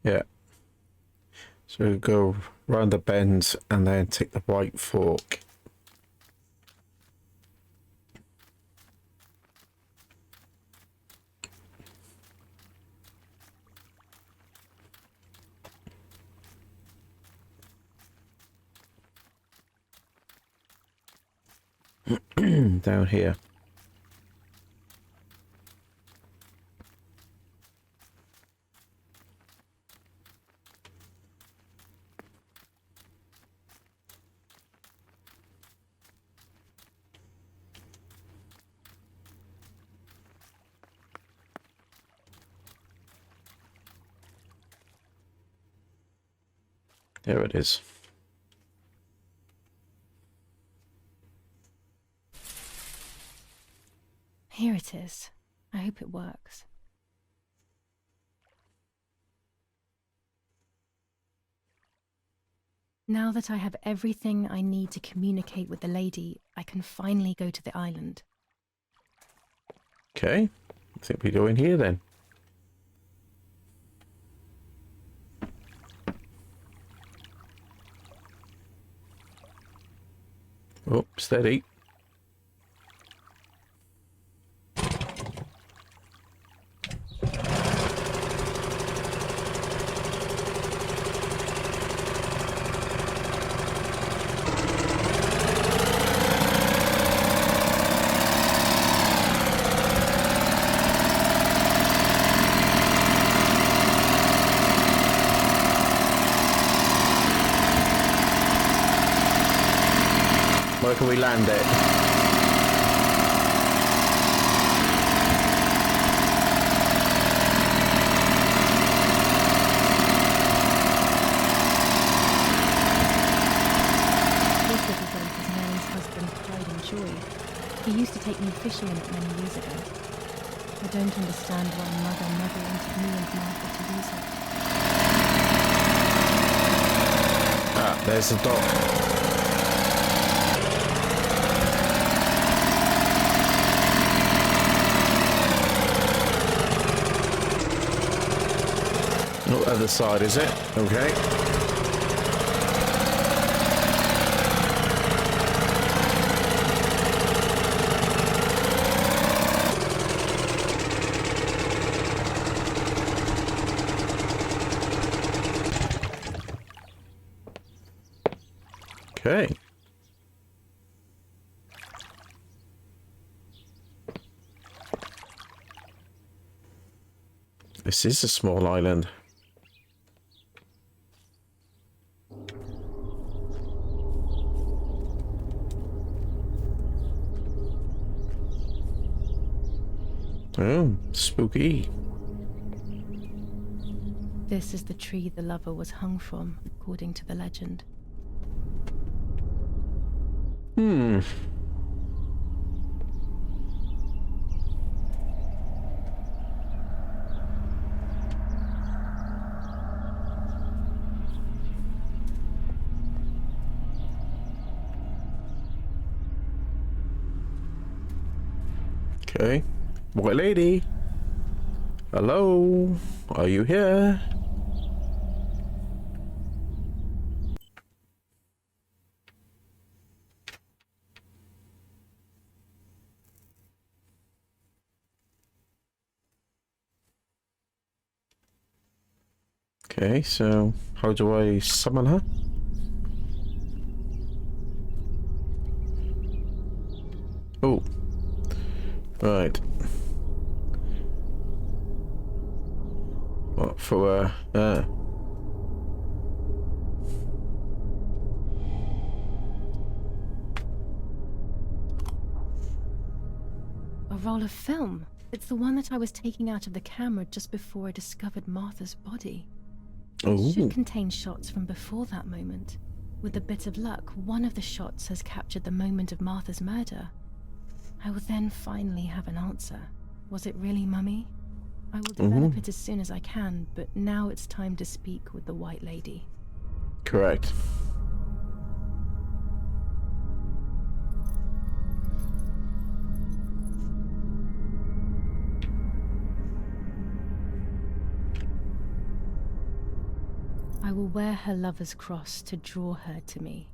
Yeah. So go round the bend and then take the right fork. Down here. There it is. Here it is. I hope it works. Now that I have everything I need to communicate with the lady, I can finally go to the island. Okay, I think we go in here then. Oh, steady. Where can we land it? This little boat is Mary's husband's pride and joy. He used to take me fishing in it many years ago. I don't understand why Mother never wanted me and Martha to use it. Ah, there's the dock. No, other side, is it? Okay. Okay. This is a small island. Oh, spooky. This is the tree the lover was hung from, according to the legend. Hmm. Okay. White lady. Hello. Are you here? Okay, so how do I summon her? Oh. Right. What for A roll of film. It's the one that I was taking out of the camera just before I discovered Martha's body. It should contain shots from before that moment. With a bit of luck, one of the shots has captured the moment of Martha's murder. I will then finally have an answer. Was it really Mummy? I will develop it as soon as I can, but now it's time to speak with the White Lady. Correct. will wear her lover's cross to draw her to me.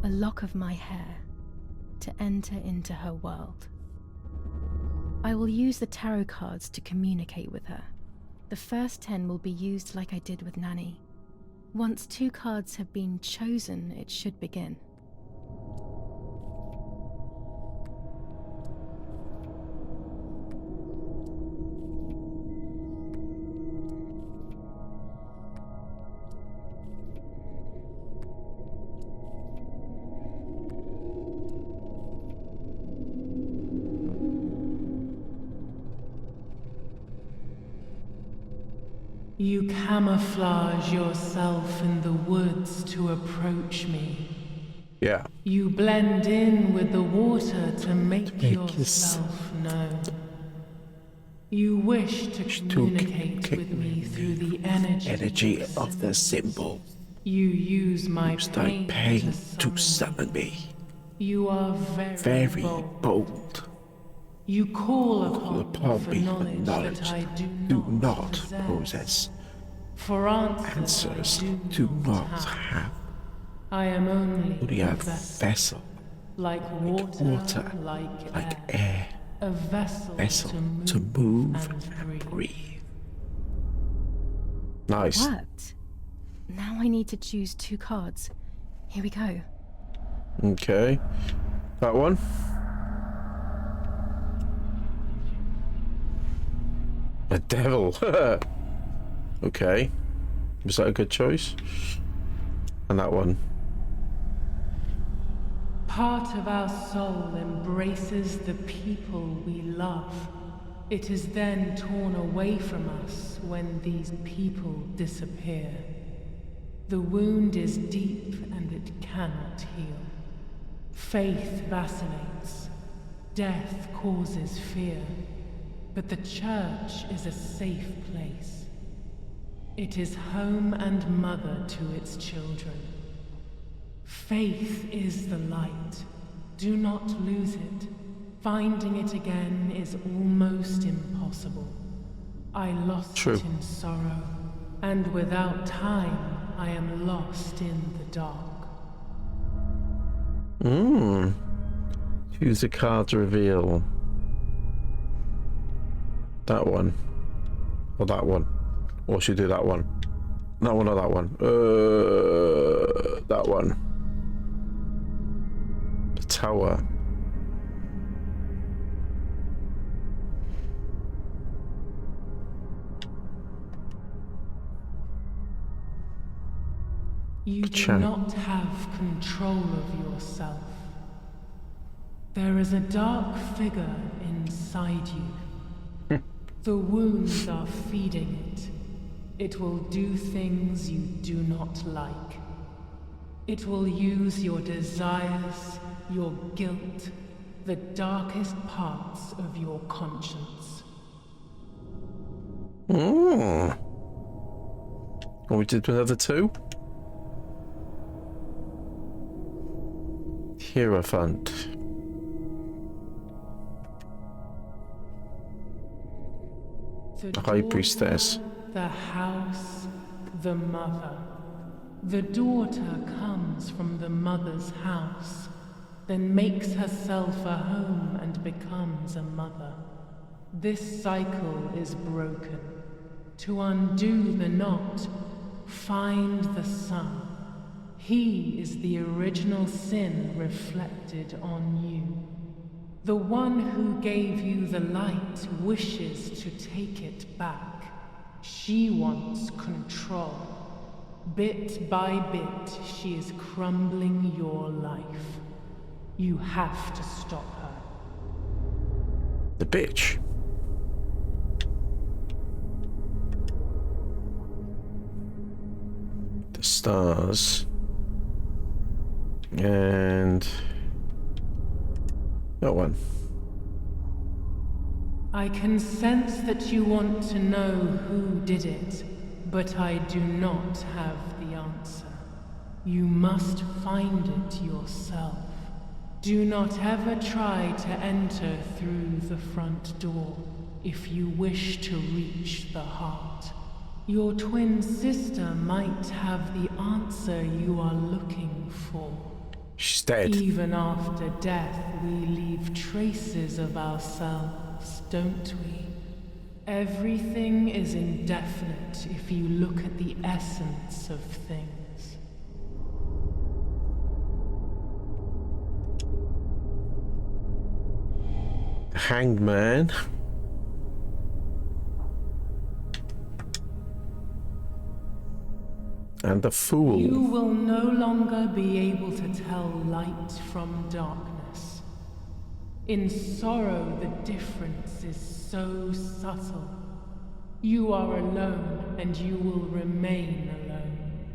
A lock of my hair to enter into her world. I will use the tarot cards to communicate with her. The first 10 will be used like I did with Nanny. Once 2 cards have been chosen, it should begin. You camouflage yourself in the woods to approach me. Yeah. You blend in with the water to make yourself known. You wish to communicate with me through the energy of the symbol. You use my pain to summon me. You are very bold. You call upon me for knowledge that I do not possess. For answers I do not have. I am only a vessel. Like water, like air. A vessel to move and breathe. Nice. It worked. Now I need to choose 2 cards. Here we go. Okay. That one. A devil. Okay. Was that a good choice? And that one. Part of our soul embraces the people we love. It is then torn away from us when these people disappear. The wound is deep and it cannot heal. Faith vacillates. Death causes fear. But the church is a safe place. It is home and mother to its children. Faith is the light. Do not lose it. Finding it again is almost impossible. I lost it in sorrow, and without time, I am lost in the dark. Choose a card to reveal. That one. Or that one. Or should do that one. That one or that one. That one. The tower. You do not have control of yourself. There is a dark figure inside you. The wounds are feeding it. It will do things you do not like. It will use your desires, your guilt, the darkest parts of your conscience. Are we did another 2? Hierophant. The High Priestess. The house, the mother. The daughter comes from the mother's house, then makes herself a home and becomes a mother. This cycle is broken. To undo the knot, find the sun. He is the original sin reflected on you. The one who gave you the light wishes to take it back. She wants control. Bit by bit, she is crumbling your life. You have to stop her. The bitch. The stars. And that one. I can sense that you want to know who did it, but I do not have the answer. You must find it yourself. Do not ever try to enter through the front door if you wish to reach the heart. Your twin sister might have the answer you are looking for. She's dead. Even after death, we leave traces of ourselves, don't we? Everything is indefinite if you look at the essence of things. Hanged man. And the fool. You will no longer be able to tell light from darkness. In sorrow, the difference is so subtle. You are alone, and you will remain alone.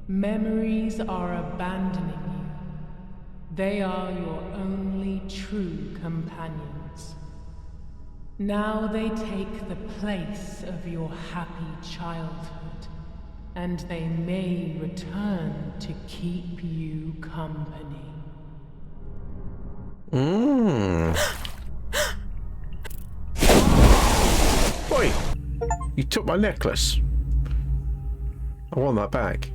Memories are abandoning you. They are your only true companions. Now they take the place of your happy childhood, and they may return to keep you company. Boy, you took my necklace. I want that back.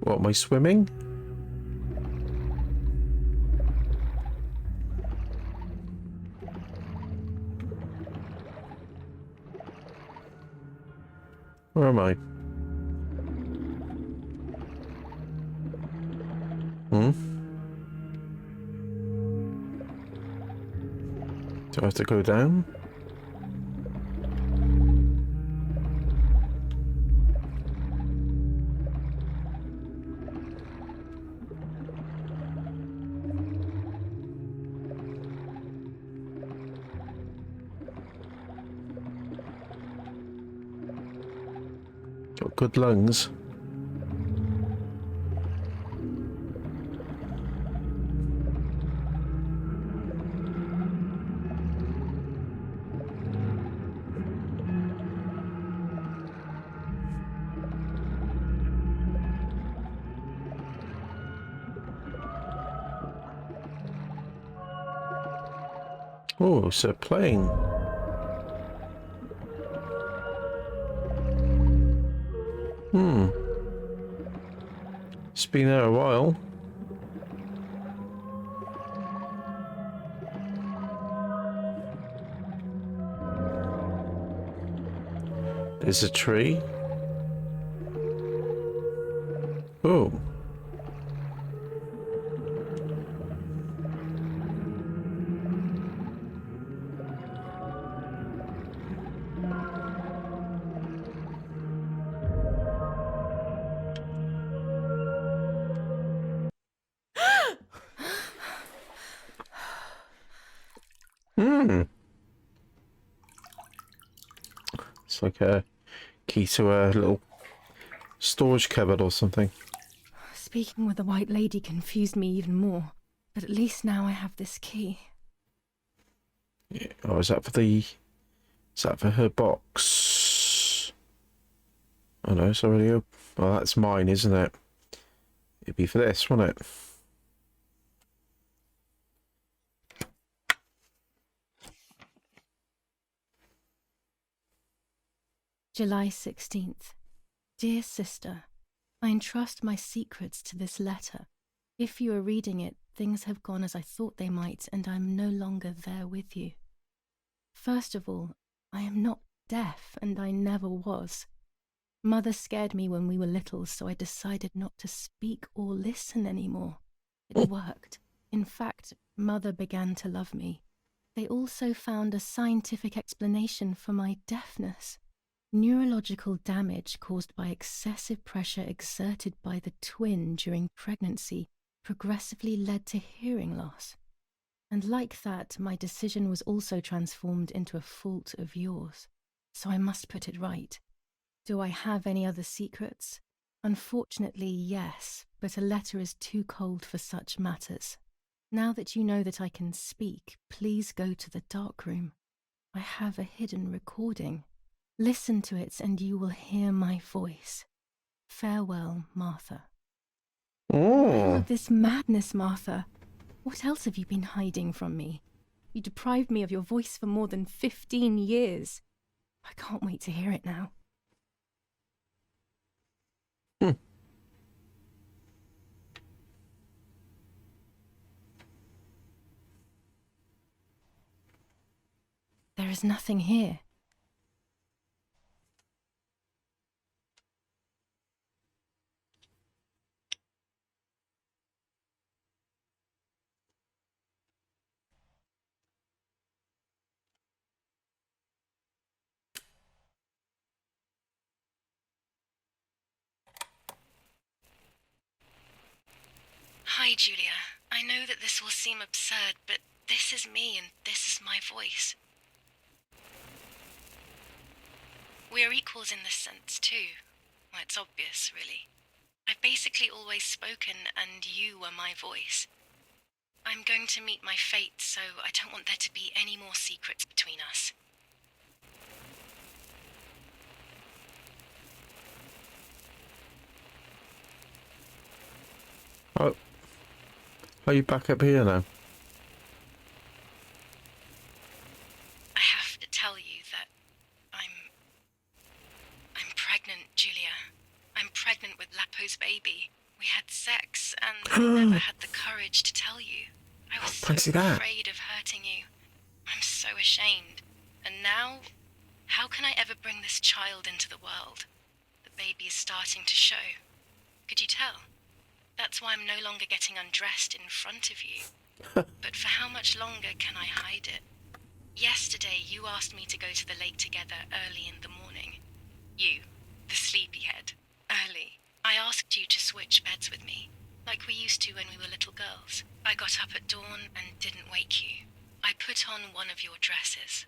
What, am I swimming? Where am I? Do I have to go down? Got good lungs. Oh, it's a plane. It's been there a while. There's a tree. Oh. It's like a key to a little storage cupboard or something. Speaking with the White Lady confused me even more, but at least now I have this key. Yeah. Oh, is that for the... Is that for her box? Oh no, it's already open. Oh, that's mine, isn't it? It'd be for this, wouldn't it? July 16th. Dear sister, I entrust my secrets to this letter. If you are reading it, things have gone as I thought they might, and I am no longer there with you. First of all, I am not deaf, and I never was. Mother scared me when we were little, so I decided not to speak or listen anymore. It worked. In fact, Mother began to love me. They also found a scientific explanation for my deafness. Neurological damage caused by excessive pressure exerted by the twin during pregnancy progressively led to hearing loss. And like that, my decision was also transformed into a fault of yours. So I must put it right. Do I have any other secrets? Unfortunately, yes, but a letter is too cold for such matters. Now that you know that I can speak, please go to the dark room. I have a hidden recording. Listen to it and you will hear my voice. Farewell, Martha. Why all of this madness, Martha? What else have you been hiding from me? You deprived me of your voice for more than 15 years. I can't wait to hear it now. There is nothing here. Hi, Giulia. I know that this will seem absurd, but this is me and this is my voice. We are equals in this sense, too. Well, it's obvious, really. I've basically always spoken, and you were my voice. I'm going to meet my fate, so I don't want there to be any more secrets between us. Oh, are you back up here now? I have to tell you that I'm pregnant, Giulia. I'm pregnant with Lapo's baby. We had sex, and I never had the courage to tell you. I was so afraid of hurting you. I'm so ashamed. And now, how can I ever bring this child into the world? The baby is starting to show. Could you tell? That's why I'm no longer getting undressed in front of you. But for how much longer can I hide it? Yesterday, you asked me to go to the lake together early in the morning. You, the sleepyhead. Early. I asked you to switch beds with me, like we used to when we were little girls. I got up at dawn and didn't wake you. I put on one of your dresses.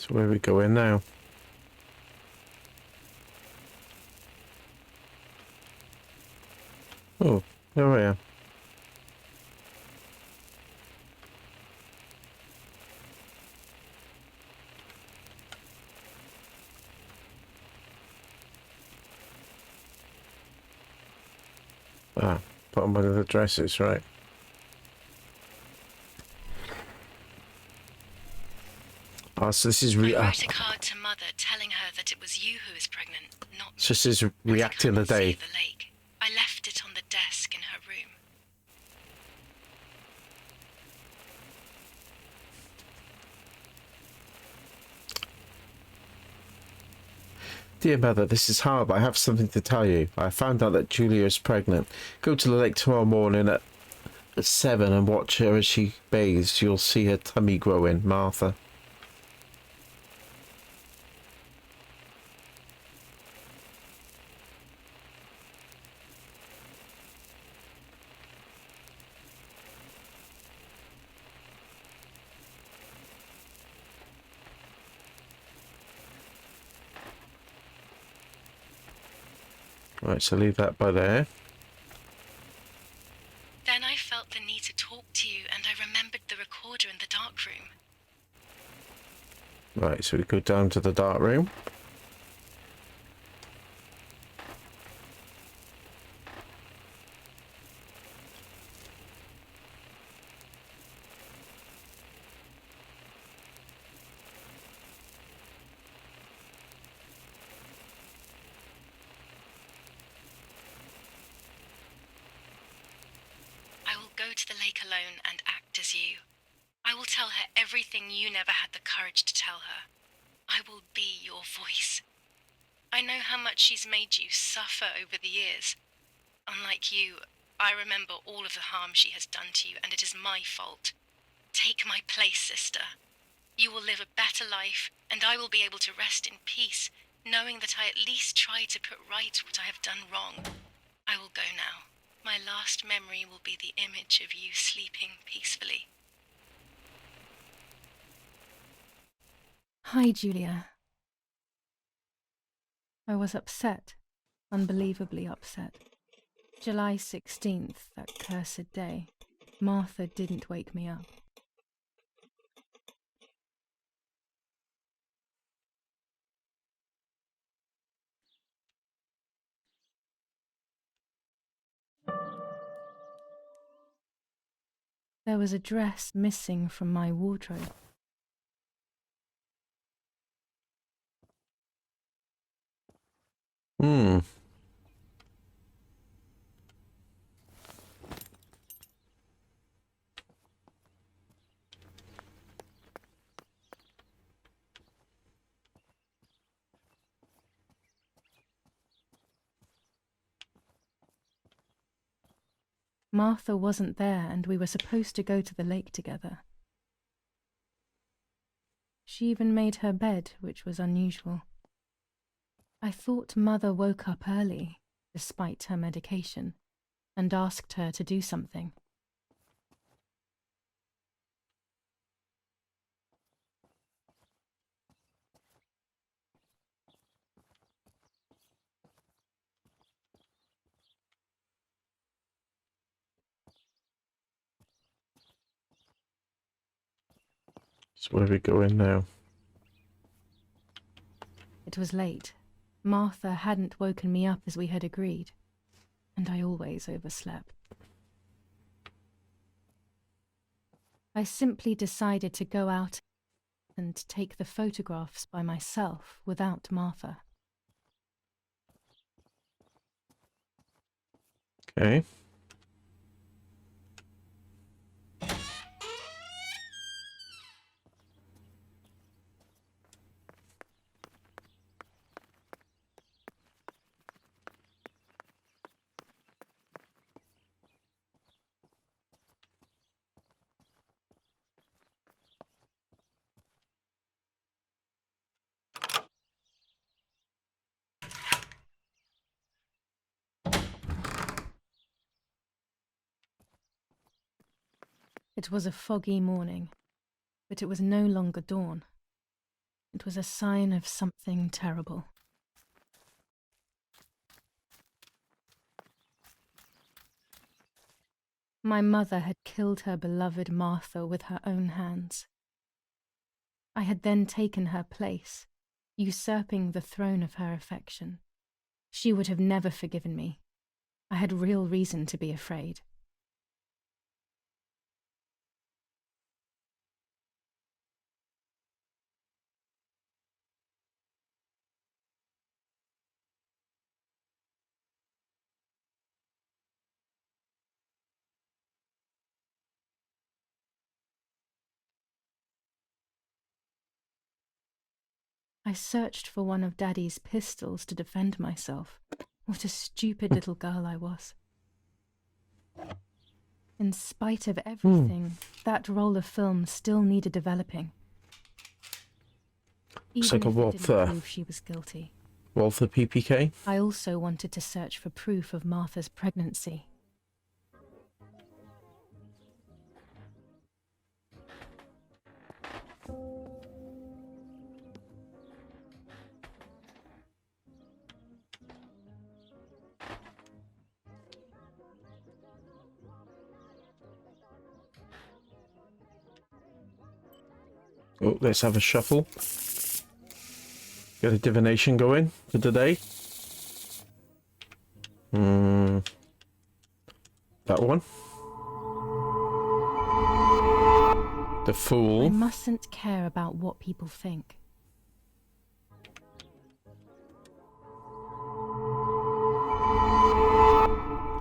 So where are we going now? Oh, there I am. Ah, put on one of the dresses, right. Oh, so this is I wrote a card to Mother telling her that it was you who was pregnant, not me. so this is reacting the day. The lake. I left it on the desk in her room. Dear Mother, this is hard, but I have something to tell you. I found out that Giulia is pregnant. Go to the lake tomorrow morning at 7 and watch her as she bathes. You'll see her tummy growing, Martha. Right, so leave that by there. Then I felt the need to talk to you, and I remembered the recorder in the dark room. Right, so we go down to the dark room. to the lake alone and act as you. I will tell her everything you never had the courage to tell her. I will be your voice. I know how much she's made you suffer over the years. Unlike you, I remember all of the harm she has done to you, and it is my fault. Take my place, sister. You will live a better life, and I will be able to rest in peace, knowing that I at least tried to put right what I have done wrong. I will go now. My last memory will be the image of you sleeping peacefully. Hi, Giulia. I was upset, unbelievably upset. July 16th, that cursed day. Martha didn't wake me up. There was a dress missing from my wardrobe. Martha wasn't there, and we were supposed to go to the lake together. She even made her bed, which was unusual. I thought Mother woke up early, despite her medication, and asked her to do something. So where we go in now? It was late. Martha hadn't woken me up as we had agreed, and I always overslept. I simply decided to go out and take the photographs by myself without Martha. Okay. It was a foggy morning, but it was no longer dawn. It was a sign of something terrible. My mother had killed her beloved Martha with her own hands. I had then taken her place, usurping the throne of her affection. She would have never forgiven me. I had real reason to be afraid. I searched for one of Daddy's pistols to defend myself. What a stupid little girl I was. In spite of everything, that roll of film still needed developing. Looks Even like a if it didn't Walther. prove she was guilty. Walther PPK. I also wanted to search for proof of Martha's pregnancy. Oh, let's have a shuffle. Get a divination going for today. That one. The Fool. I mustn't care about what people think.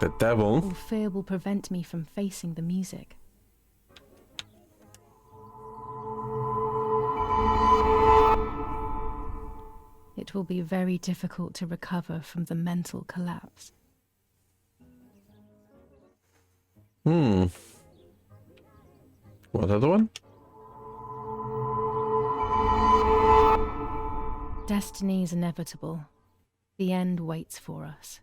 The devil. Or fear will prevent me from facing the music. It will be very difficult to recover from the mental collapse. What other one? Destiny is inevitable. The end waits for us.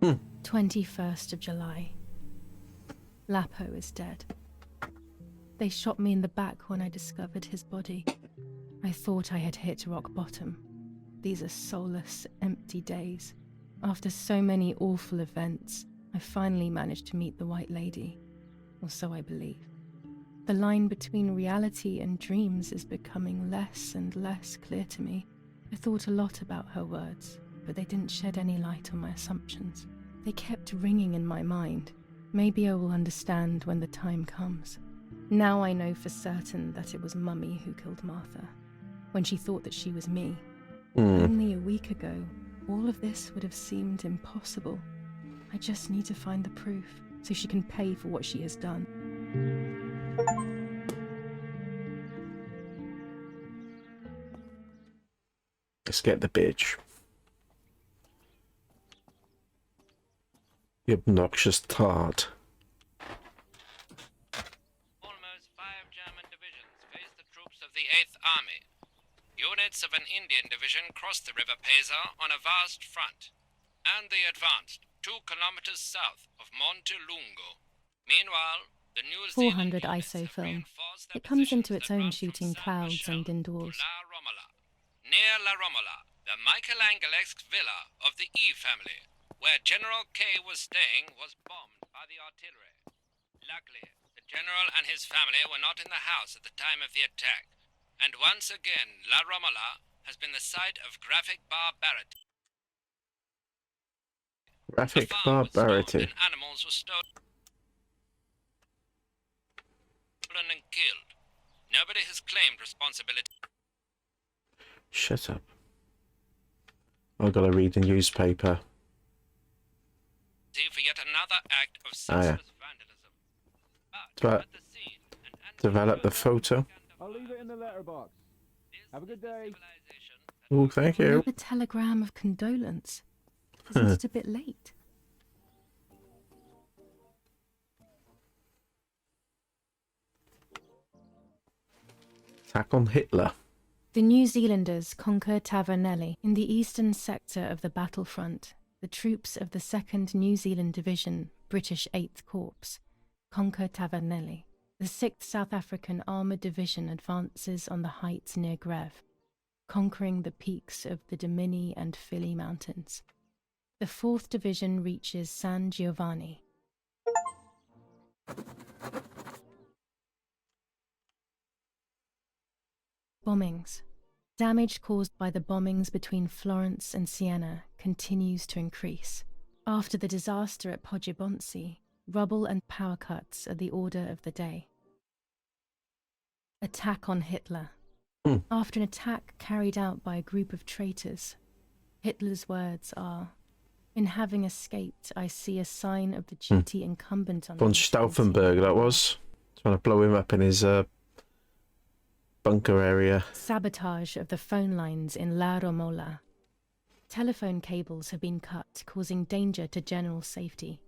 Hmm. 21st of July. Lapo is dead. They shot me in the back when I discovered his body. I thought I had hit rock bottom. These are soulless, empty days. After so many awful events, I finally managed to meet the White Lady, or so I believe. The line between reality and dreams is becoming less and less clear to me. I thought a lot about her words, but they didn't shed any light on my assumptions. They kept ringing in my mind. Maybe I will understand when the time comes. Now I know for certain that it was Mummy who killed Martha, when she thought that she was me. Only a week ago, all of this would have seemed impossible. I just need to find the proof, so she can pay for what she has done. Let's get the bitch. You obnoxious tart. Almost 5 German divisions faced the troops of the 8th Army. Units of an Indian division crossed the River Pesa on a vast front, and they advanced 2 kilometers south of Montelungo. Meanwhile, the New 400 ISO film. It comes into its own shooting clouds and indoors. Near La Romola, the Michelangelo-esque villa of the E family, where General K was staying, was bombed by the artillery. Luckily, the general and his family were not in the house at the time of the attack, and once again La Romola has been the site of graphic barbarity. Graphic barbarity. Animals were stolen and killed. Nobody has claimed responsibility. Shut up. I've got to read the newspaper. For yet another act of senseless vandalism. Develop the photo. I'll leave it in the letterbox. Have a good day. Oh, thank you. Another telegram of condolence. Isn't it a bit late? Attack on Hitler. The New Zealanders conquer Tavernelli. In the eastern sector of the battlefront, the troops of the 2nd New Zealand Division, British 8th Corps, conquer Tavernelli. The 6th South African Armoured Division advances on the heights near Greve, conquering the peaks of the Dimini and Fili Mountains. The 4th Division reaches San Giovanni. Bombings. Damage caused by the bombings between Florence and Siena continues to increase. After the disaster at Poggibonsi, rubble and power cuts are the order of the day. Attack on Hitler. After an attack carried out by a group of traitors, Hitler's words are, "In having escaped, I see a sign of the duty incumbent on Von me." Stauffenberg, that was. Trying to blow him up in his bunker area. Sabotage of the phone lines in La Romola. Telephone cables have been cut, causing danger to general safety.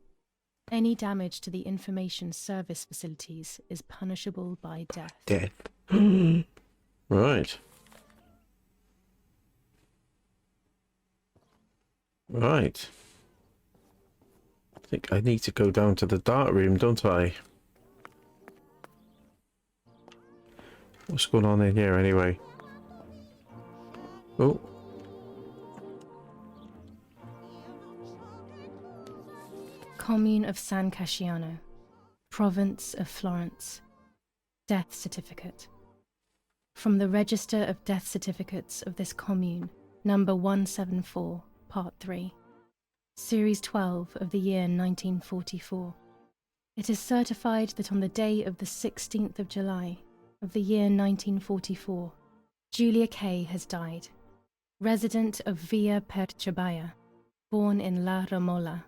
Any damage to the information service facilities is punishable by death. Death. Right. Right. I think I need to go down to the dark room, don't I? What's going on in here anyway? Oh. Commune of San Casciano, Province of Florence. Death certificate. From the Register of Death Certificates of this commune, number 174, Part 3, Series 12 of the year 1944. It is certified that on the day of the 16th of July of the year 1944, Giulia K. has died, resident of Via Percebaya, born in La Romola.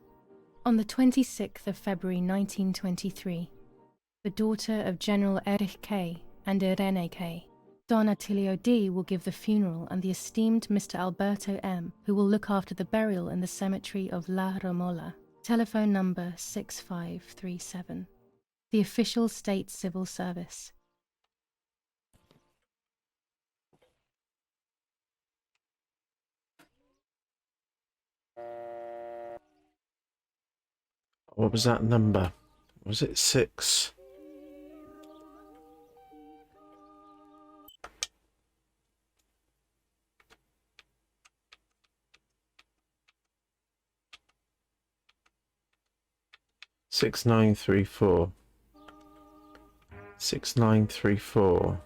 On the 26th of February 1923, the daughter of General Erich K. and Irene K. Don Attilio D. will give the funeral, and the esteemed Mr. Alberto M., who will look after the burial in the cemetery of La Romola. Telephone number 6537. The official state civil service. What was that number? Was it 6? Six 934. 6934.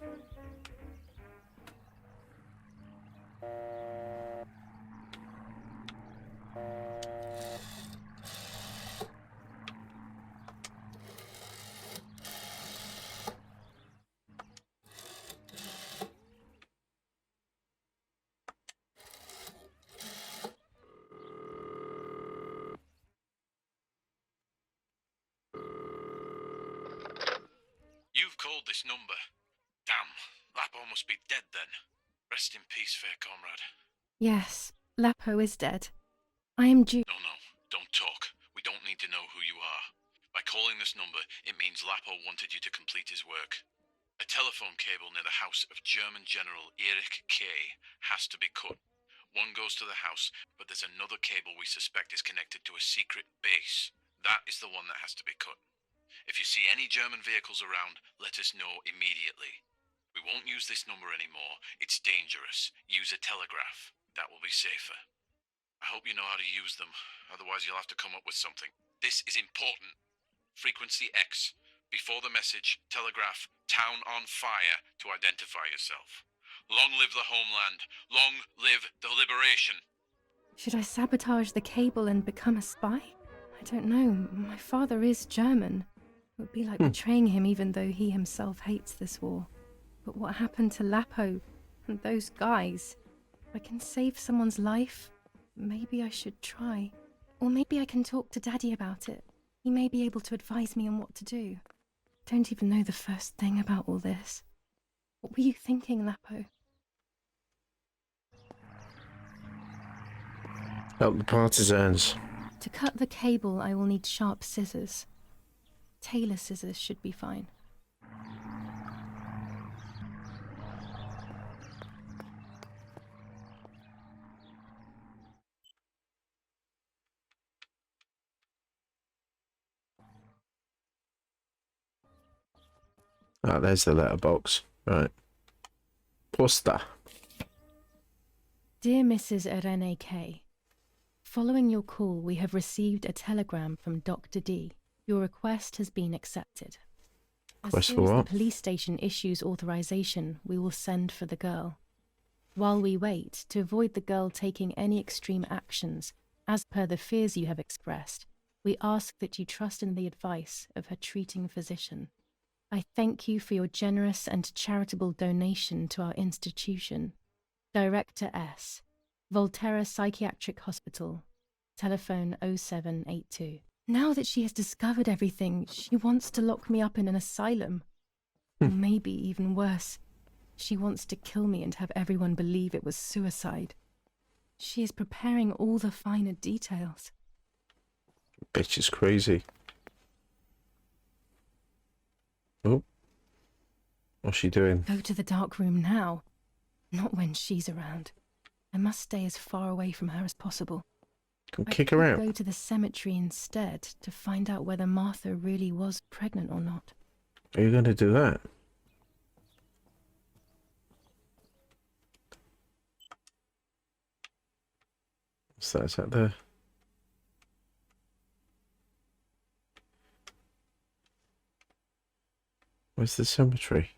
You've called this number. Damn, Lapo must be dead then. Rest in peace, fair comrade. Yes, Lapo is dead. I am due. No, don't talk. We don't need to know who you are. By calling this number, it means Lapo wanted you to complete his work. A telephone cable near the house of German General Erich K. has to be cut. One goes to the house, but there's another cable we suspect is connected to a secret base. That is the one that has to be cut. If you see any German vehicles around, let us know immediately. We won't use this number anymore. It's dangerous. Use a telegraph. That will be safer. I hope you know how to use them. Otherwise, you'll have to come up with something. This is important. Frequency X. Before the message, telegraph "Town on fire" to identify yourself. Long live the homeland. Long live the liberation. Should I sabotage the cable and become a spy? I don't know. My father is German. It would be like betraying him, even though he himself hates this war. But what happened to Lapo and those guys? If I can save someone's life, maybe I should try. Or maybe I can talk to Daddy about it. He may be able to advise me on what to do. I don't even know the first thing about all this. What were you thinking, Lapo? Help the partisans. To cut the cable, I will need sharp scissors. Tailor scissors should be fine. Ah, there's the letterbox. Right. Posta. Dear Mrs. Irene K., following your call, we have received a telegram from Dr. D. Your request has been accepted. As soon as the police station issues authorization, we will send for the girl. While we wait, to avoid the girl taking any extreme actions, as per the fears you have expressed, we ask that you trust in the advice of her treating physician. I thank you for your generous and charitable donation to our institution. Director S. Volterra Psychiatric Hospital. Telephone 0782. Now that she has discovered everything, she wants to lock me up in an asylum. Or maybe even worse, she wants to kill me and have everyone believe it was suicide. She is preparing all the finer details. Bitch is crazy. Oh. What's she doing? Go to the dark room now. Not when she's around. I must stay as far away from her as possible. Can kick her out. Go to the cemetery instead to find out whether Martha really was pregnant or not. Are you going to do that? What's that? Is that the... Where's the cemetery?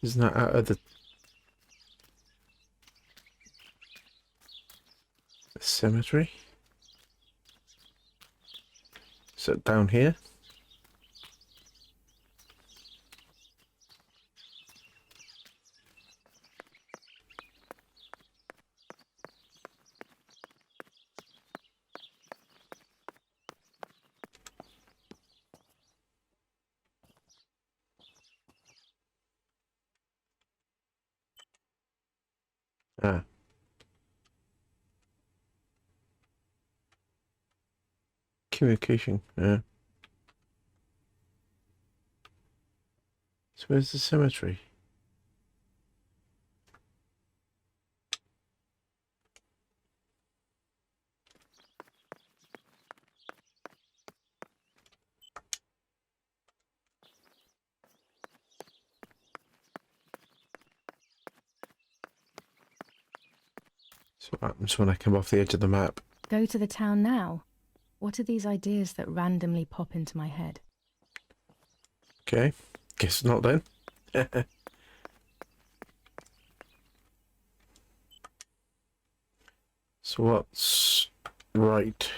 Isn't that out of the... The cemetery. So down here. Ah. Communication, yeah. So where's the cemetery? So what happens when I come off the edge of the map? Go to the town now? What are these ideas that randomly pop into my head? Okay, guess not then. So what's right?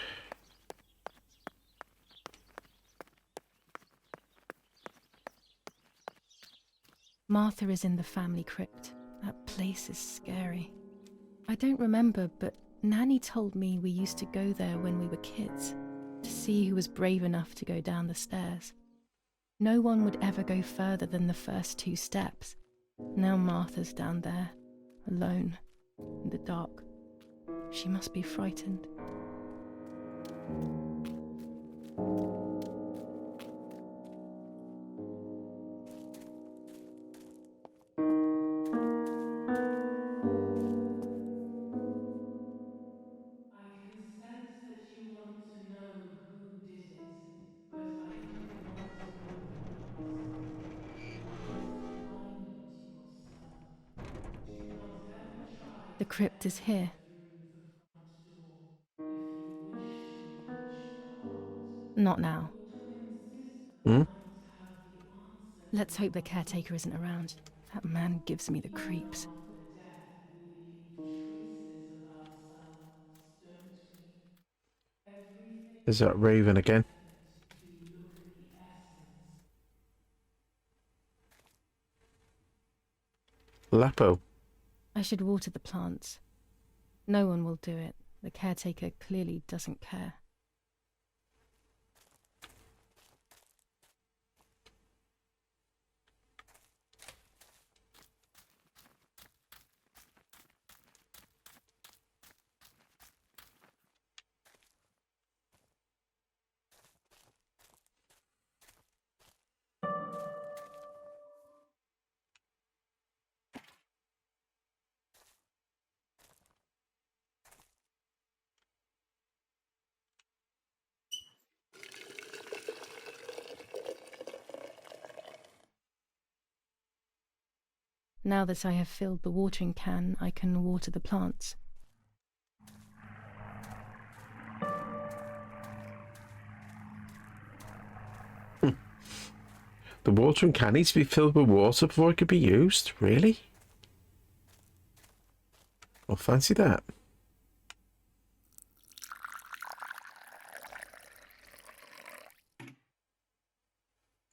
Martha is in the family crypt. That place is scary. I don't remember, but Nanny told me we used to go there when we were kids, to see who was brave enough to go down the stairs. No one would ever go further than the first 2 steps. Now Martha's down there, alone, in the dark. She must be frightened. The crypt is here. Not now. Hmm? Let's hope the caretaker isn't around. That man gives me the creeps. Is that Raven again? Lapo. I should water the plants. No one will do it. The caretaker clearly doesn't care. Now that I have filled the watering can, I can water the plants. The watering can needs to be filled with water before it could be used? Really? Well, fancy that.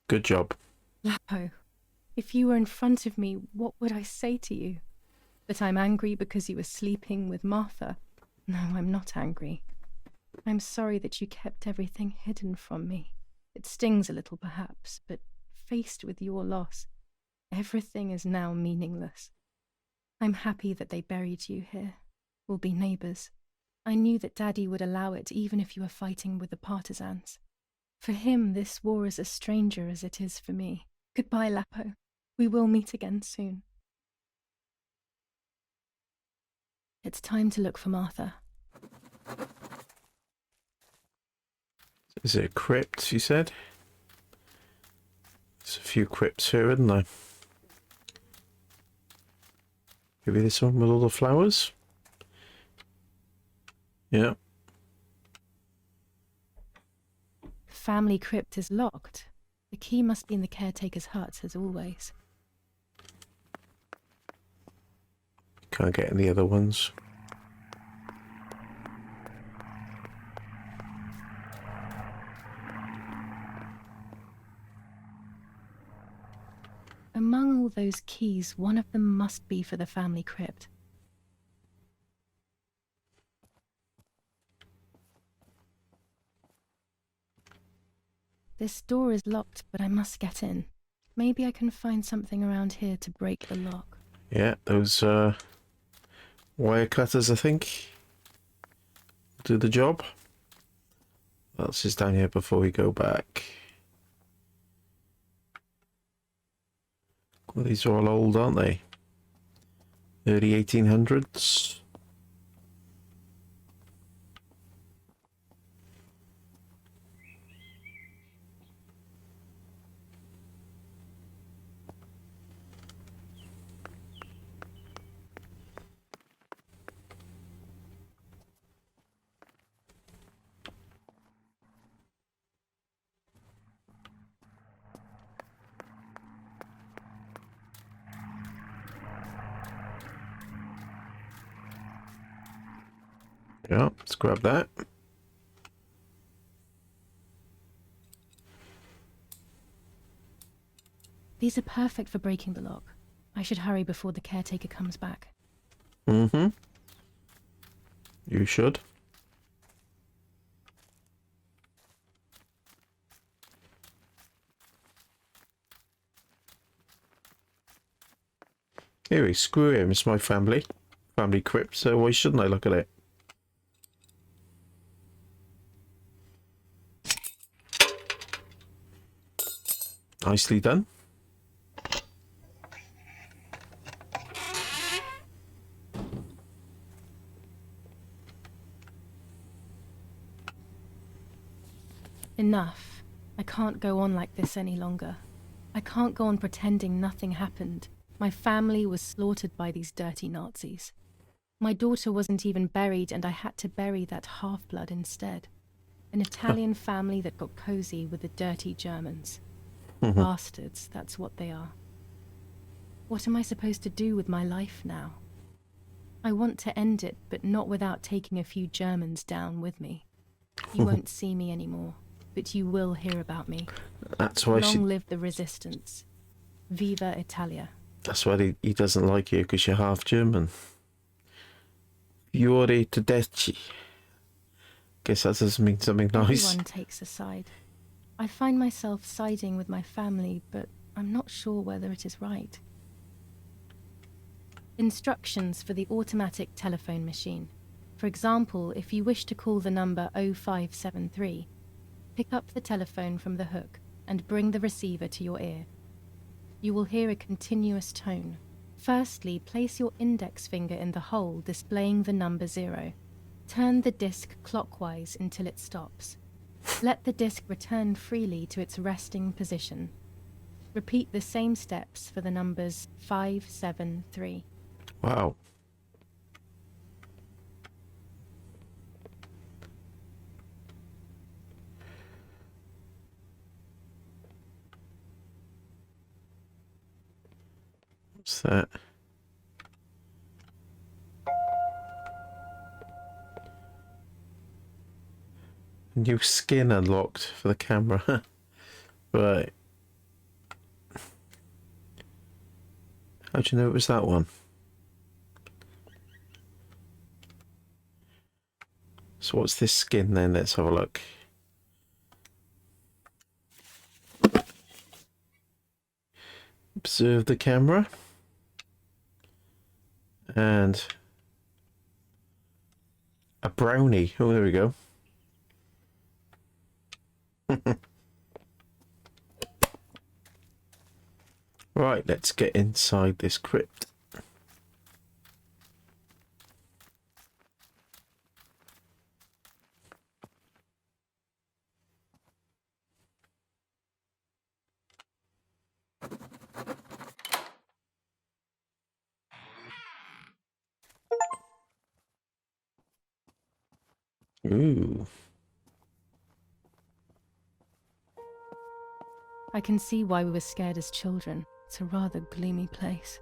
Good job. Lapo, if you were in front of me, what would I say to you? That I'm angry because you were sleeping with Martha? No, I'm not angry. I'm sorry that you kept everything hidden from me. It stings a little, perhaps, but faced with your loss, everything is now meaningless. I'm happy that they buried you here. We'll be neighbours. I knew that Daddy would allow it even if you were fighting with the partisans. For him, this war is as stranger as it is for me. Goodbye, Lapo. We will meet again soon. It's time to look for Martha. Is it a crypt, she said? There's a few crypts here, isn't there? Maybe this one with all the flowers? Yeah. Family crypt is locked. The key must be in the caretaker's hut, as always. Can't get any other ones. all those keys, one of them must be for the family crypt. This door is locked, but I must get in. Maybe I can find something around here to break the lock. Yeah, those wire cutters, I think, do the job. What else is down here before we go back? Well, these are all old, aren't they? Early 1800s. Yeah, let's grab that. These are perfect for breaking the lock. I should hurry before the caretaker comes back. Mm-hmm. You should. Anyway, screw him. It's my family crypt, so why shouldn't I look at it? Nicely done. Enough. I can't go on like this any longer. I can't go on pretending nothing happened. My family was slaughtered by these dirty Nazis. My daughter wasn't even buried, and I had to bury that half-blood instead. An Italian family that got cozy with the dirty Germans. Bastards, that's what they are. What am I supposed to do with my life now? I want to end it, but not without taking a few Germans down with me. You won't see me anymore, but you will hear about me. That's why Long live the resistance. Viva Italia. That's why he doesn't like you, because you're half German. Fiore Tedeschi. Guess that doesn't mean something nice. Everyone takes a side. I find myself siding with my family, but I'm not sure whether it is right. Instructions for the automatic telephone machine. For example, if you wish to call the number 0573, pick up the telephone from the hook and bring the receiver to your ear. You will hear a continuous tone. Firstly, place your index finger in the hole displaying the number 0. Turn the disc clockwise until it stops. Let the disc return freely to its resting position. Repeat the same steps for the numbers 573. Wow. What's that? New skin unlocked for the camera. Right. How'd you know it was that one? So what's this skin then? Let's have a look. Observe the camera. And a brownie. Oh, there we go. Right, let's get inside this crypt. Ooh. I can see why we were scared as children. It's a rather gloomy place.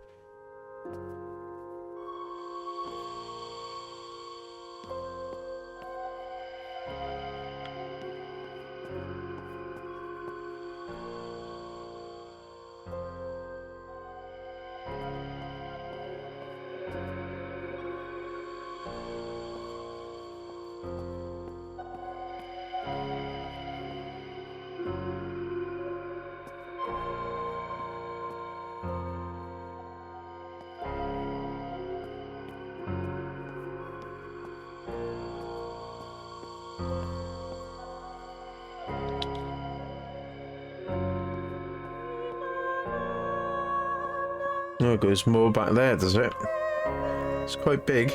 Oh, it goes more back there, does it? It's quite big.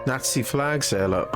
Nazi flags there, look.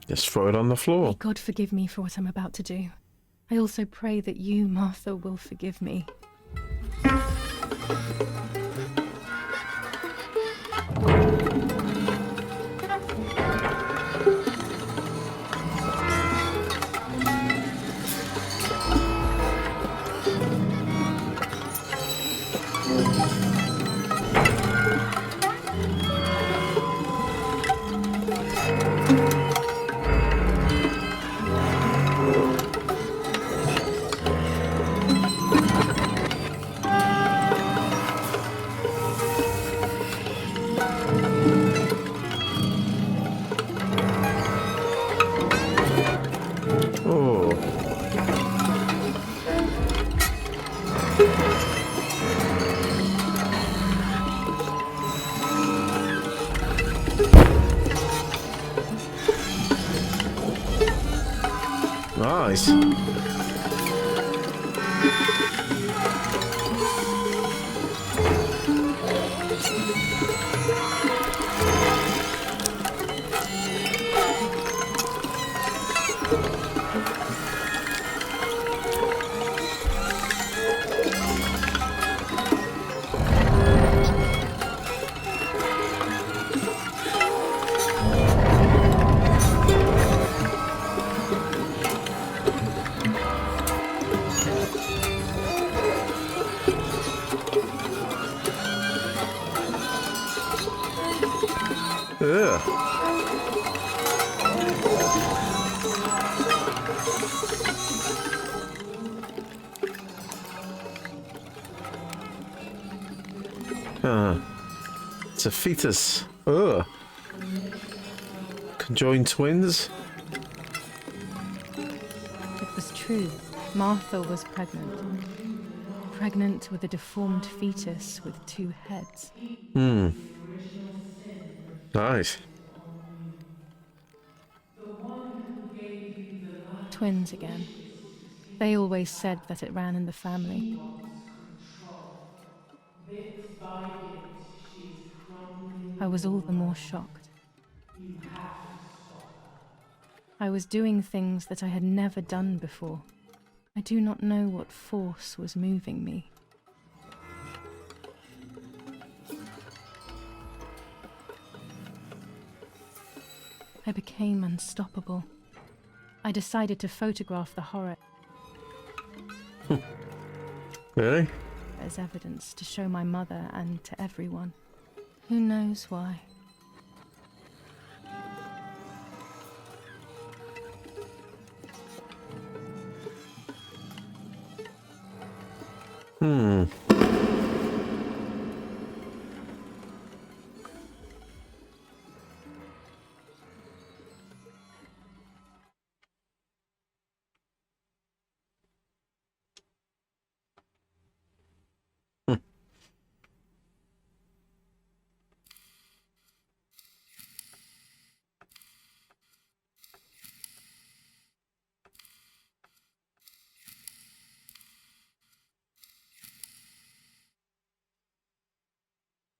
Just throw it on the floor. May God forgive me for what I'm about to do. I also pray that you, Martha, will forgive me. Nice. It's a fetus. Ugh. Conjoined twins. It was true. Martha was pregnant. Pregnant with a deformed fetus with 2 heads. Nice. Twins again. They always said that it ran in the family. I was all the more shocked. I was doing things that I had never done before. I do not know what force was moving me. I became unstoppable. I decided to photograph the horror. Really? As evidence to show my mother and to everyone. Who knows why?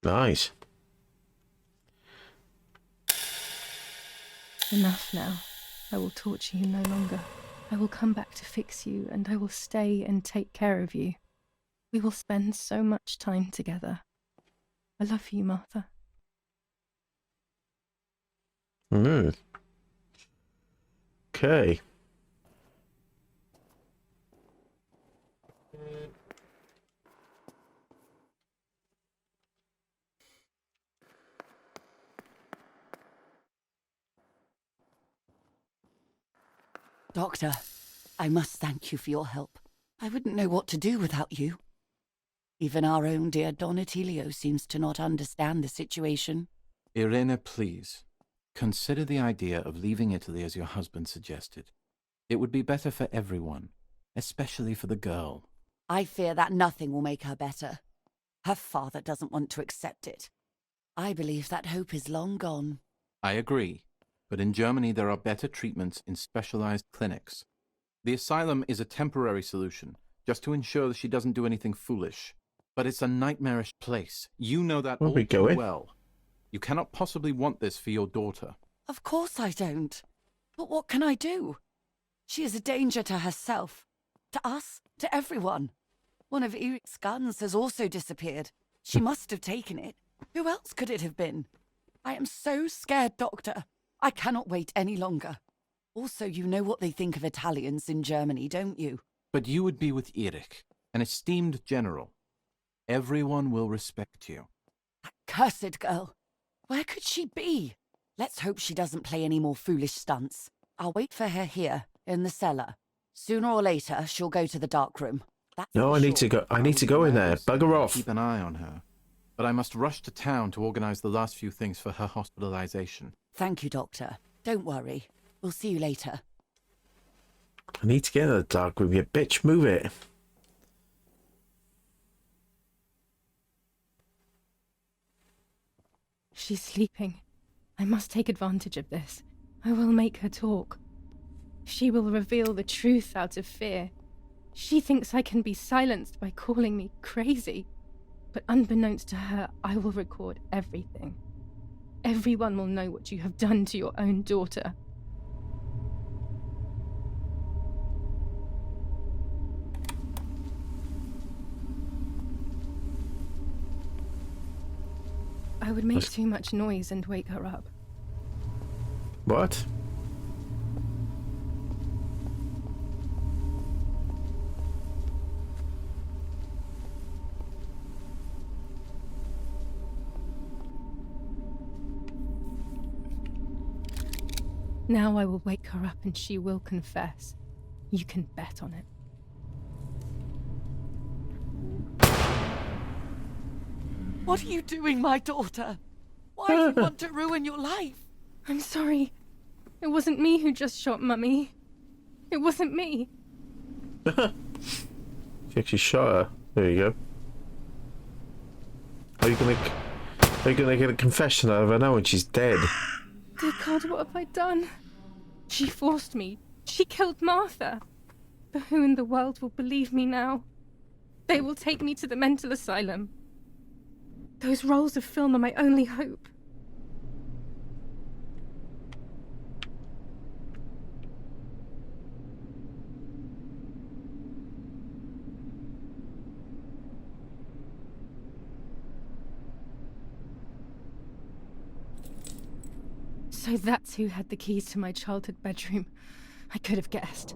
Nice. Enough now. I will torture you no longer. I will come back to fix you, and I will stay and take care of you. We will spend so much time together. I love you, Martha. Okay. Doctor, I must thank you for your help. I wouldn't know what to do without you. Even our own dear Donatello seems to not understand the situation. Irene, please. Consider the idea of leaving Italy as your husband suggested. It would be better for everyone, especially for the girl. I fear that nothing will make her better. Her father doesn't want to accept it. I believe that hope is long gone. I agree, but in Germany there are better treatments in specialized clinics. The asylum is a temporary solution, just to ensure that she doesn't do anything foolish. But it's a nightmarish place. You know that Where are we all too going? well. You cannot possibly want this for your daughter. Of course I don't. But what can I do? She is a danger to herself, to us, to everyone. One of Eric's guns has also disappeared. She must have taken it. Who else could it have been? I am so scared, Doctor. I cannot wait any longer. Also, you know what they think of Italians in Germany, don't you? But you would be with Eric, an esteemed general. Everyone will respect you. That cursed girl. Where could she be? Let's hope she doesn't play any more foolish stunts. I'll wait for her here, in the cellar. Sooner or later, she'll go to the dark room. That's No, for I need to sure. go. I need to go in there. Bugger off. Keep an eye on her. But I must rush to town to organize the last few things for her hospitalization. Thank you, Doctor. Don't worry. We'll see you later. I need to get in the dark room, you bitch. Move it. She's sleeping. I must take advantage of this. I will make her talk. She will reveal the truth out of fear. She thinks I can be silenced by calling me crazy. But unbeknownst to her, I will record everything. Everyone will know what you have done to your own daughter. I would make too much noise and wake her up. What? Now I will wake her up and she will confess. You can bet on it. What are you doing, my daughter? Why do you want to ruin your life? I'm sorry. It wasn't me who just shot Mummy. It wasn't me. She actually shot her. There you go. Are you gonna get a confession out of her now when she's dead? Dear God, what have I done? She forced me. She killed Martha. But who in the world will believe me now? They will take me to the mental asylum. Those rolls of film are my only hope. So that's who had the keys to my childhood bedroom. I could have guessed.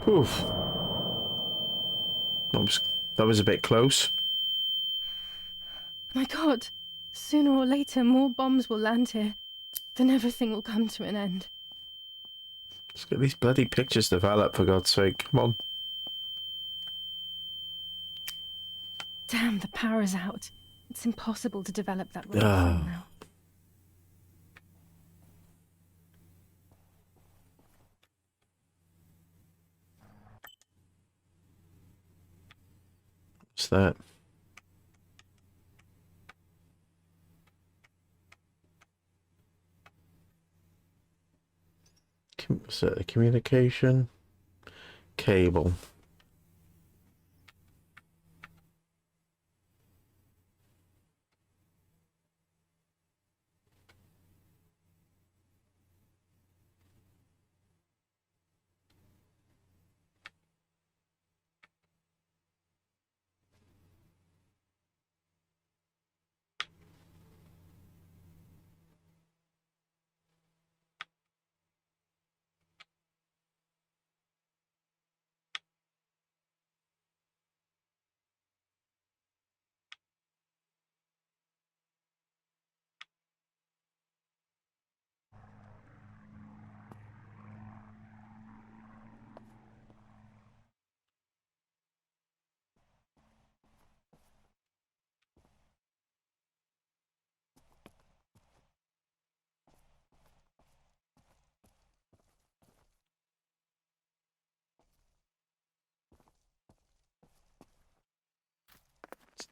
Oof. That was a bit close. My God, sooner or later more bombs will land here. Then everything will come to an end. Let's get these bloody pictures developed, for God's sake. Come on. Damn, the power is out. It's impossible to develop that roll of film now. What's that? What's that? A communication cable.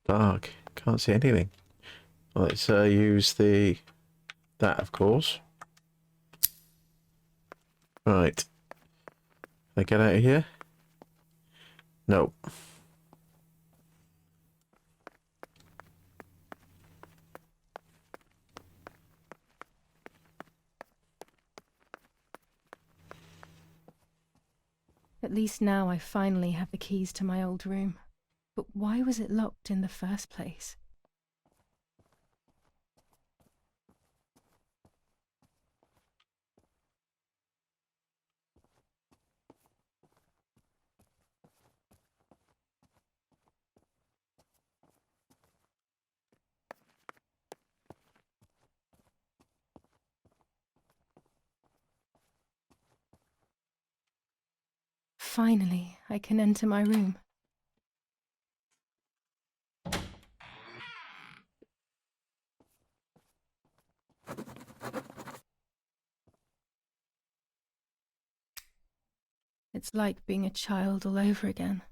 Dark. Can't see anything. Let's use that, of course. Right. Can I get out of here? No. At least now I finally have the keys to my old room. But why was it locked in the first place? Finally, I can enter my room. It's like being a child all over again.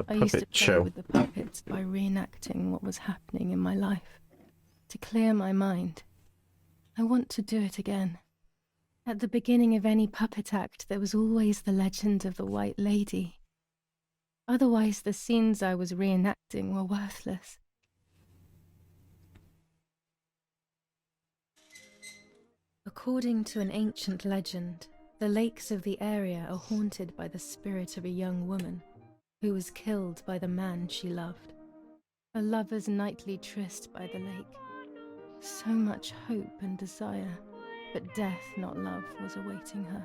I used to play with the puppets by reenacting what was happening in my life. To clear my mind. I want to do it again. At the beginning of any puppet act, there was always the legend of the White Lady. Otherwise, the scenes I was reenacting were worthless. According to an ancient legend, the lakes of the area are haunted by the spirit of a young woman who was killed by the man she loved. A lover's nightly tryst by the lake. So much hope and desire, but death, not love, was awaiting her.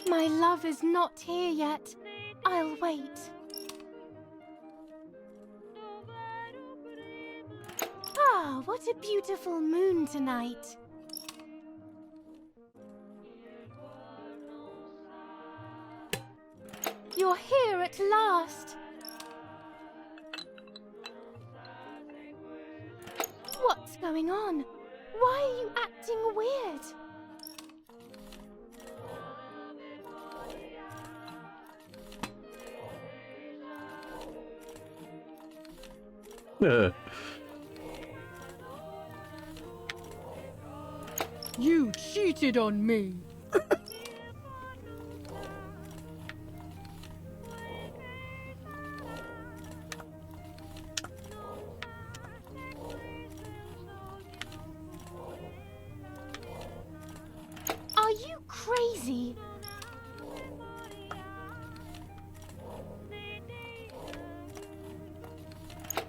My love is not here yet. I'll wait. Ah, what a beautiful moon tonight. You're here at last. What's going on? Why are you acting weird? You cheated on me. Are you crazy?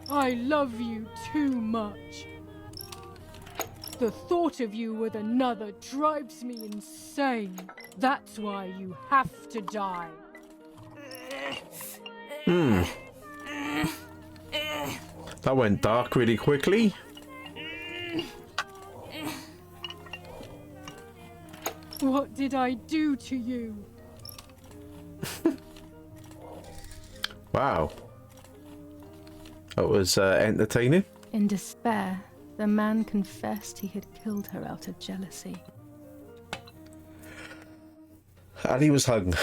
I love you too much. The thought of you with another drives me insane. That's why you have to die. That went dark really quickly. What did I do to you? Wow. That was entertaining. In despair, the man confessed he had killed her out of jealousy. And he was hung.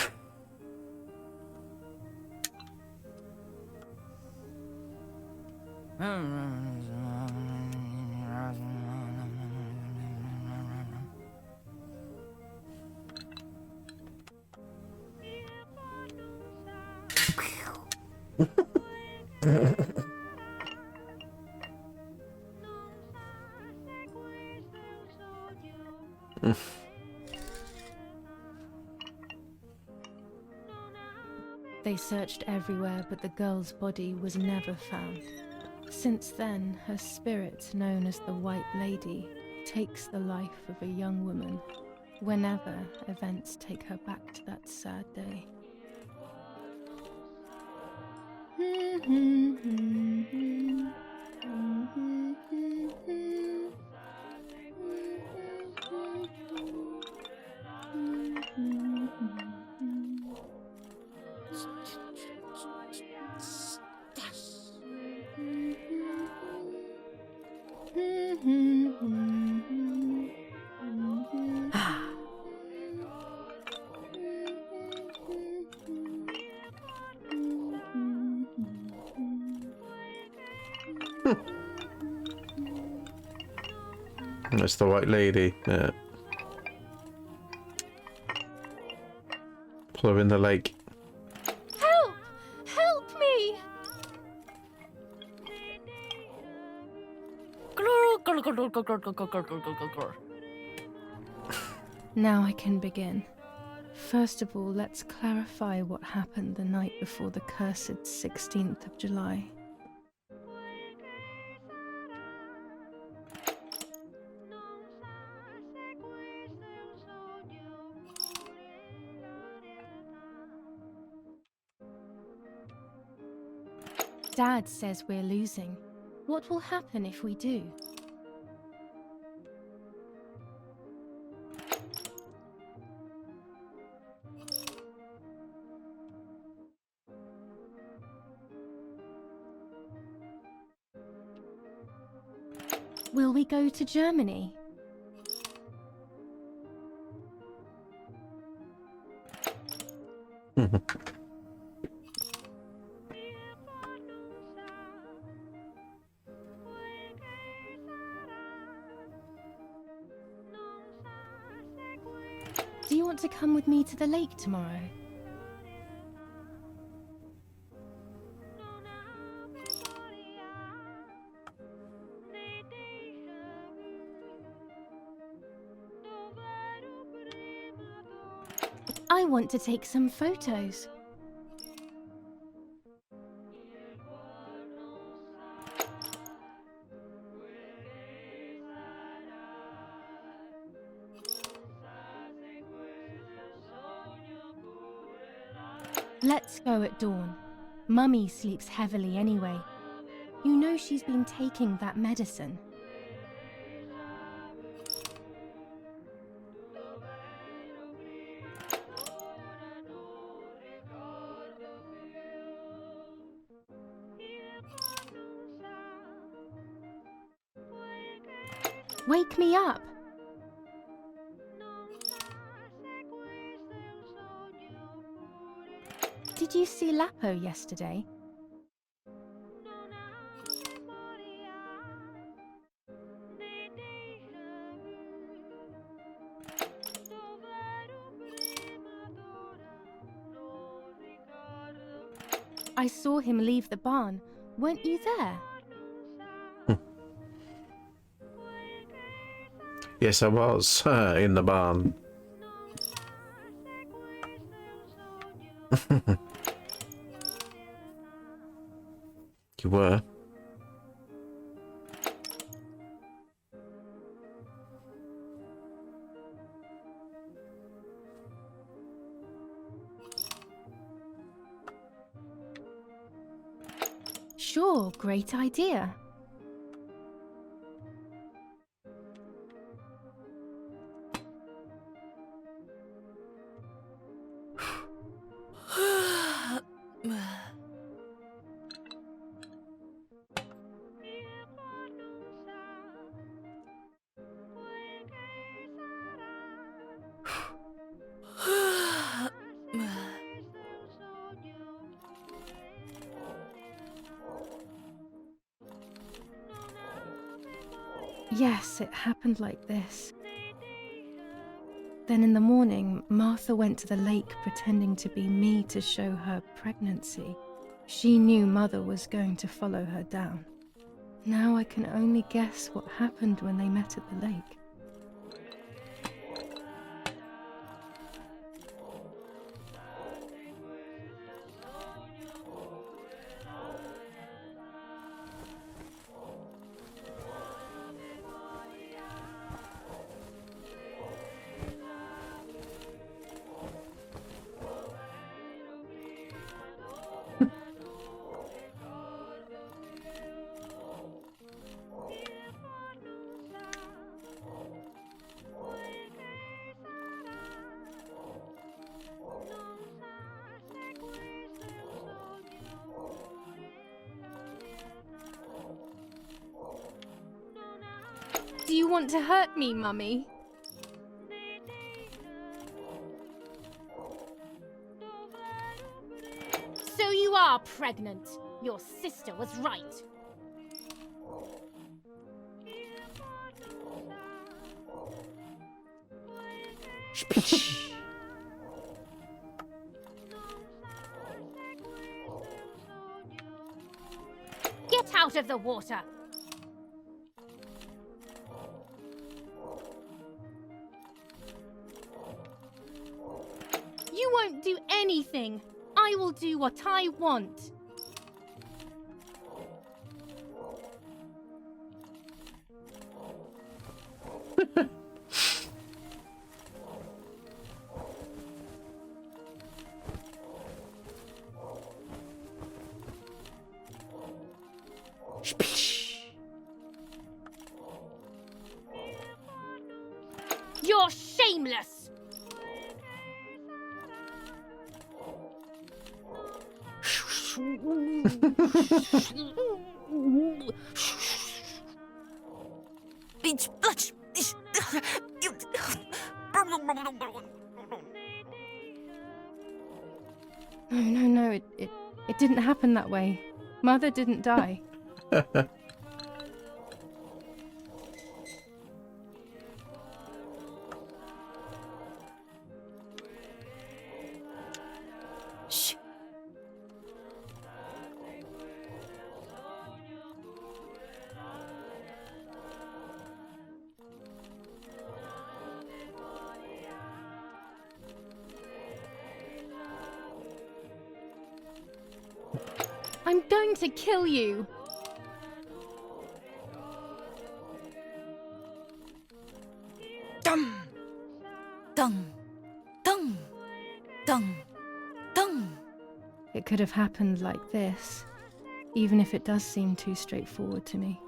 They searched everywhere, but the girl's body was never found. Since then, her spirit, known as the White Lady, takes the life of a young woman whenever events take her back to that sad day. That's the white lady. Yeah. Pull her in the lake. Help! Help me! Now I can begin. First of all, let's clarify what happened the night before the cursed 16th of July. Dad says we're losing. What will happen if we do? Will we go to Germany? Do you want to come with me to the lake tomorrow? I want to take some photos. Let's go at dawn. Mummy sleeps heavily anyway. You know she's been taking that medicine. Wake me up! Did you see Lapo yesterday? I saw him leave the barn. Weren't you there? Yes, I was in the barn. You were. Sure, great idea. Yes, it happened like this. Then in the morning, Martha went to the lake pretending to be me to show her pregnancy. She knew Mother was going to follow her down. Now I can only guess what happened when they met at the lake. Do you want to hurt me, Mummy? So you are pregnant. Your sister was right. Get out of the water! You won't do anything. I will do what I want. You're shameless! No, it didn't happen that way. Mother didn't die. Shh. I'm going to kill you. Dum, dum, dum, dum, dum. It could have happened like this, even if it does seem too straightforward to me.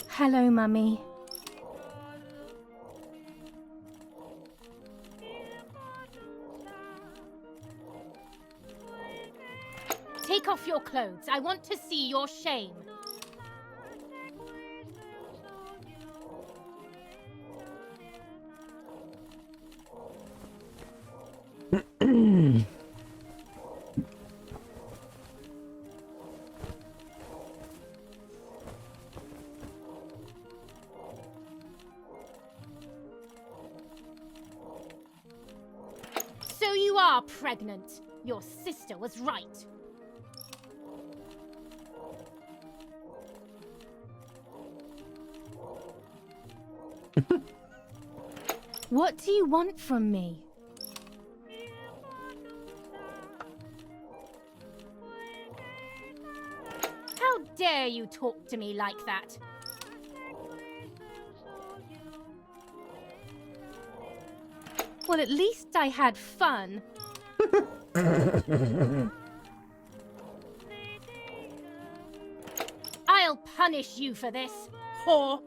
Hello, Mummy. Take off your clothes. I want to see your shame. So you are pregnant. Your sister was right. What do you want from me? How dare you talk to me like that? Well, at least I had fun. I'll punish you for this, whore.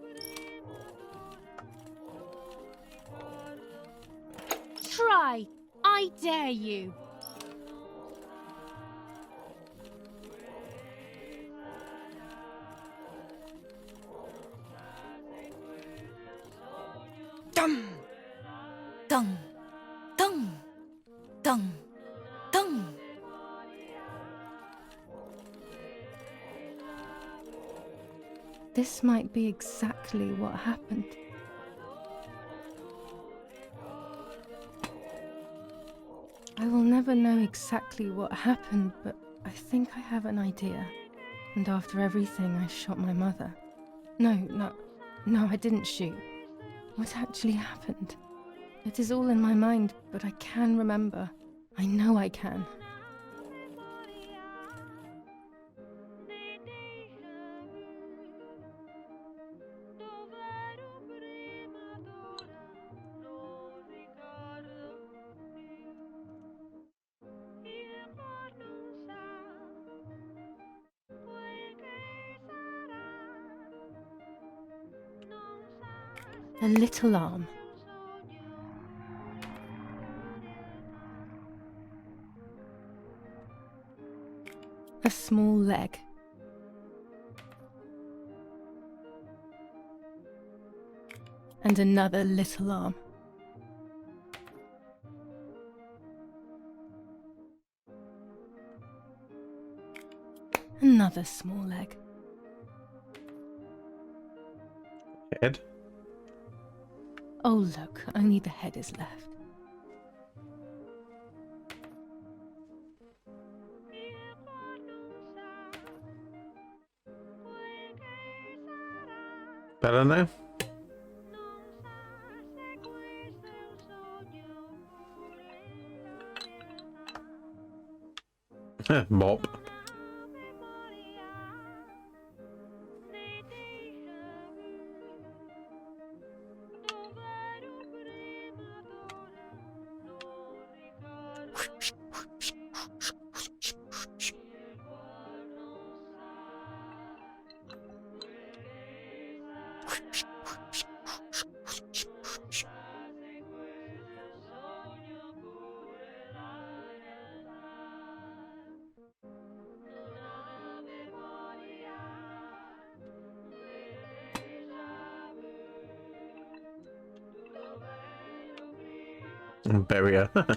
Try. I dare you. Dum, dum, dum, dum, dum. This might be exactly what happened. I will never know exactly what happened, but I think I have an idea. And after everything, I shot my mother. No, I didn't shoot. What actually happened? It is all in my mind, but I can remember. I know I can. A little arm. A small leg. And another little arm. Another small egg. Head. Oh look, only the head is left. Better now? Mop. Bury her. What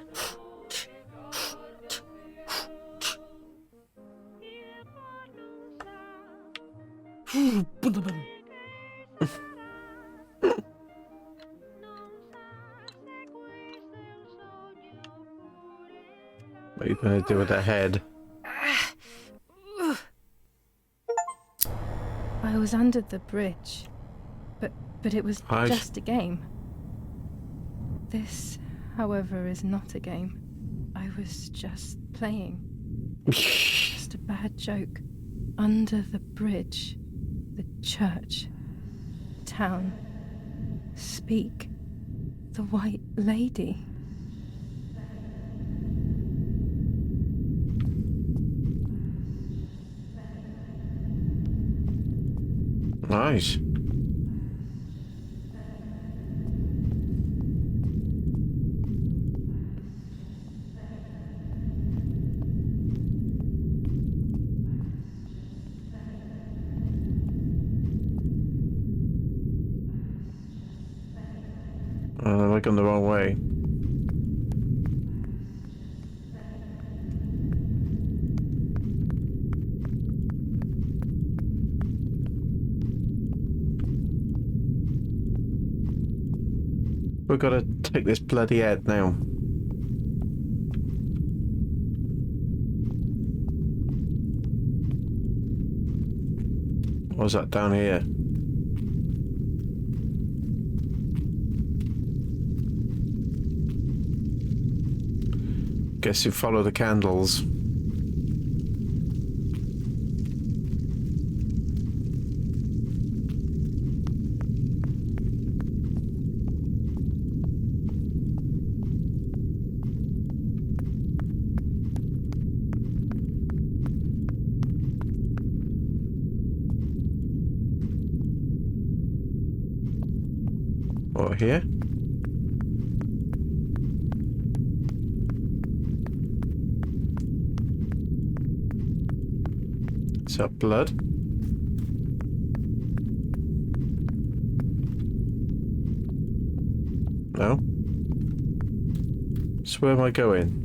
are you going to do with that head? I was under the bridge, but it was just a game. This, however, is not a game. I was just playing. Just a bad joke. Under the bridge, the church, town, speak, the white lady. Nice. We're going the wrong way. We've got to take this bloody head now. What's that down here? Guess you follow the candles. Or here? Is that blood? No? So where am I going?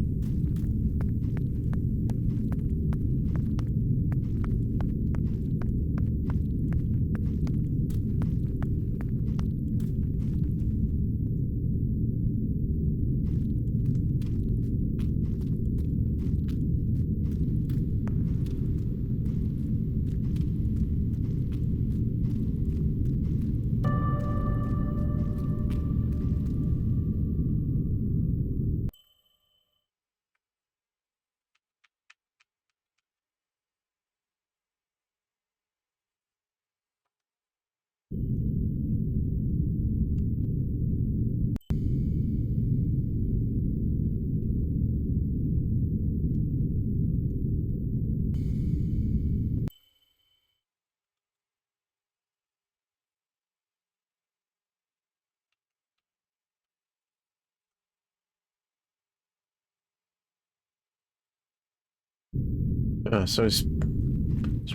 So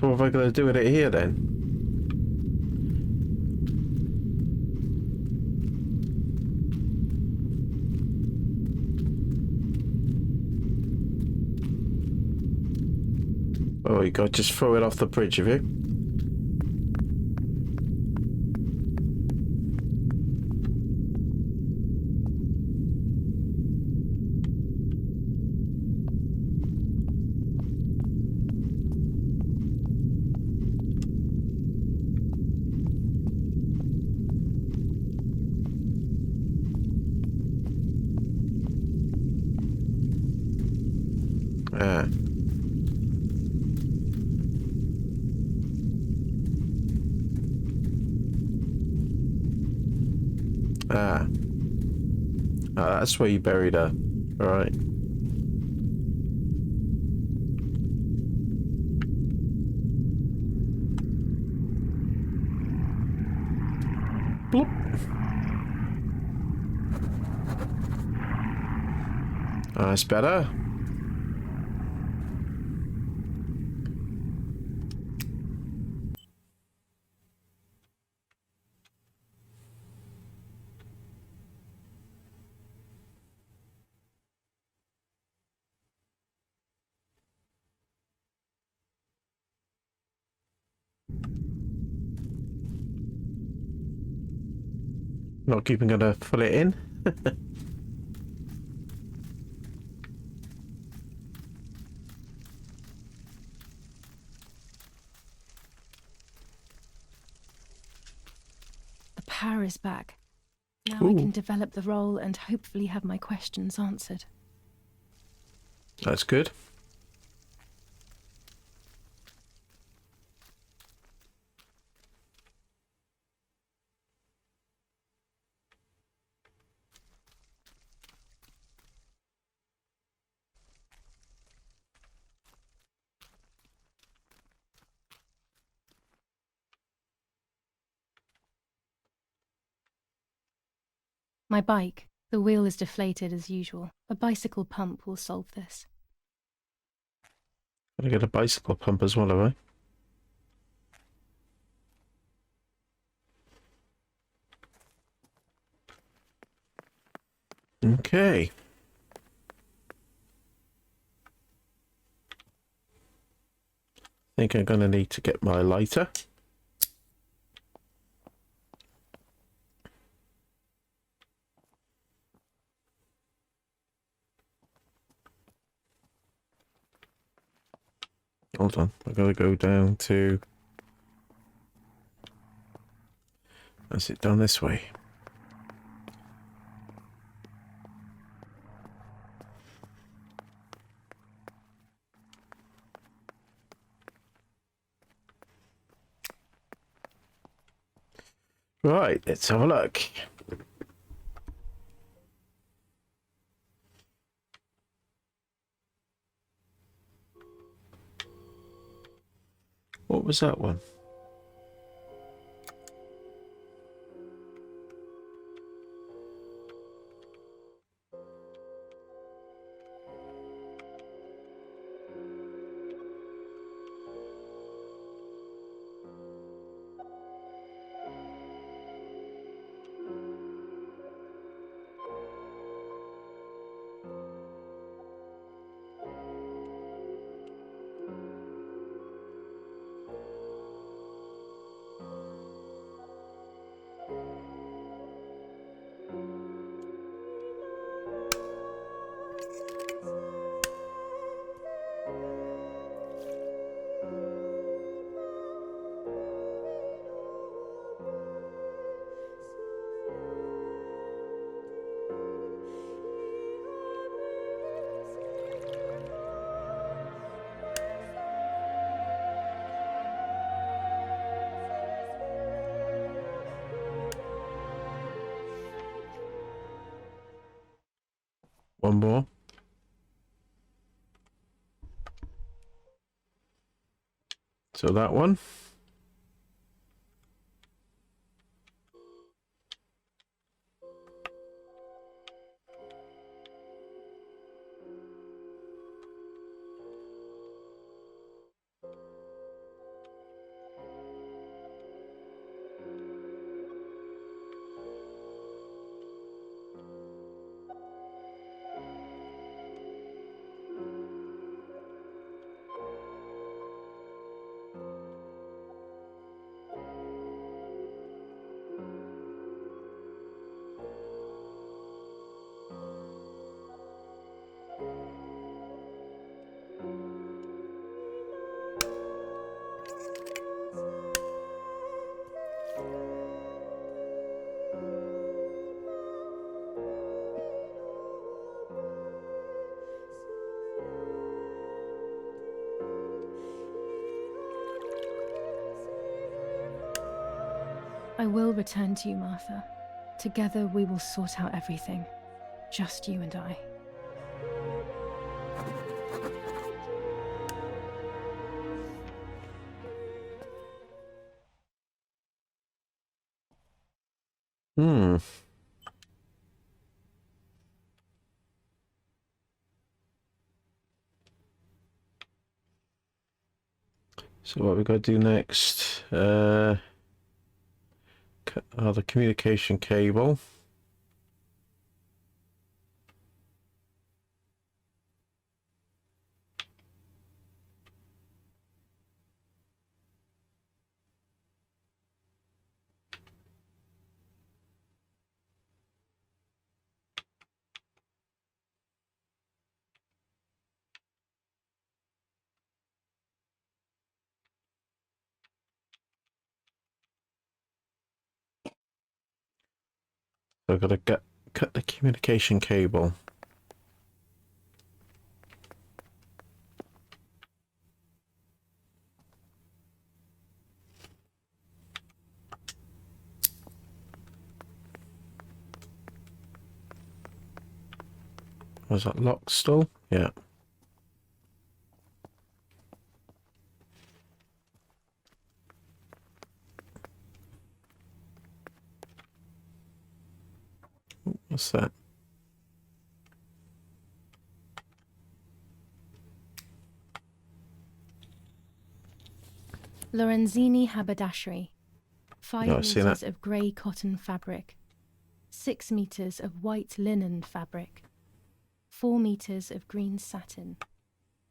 what have I got to do with it here then? Oh, you got to just throw it off the bridge, have you? Ah. Ah. Ah, that's where you buried her. Alright. Bloop. That's better. Not keeping gonna fill it in. The power is back. Now Ooh. I can develop the role and hopefully have my questions answered. That's good. My bike. The wheel is deflated as usual. A bicycle pump will solve this. Gotta get a bicycle pump as well, have I? Okay. I think I'm gonna need to get my lighter. Hold on, I gotta go down to... That's it, down this way. Right, let's have a look. What was that one? One more. So that one. I will return to you, Martha. Together we will sort out everything. Just you and I. Hmm. So what we got to do next? The communication cable. So I've got to cut the communication cable. Was that locked still? Yeah. What's that? Lorenzini haberdashery. 5 No, I've seen meters it. of grey cotton fabric. 6 meters of white linen fabric. 4 meters of green satin.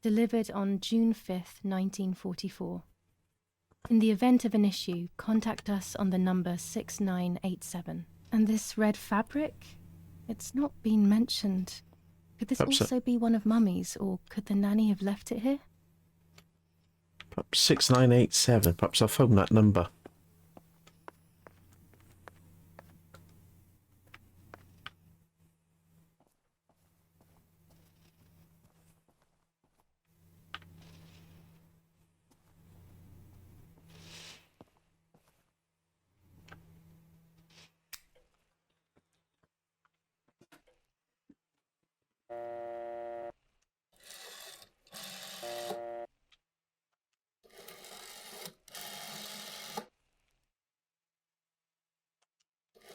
Delivered on June 5th, 1944. In the event of an issue, contact us on the number 6987. And this red fabric? It's not been mentioned. Could this Perhaps also be one of Mummy's, or could the nanny have left it here? Perhaps 6987. Perhaps I'll phone that number.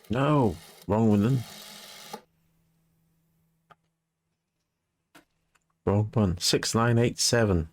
No, wrong one then. Wrong one. 6987.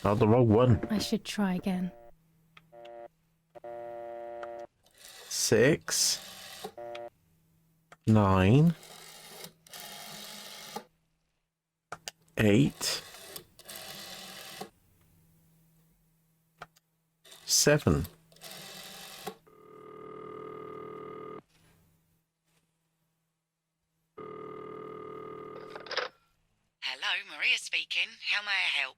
Oh, the wrong one. I should try again. 6 9 8 7. Hello, Maria speaking. How may I help?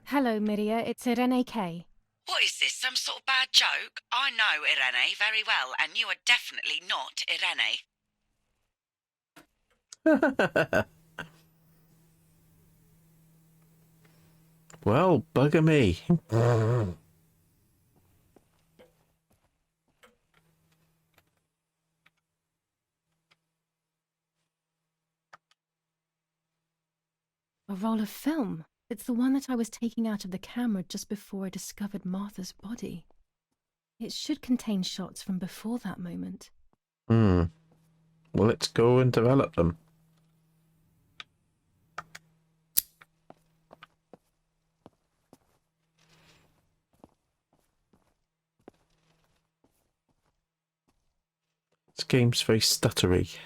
Hello, Miria. It's Irene K. What is this, some sort of bad joke? I know Irene very well, and you are definitely not Irene. Well, bugger me. A roll of film. It's the one that I was taking out of the camera just before I discovered Martha's body. It should contain shots from before that moment. Well, let's go and develop them. This game's very stuttery.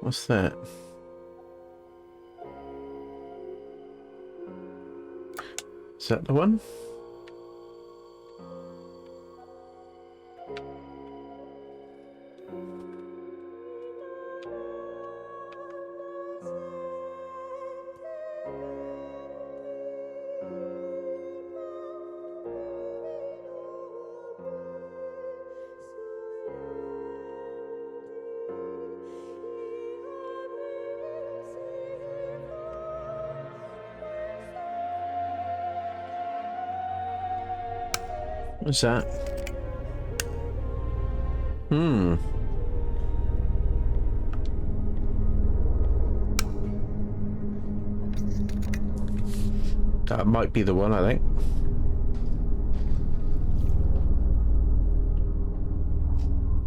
What's that? Is that the one? What's that? That might be the one, I think.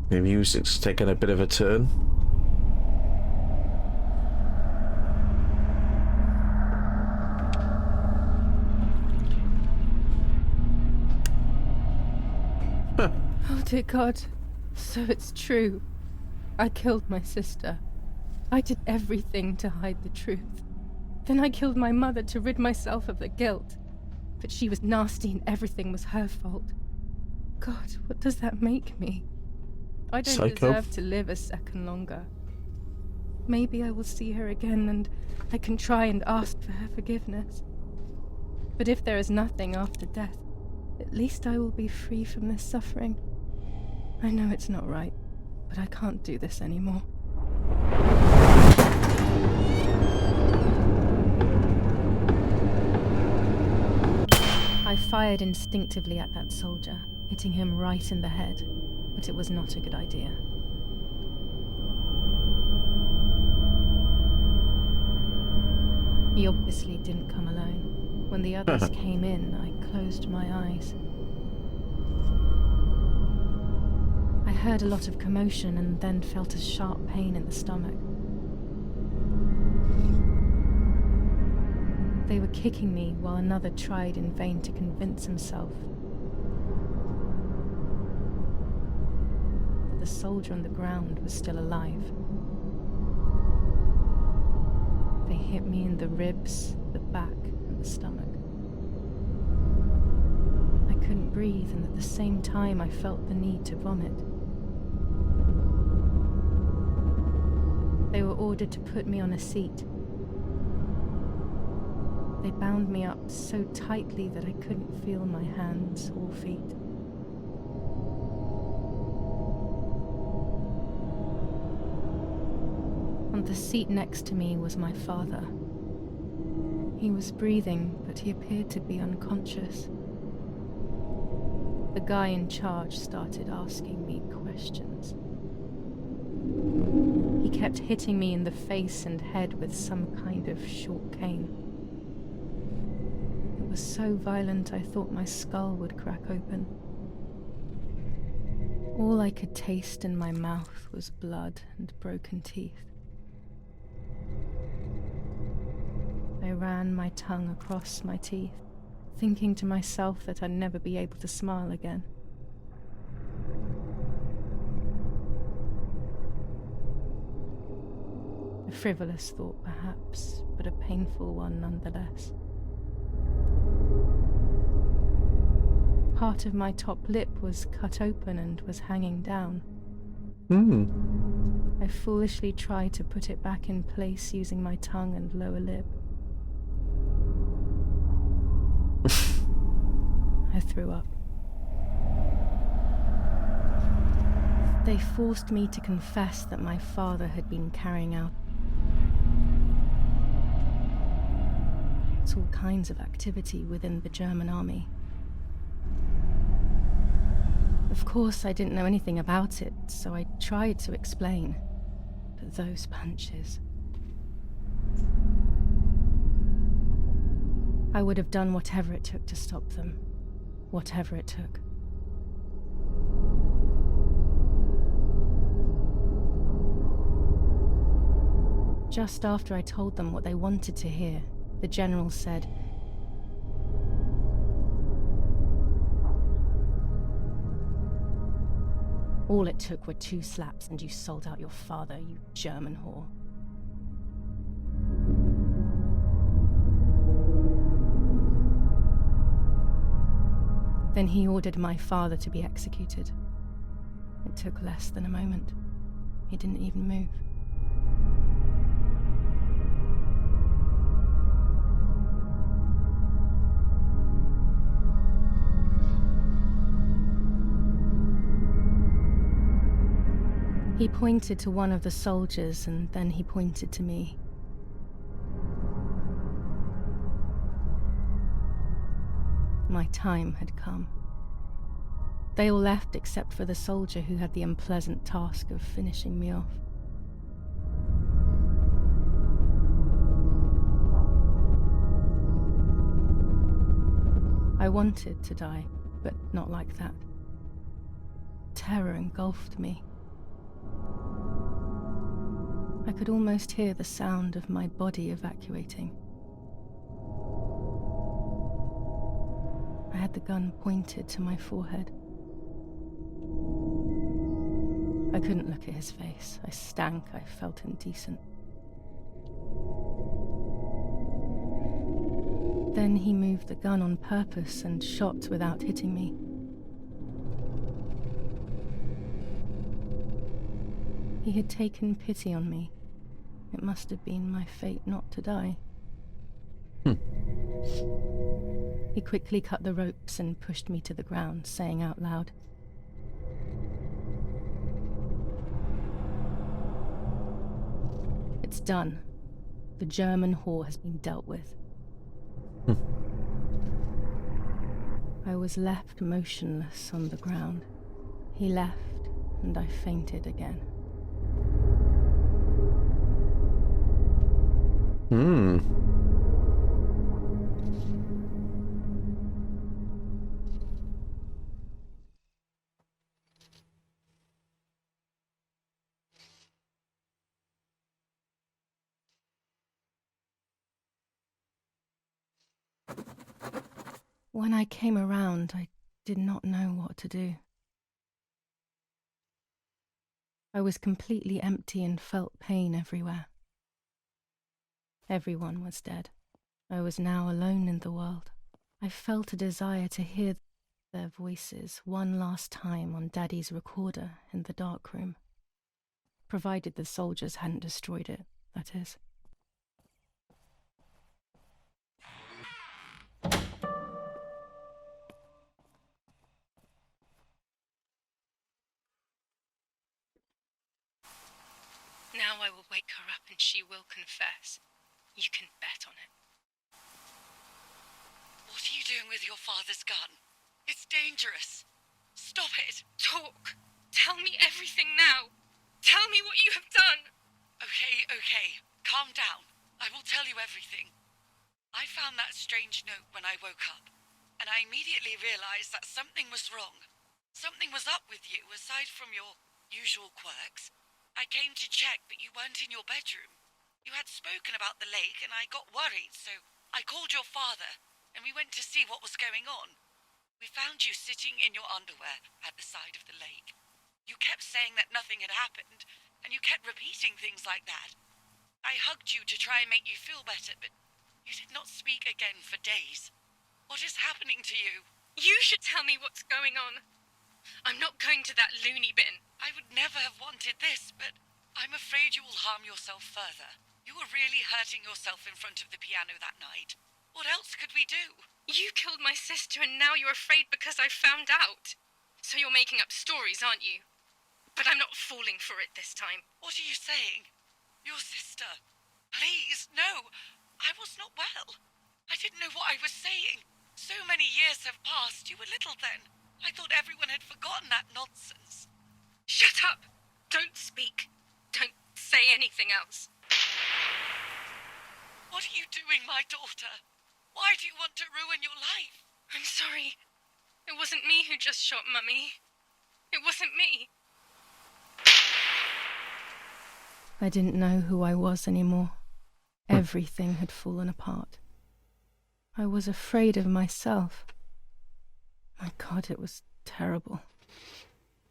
The music's taken a bit of a turn. Oh dear God, so it's true. I killed my sister. I did everything to hide the truth. Then I killed my mother to rid myself of the guilt. But she was nasty and everything was her fault. God, what does that make me? I don't deserve to live a second longer. Maybe I will see her again and I can try and ask for her forgiveness. But if there is nothing after death, at least I will be free from this suffering. I know it's not right, but I can't do this anymore. I fired instinctively at that soldier, hitting him right in the head, but it was not a good idea. He obviously didn't come alone. When the others came in, I closed my eyes. I heard a lot of commotion and then felt a sharp pain in the stomach. They were kicking me while another tried in vain to convince himself that the soldier on the ground was still alive. They hit me in the ribs, the back, and the stomach. I couldn't breathe, and at the same time I felt the need to vomit. They were ordered to put me on a seat. They bound me up so tightly that I couldn't feel my hands or feet. On the seat next to me was my father. He was breathing, but he appeared to be unconscious. The guy in charge started asking me questions. He kept hitting me in the face and head with some kind of short cane. It was so violent I thought my skull would crack open. All I could taste in my mouth was blood and broken teeth. I ran my tongue across my teeth, thinking to myself that I'd never be able to smile again. A frivolous thought, perhaps, but a painful one nonetheless. Part of my top lip was cut open and was hanging down. I foolishly tried to put it back in place using my tongue and lower lip. I threw up. They forced me to confess that my father had been carrying out all kinds of activity within the German army. Of course, I didn't know anything about it, so I tried to explain. But those punches... I would have done whatever it took to stop them. Whatever it took. Just after I told them what they wanted to hear, the general said, "All it took were 2 slaps and you sold out your father, you German whore." Then he ordered my father to be executed. It took less than a moment. He didn't even move. He pointed to one of the soldiers, and then he pointed to me. My time had come. They all left except for the soldier who had the unpleasant task of finishing me off. I wanted to die, but not like that. Terror engulfed me. I could almost hear the sound of my body evacuating. I had the gun pointed to my forehead. I couldn't look at his face. I stank. I felt indecent. Then he moved the gun on purpose and shot without hitting me. He had taken pity on me. It must have been my fate not to die. He quickly cut the ropes and pushed me to the ground, saying out loud, "It's done. The German whore has been dealt with." I was left motionless on the ground. He left, and I fainted again. When I came around, I did not know what to do. I was completely empty and felt pain everywhere. Everyone was dead. I was now alone in the world. I felt a desire to hear their voices one last time on Daddy's recorder in the dark room. Provided the soldiers hadn't destroyed it, that is. Now I will wake her up and she will confess. You can bet on it. What are you doing with your father's gun? It's dangerous. Stop it. Talk. Tell me everything now. Tell me what you have done. Okay. Calm down. I will tell you everything. I found that strange note when I woke up, and I immediately realized that something was wrong. Something was up with you, aside from your usual quirks. I came to check, but you weren't in your bedroom. You had spoken about the lake, and I got worried, so I called your father, and we went to see what was going on. We found you sitting in your underwear at the side of the lake. You kept saying that nothing had happened, and you kept repeating things like that. I hugged you to try and make you feel better, but you did not speak again for days. What is happening to you? You should tell me what's going on. I'm not going to that loony bin. I would never have wanted this, but I'm afraid you will harm yourself further. You were really hurting yourself in front of the piano that night. What else could we do? You killed my sister and now you're afraid because I found out. So you're making up stories, aren't you? But I'm not falling for it this time. What are you saying? Your sister? Please, no. I was not well. I didn't know what I was saying. So many years have passed. You were little then. I thought everyone had forgotten that nonsense. Shut up! Don't speak. Don't say anything else. What are you doing, my daughter? Why do you want to ruin your life? I'm sorry. It wasn't me who just shot Mummy. It wasn't me. I didn't know who I was anymore. Everything had fallen apart. I was afraid of myself. My God, it was terrible.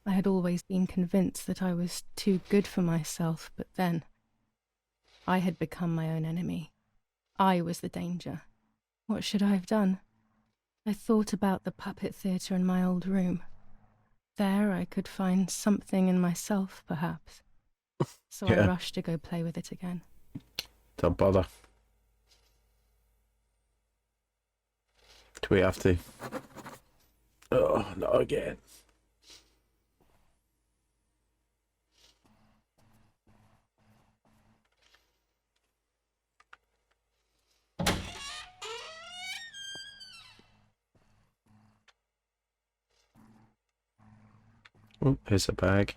I had always been convinced that I was too good for myself, but then I had become my own enemy. I was the danger. What should I have done? I thought about the puppet theatre in my old room. There I could find something in myself, perhaps. So I rushed to go play with it again. Don't bother. Do we have to? Oh, not again. Oh, here's a bag.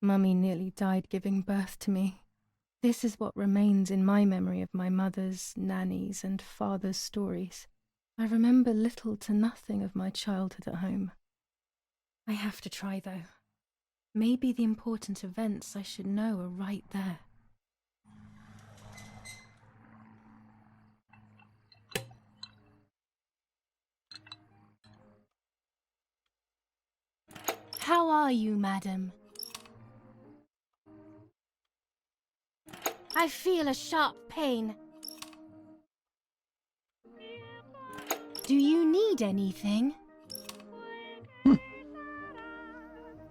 Mummy nearly died giving birth to me. This is what remains in my memory of my mother's, nanny's, and father's stories. I remember little to nothing of my childhood at home. I have to try, though. Maybe the important events I should know are right there. How are you, madam? I feel a sharp pain. Do you need anything?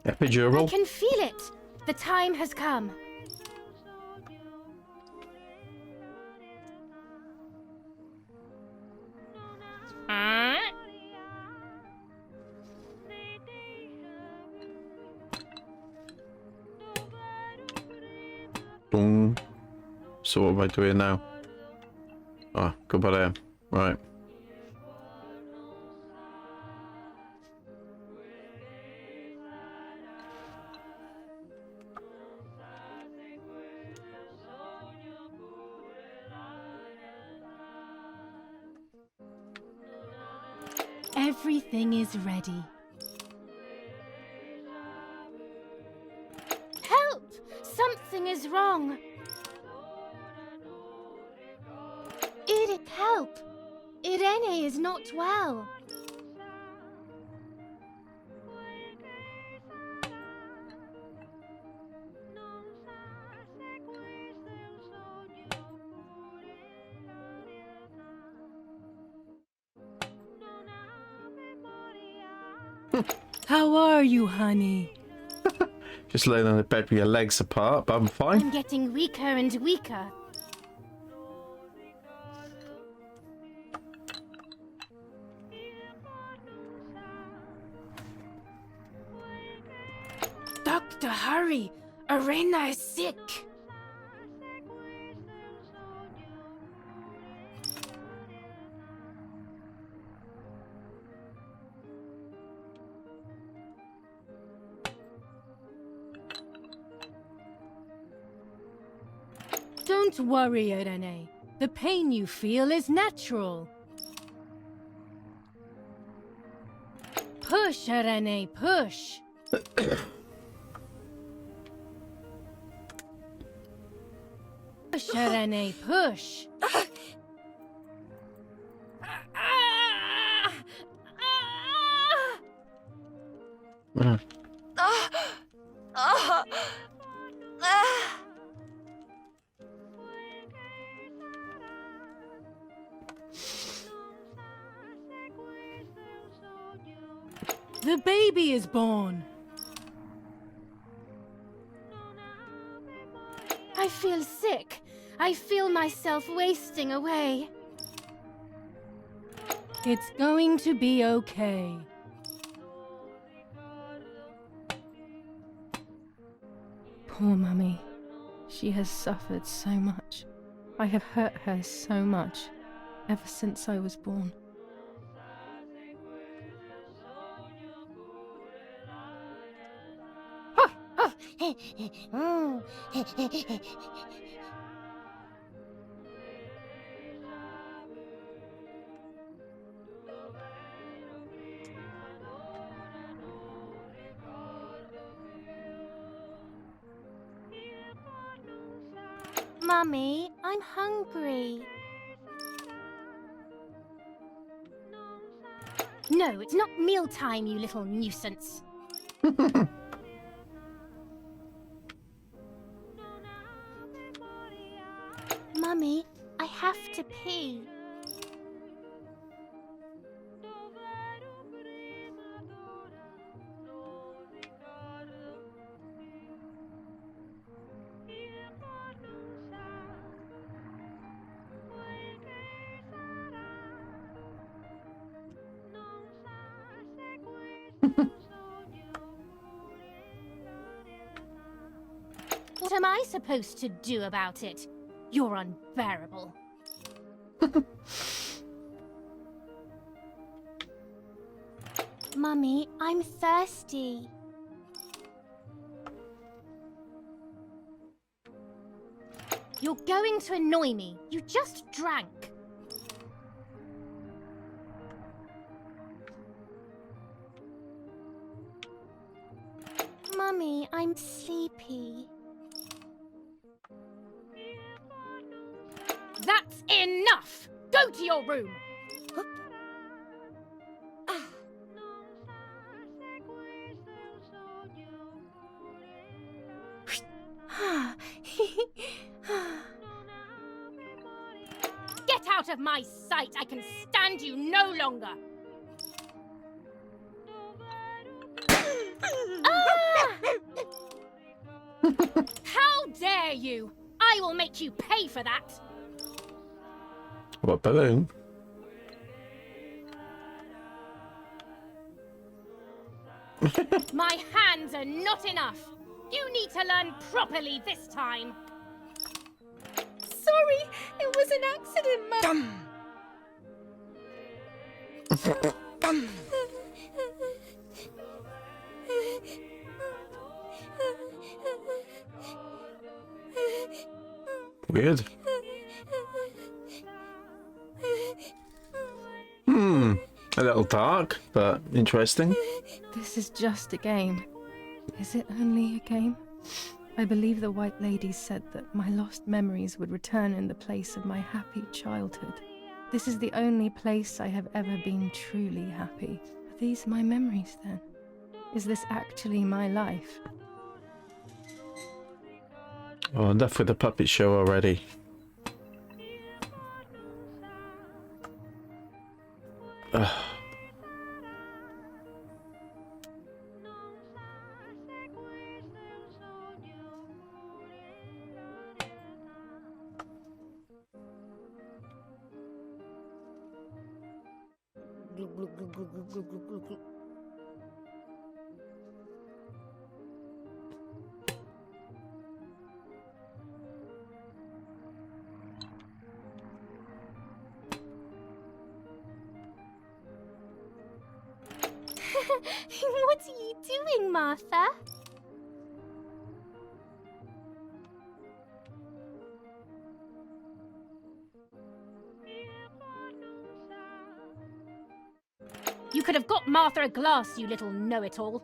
Epidural. I can feel it. The time has come. Boom. So what am I doing now? Ah, goodbye there. Right. Everything is ready. Help! Something is wrong. Eric, help! Irene is not well. How are you, honey? Just laying on the bed with your legs apart, but I'm fine. I'm getting weaker and weaker. Doctor, hurry! Arena is sick! Don't worry, Irene. The pain you feel is natural. Push, Irene, push. Push, Irene, push. Mm. The baby is born. I feel sick. I feel myself wasting away. It's going to be okay. Poor Mummy. She has suffered so much. I have hurt her so much, ever since I was born. Mummy, I'm hungry. No, it's not mealtime, you little nuisance. Mummy, I have to pee. What am I supposed to do about it? You're unbearable. Mummy, I'm thirsty. You're going to annoy me. You just drank. Mummy, I'm sleepy. That's enough! Go to your room! Get out of my sight! I can stand you no longer! How dare you! I will make you pay for that! What, balloon? My hands are not enough! You need to learn properly this time! Sorry, it was an accident, Mum. Weird. A little dark, but interesting. This is just a game. Is it only a game? I believe the White Lady said that my lost memories would return in the place of my happy childhood. This is the only place I have ever been truly happy. Are these my memories then? Is this actually my life? Oh, enough with the puppet show already. Ugh. What are you doing, Martha? You could have got Martha a glass, you little know-it-all.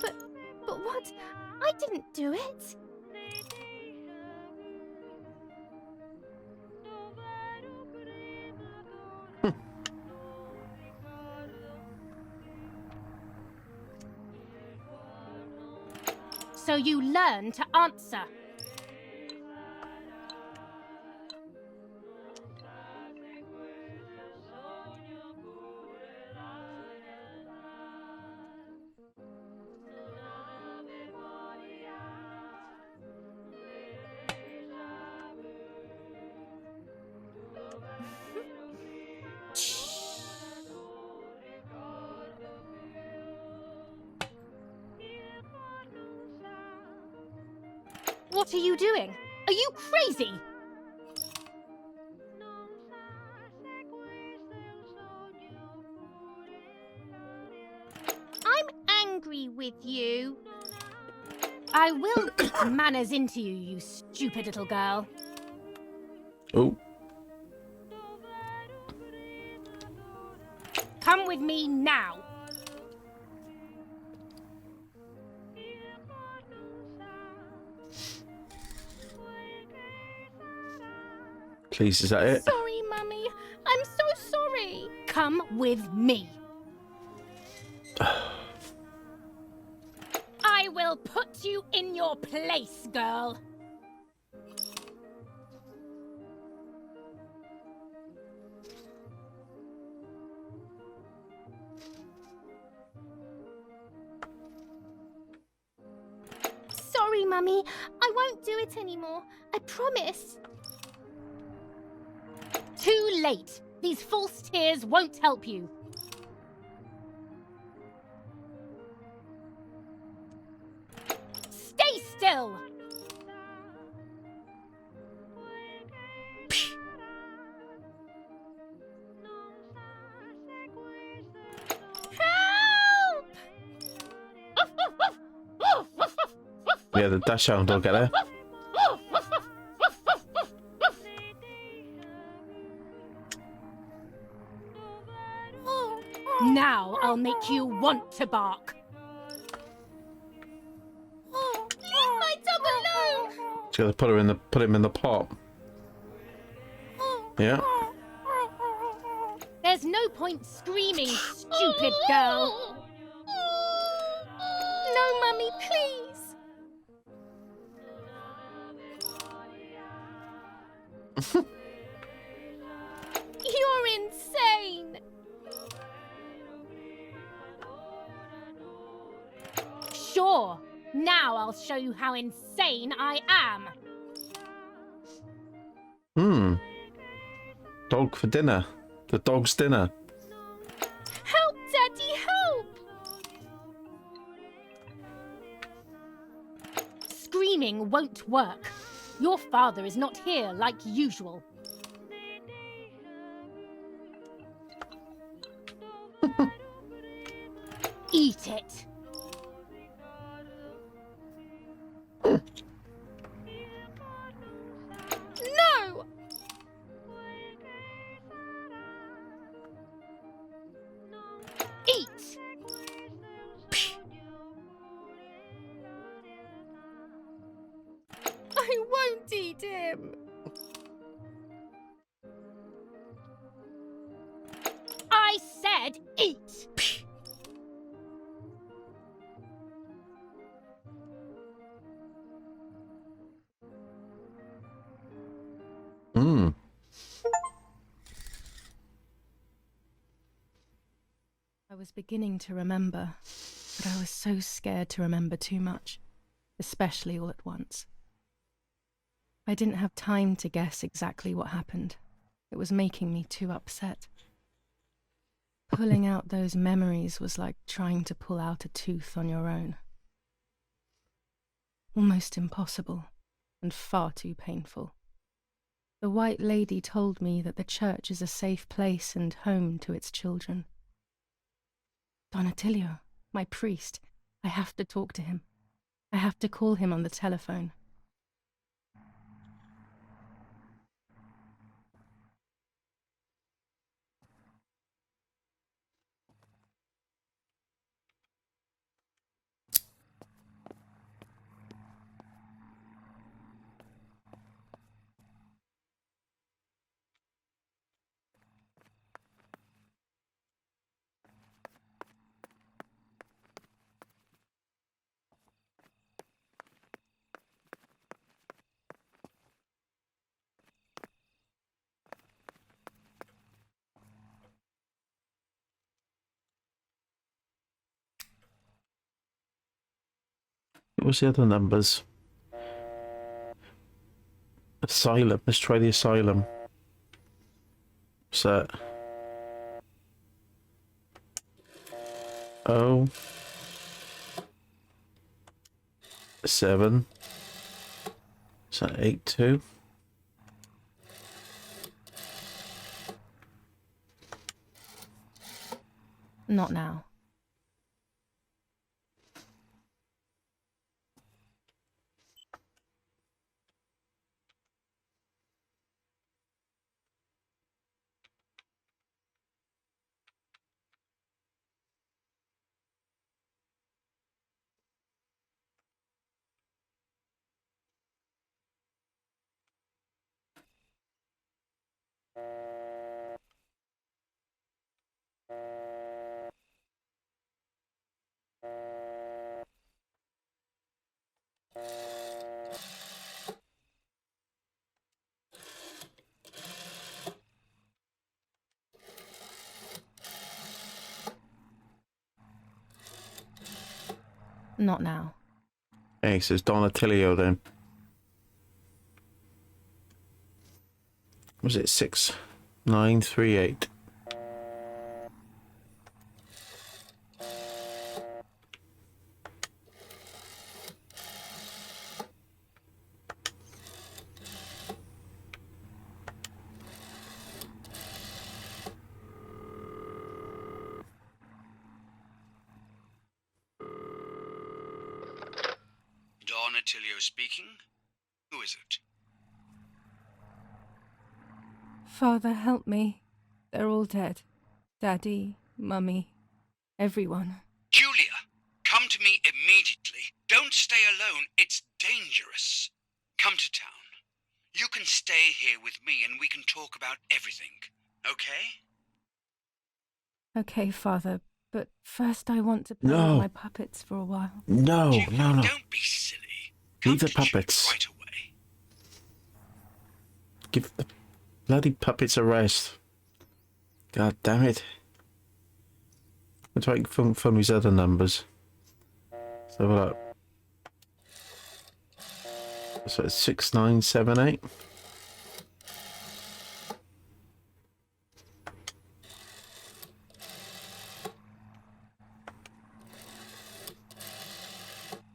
But what? I didn't do it. So you learn to answer. What are you doing? Are you crazy? I'm angry with you. I will beat manners into you, you stupid little girl. Oh. Come with me now. Please, is that it? Sorry, Mummy. I'm so sorry. Come with me. I will put you in your place, girl. Sorry, Mummy. I won't do it anymore. I promise. Too late. These false tears won't help you. Stay still. Help! Yeah, the dash hound will get there. Now I'll make you want to bark. Leave my dog alone! Just gotta put him in the pot. Yeah. There's no point screaming, stupid girl. No, Mummy, please. You're insane. Sure. Now I'll show you how insane I am. Dog for dinner. The dog's dinner. Help, Daddy, help! Screaming won't work. Your father is not here like usual. Eat it. No! Eat! I won't eat him. I said eat! I was beginning to remember, but I was so scared to remember too much, especially all at once. I didn't have time to guess exactly what happened. It was making me too upset. Pulling out those memories was like trying to pull out a tooth on your own. Almost impossible, and far too painful. The White Lady told me that the church is a safe place and home to its children. Don Attilio, my priest, I have to talk to him. I have to call him on the telephone. What's the other numbers? Asylum. Let's try the asylum. What's that? Oh. 7. Is that 8-2? Not now. Not now. Hey, so it's Donatello then. Was it 6938? Donatello speaking. Who is it? Father, help me. They're all dead. Daddy, Mummy, everyone. Giulia, come to me immediately. Don't stay alone. It's dangerous. Come to town. You can stay here with me and we can talk about everything. Okay? Okay, Father, but first I want to play with my puppets for a while. No, no. Don't be silly. Leave the puppets. Right away. Give the bloody puppets a rest. God damn it. I'm trying to find these other numbers. Let's have a look. So it's 6978.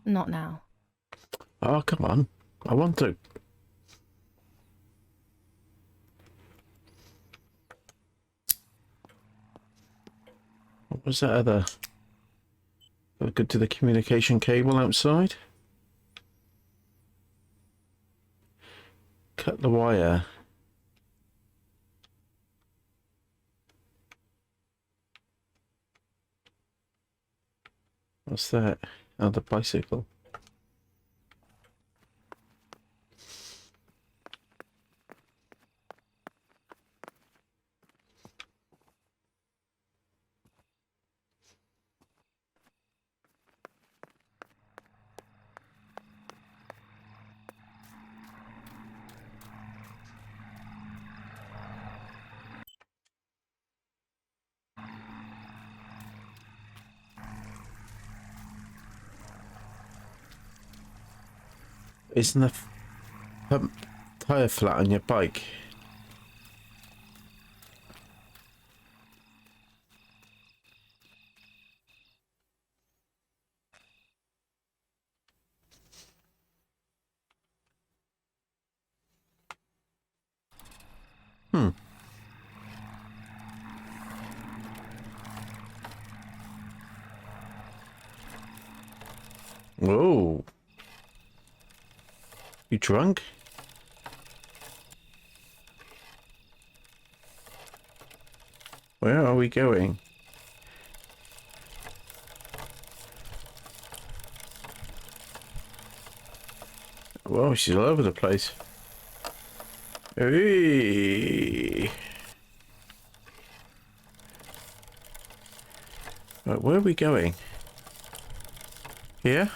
Not now. Oh, come on. I want to. What was that other? Go to the communication cable outside. Cut the wire. What's that? Oh, the bicycle. Isn't the tire flat on your bike? Whoa. You drunk? Where are we going? Whoa, she's all over the place. Hey. Right, where are we going? Here?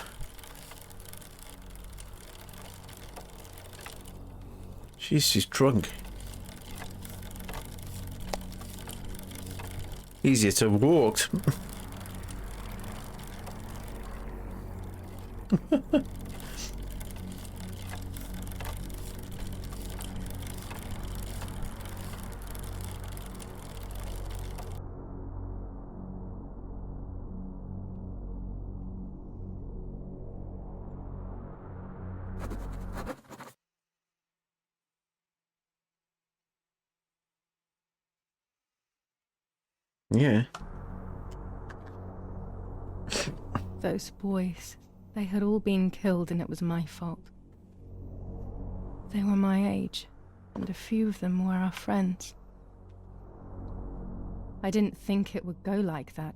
She's drunk. Easier to walk. Yeah. Those boys, they had all been killed and it was my fault. They were my age, and a few of them were our friends. I didn't think it would go like that,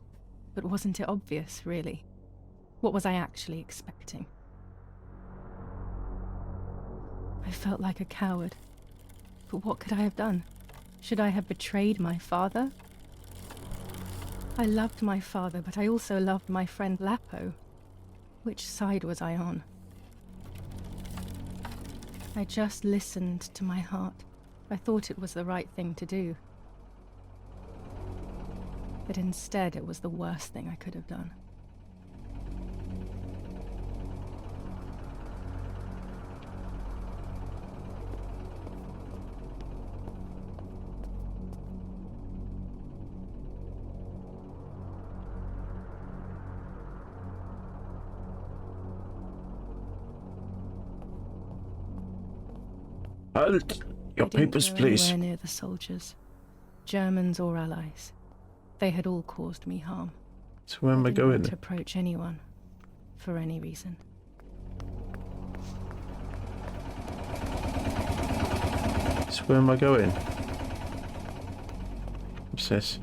but wasn't it obvious, really? What was I actually expecting? I felt like a coward. But what could I have done? Should I have betrayed my father? I loved my father, but I also loved my friend Lapo. Which side was I on? I just listened to my heart. I thought it was the right thing to do. But instead, it was the worst thing I could have done. Halt! Your I didn't papers, go please. anywhere near the soldiers, Germans or allies. They had all caused me harm. So where am I didn't going? want to approach anyone, for any reason. So where am I going? What's this?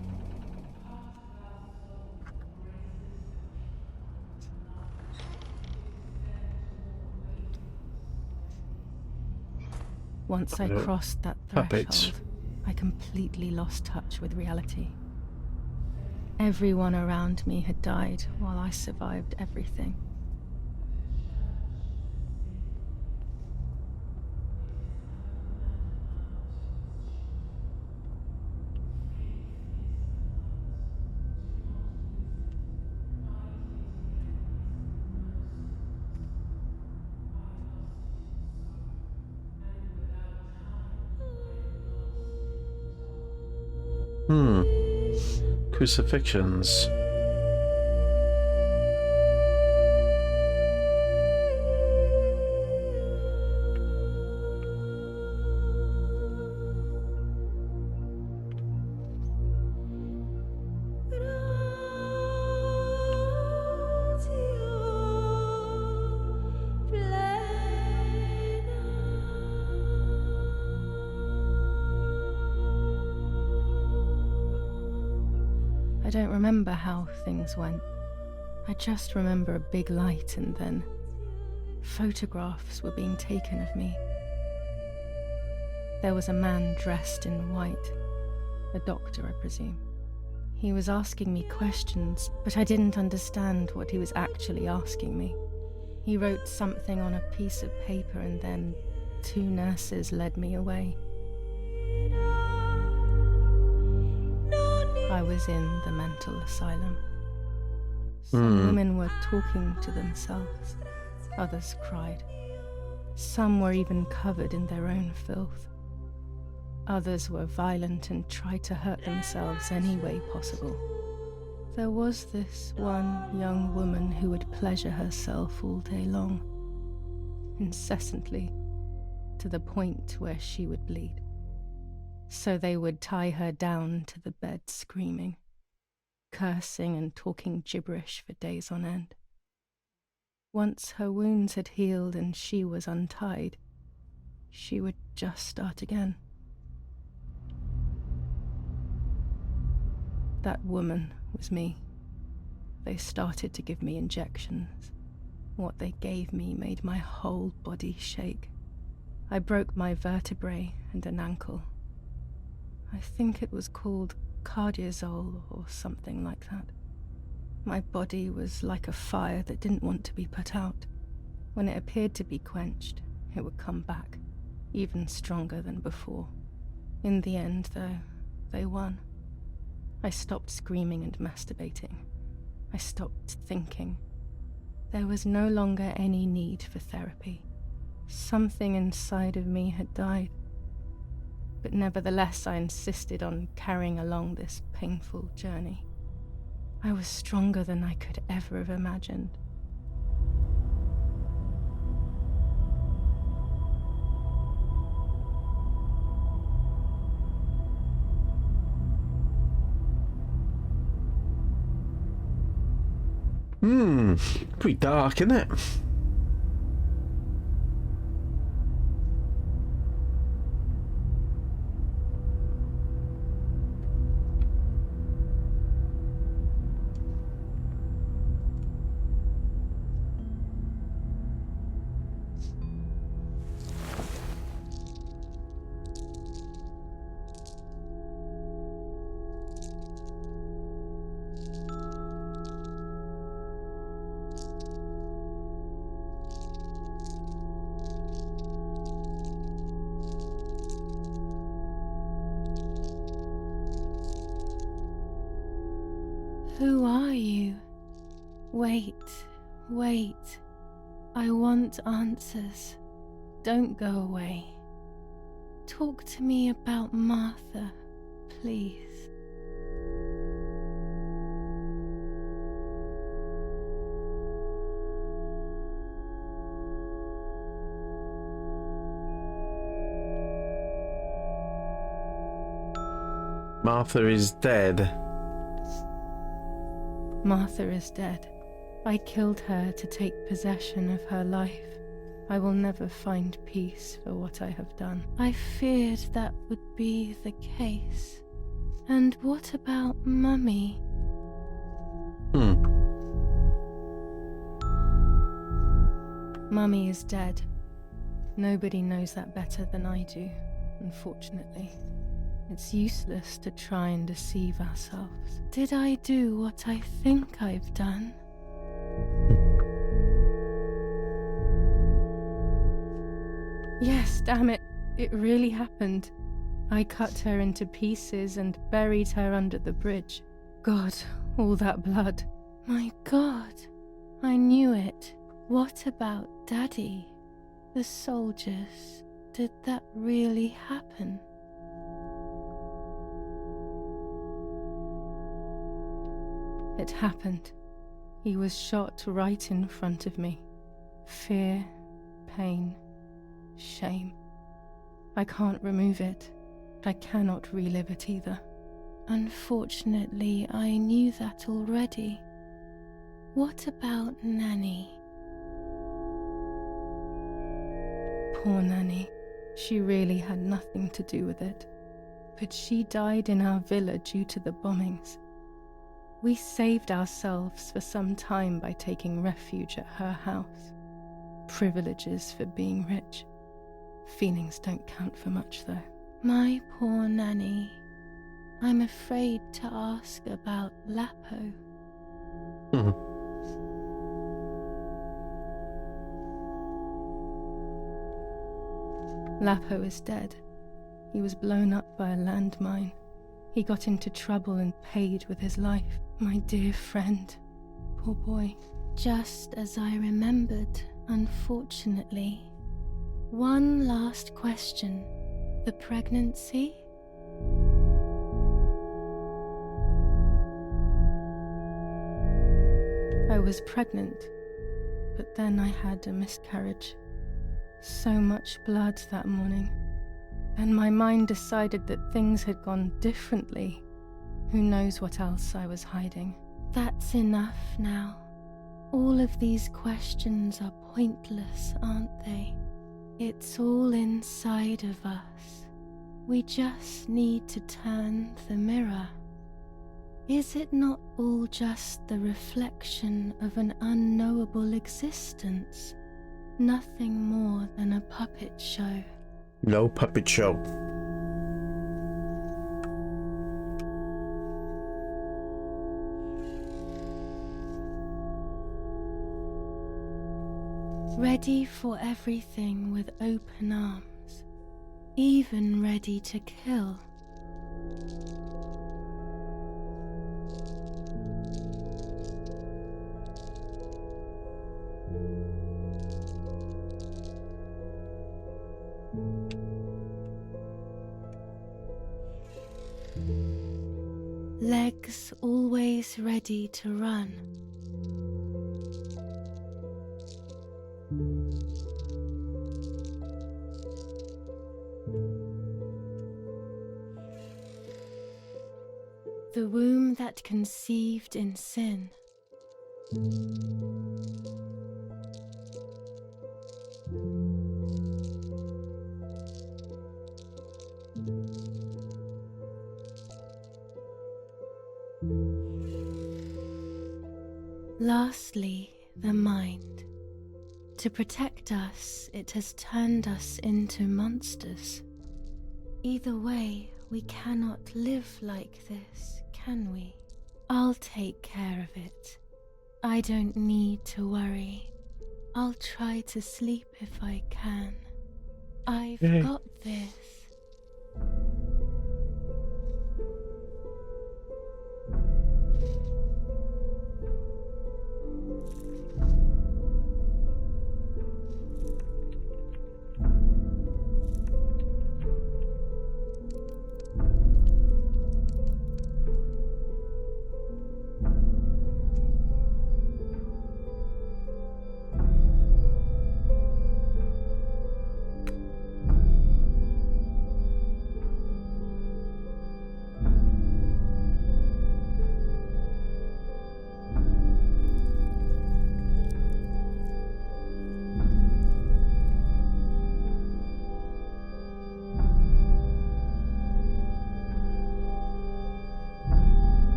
Once I crossed that Puppets. threshold, I completely lost touch with reality. Everyone around me had died while I survived everything. Crucifixions. I don't remember how things went. I just remember a big light and then photographs were being taken of me. There was a man dressed in white, a doctor, I presume. He was asking me questions, but I didn't understand what he was actually asking me. He wrote something on a piece of paper and then 2 nurses led me away. I was in the mental asylum. Some women were talking to themselves. Others cried. Some were even covered in their own filth. Others were violent and tried to hurt themselves any way possible. There was this one young woman who would pleasure herself all day long, incessantly, to the point where she would bleed. So they would tie her down to the bed screaming, cursing and talking gibberish for days on end. Once her wounds had healed and she was untied, she would just start again. That woman was me. They started to give me injections. What they gave me made my whole body shake. I broke my vertebrae and an ankle. I think it was called cardiazole or something like that. My body was like a fire that didn't want to be put out. When it appeared to be quenched, it would come back, even stronger than before. In the end, though, they won. I stopped screaming and masturbating. I stopped thinking. There was no longer any need for therapy. Something inside of me had died. But nevertheless, I insisted on carrying along this painful journey. I was stronger than I could ever have imagined. Pretty dark, isn't it? Who are you? Wait, wait. I want answers. Don't go away. Talk to me about Martha, please. Martha is dead. Martha is dead. I killed her to take possession of her life. I will never find peace for what I have done. I feared that would be the case. And what about Mummy? Mummy is dead. Nobody knows that better than I do, unfortunately. It's useless to try and deceive ourselves. Did I do what I think I've done? Yes, damn it. It really happened. I cut her into pieces and buried her under the bridge. God, all that blood. My God, I knew it. What about Daddy? The soldiers? Did that really happen? It happened. He was shot right in front of me. Fear, pain, shame. I can't remove it. I cannot relive it either. Unfortunately, I knew that already. What about Nanny? Poor Nanny. She really had nothing to do with it. But she died in our villa due to the bombings. We saved ourselves for some time by taking refuge at her house. Privileges for being rich. Feelings don't count for much, though. My poor Nanny. I'm afraid to ask about Lapo. Lapo is dead. He was blown up by a landmine. He got into trouble and paid with his life. My dear friend. Poor boy. Just as I remembered, unfortunately. One last question. The pregnancy? I was pregnant, but then I had a miscarriage. So much blood that morning. And my mind decided that things had gone differently. Who knows what else I was hiding? That's enough now. All of these questions are pointless, aren't they? It's all inside of us. We just need to turn the mirror. Is it not all just the reflection of an unknowable existence? Nothing more than a puppet show. No puppet show. Ready for everything with open arms, even ready to kill. always ready to run. The womb that conceived in sin. Lastly, the mind. To protect us, it has turned us into monsters. Either way, we cannot live like this, can we? I'll take care of it. I don't need to worry. I'll try to sleep if I can. I've got this.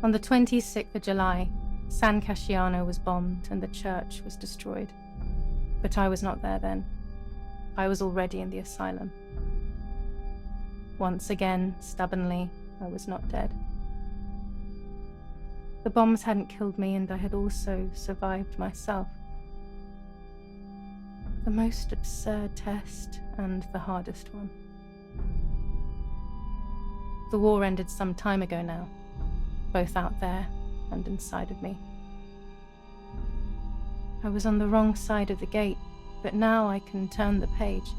On the 26th of July, San Casciano was bombed and the church was destroyed. But I was not there then. I was already in the asylum. Once again, stubbornly, I was not dead. The bombs hadn't killed me, and I had also survived myself. The most absurd test and the hardest one. The war ended some time ago now, both out there and inside of me. I was on the wrong side of the gate, but now I can turn the page.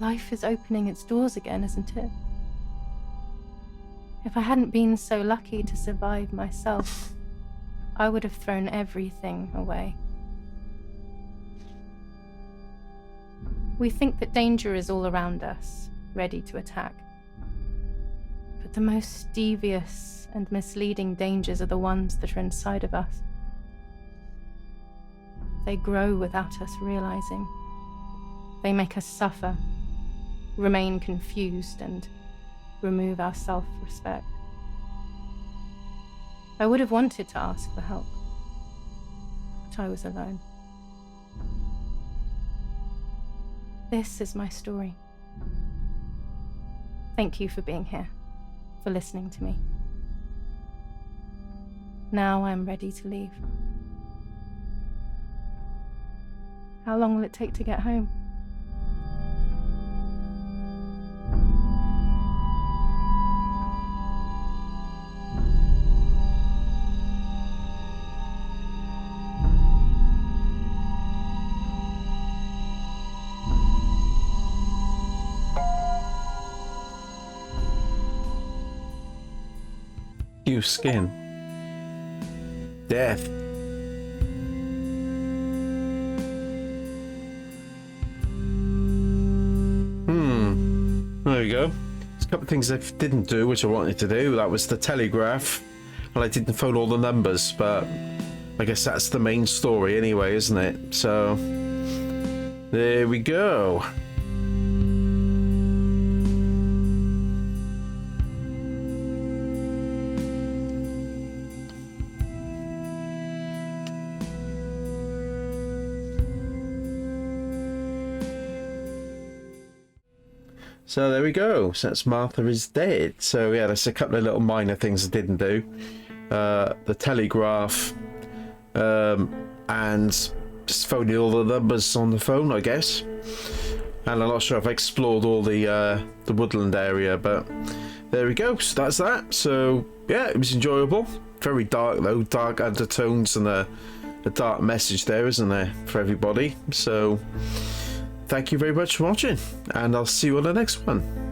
Life is opening its doors again, isn't it? If I hadn't been so lucky to survive myself, I would have thrown everything away. We think that danger is all around us, ready to attack. But the most devious and misleading dangers are the ones that are inside of us. They grow without us realizing. They make us suffer, remain confused, and remove our self-respect. I would have wanted to ask for help, but I was alone. This is my story. Thank you for being here, for listening to me. Now I'm ready to leave. How long will it take to get home? New skin. Death. There we go. There's a couple of things I didn't do, which I wanted to do. That was the telegraph. Well, I didn't phone all the numbers, but I guess that's the main story anyway, isn't it? So, there we go. So there we go. So that's Martha is Dead. So yeah, there's a couple of little minor things I didn't do. The telegraph, and just phoning all the numbers on the phone, I guess. And I'm not sure if I explored all the woodland area, but there we go. So that's that. So yeah, it was enjoyable. Very dark though, dark undertones and a a dark message there, isn't there, for everybody? So thank you very much for watching, and I'll see you on the next one.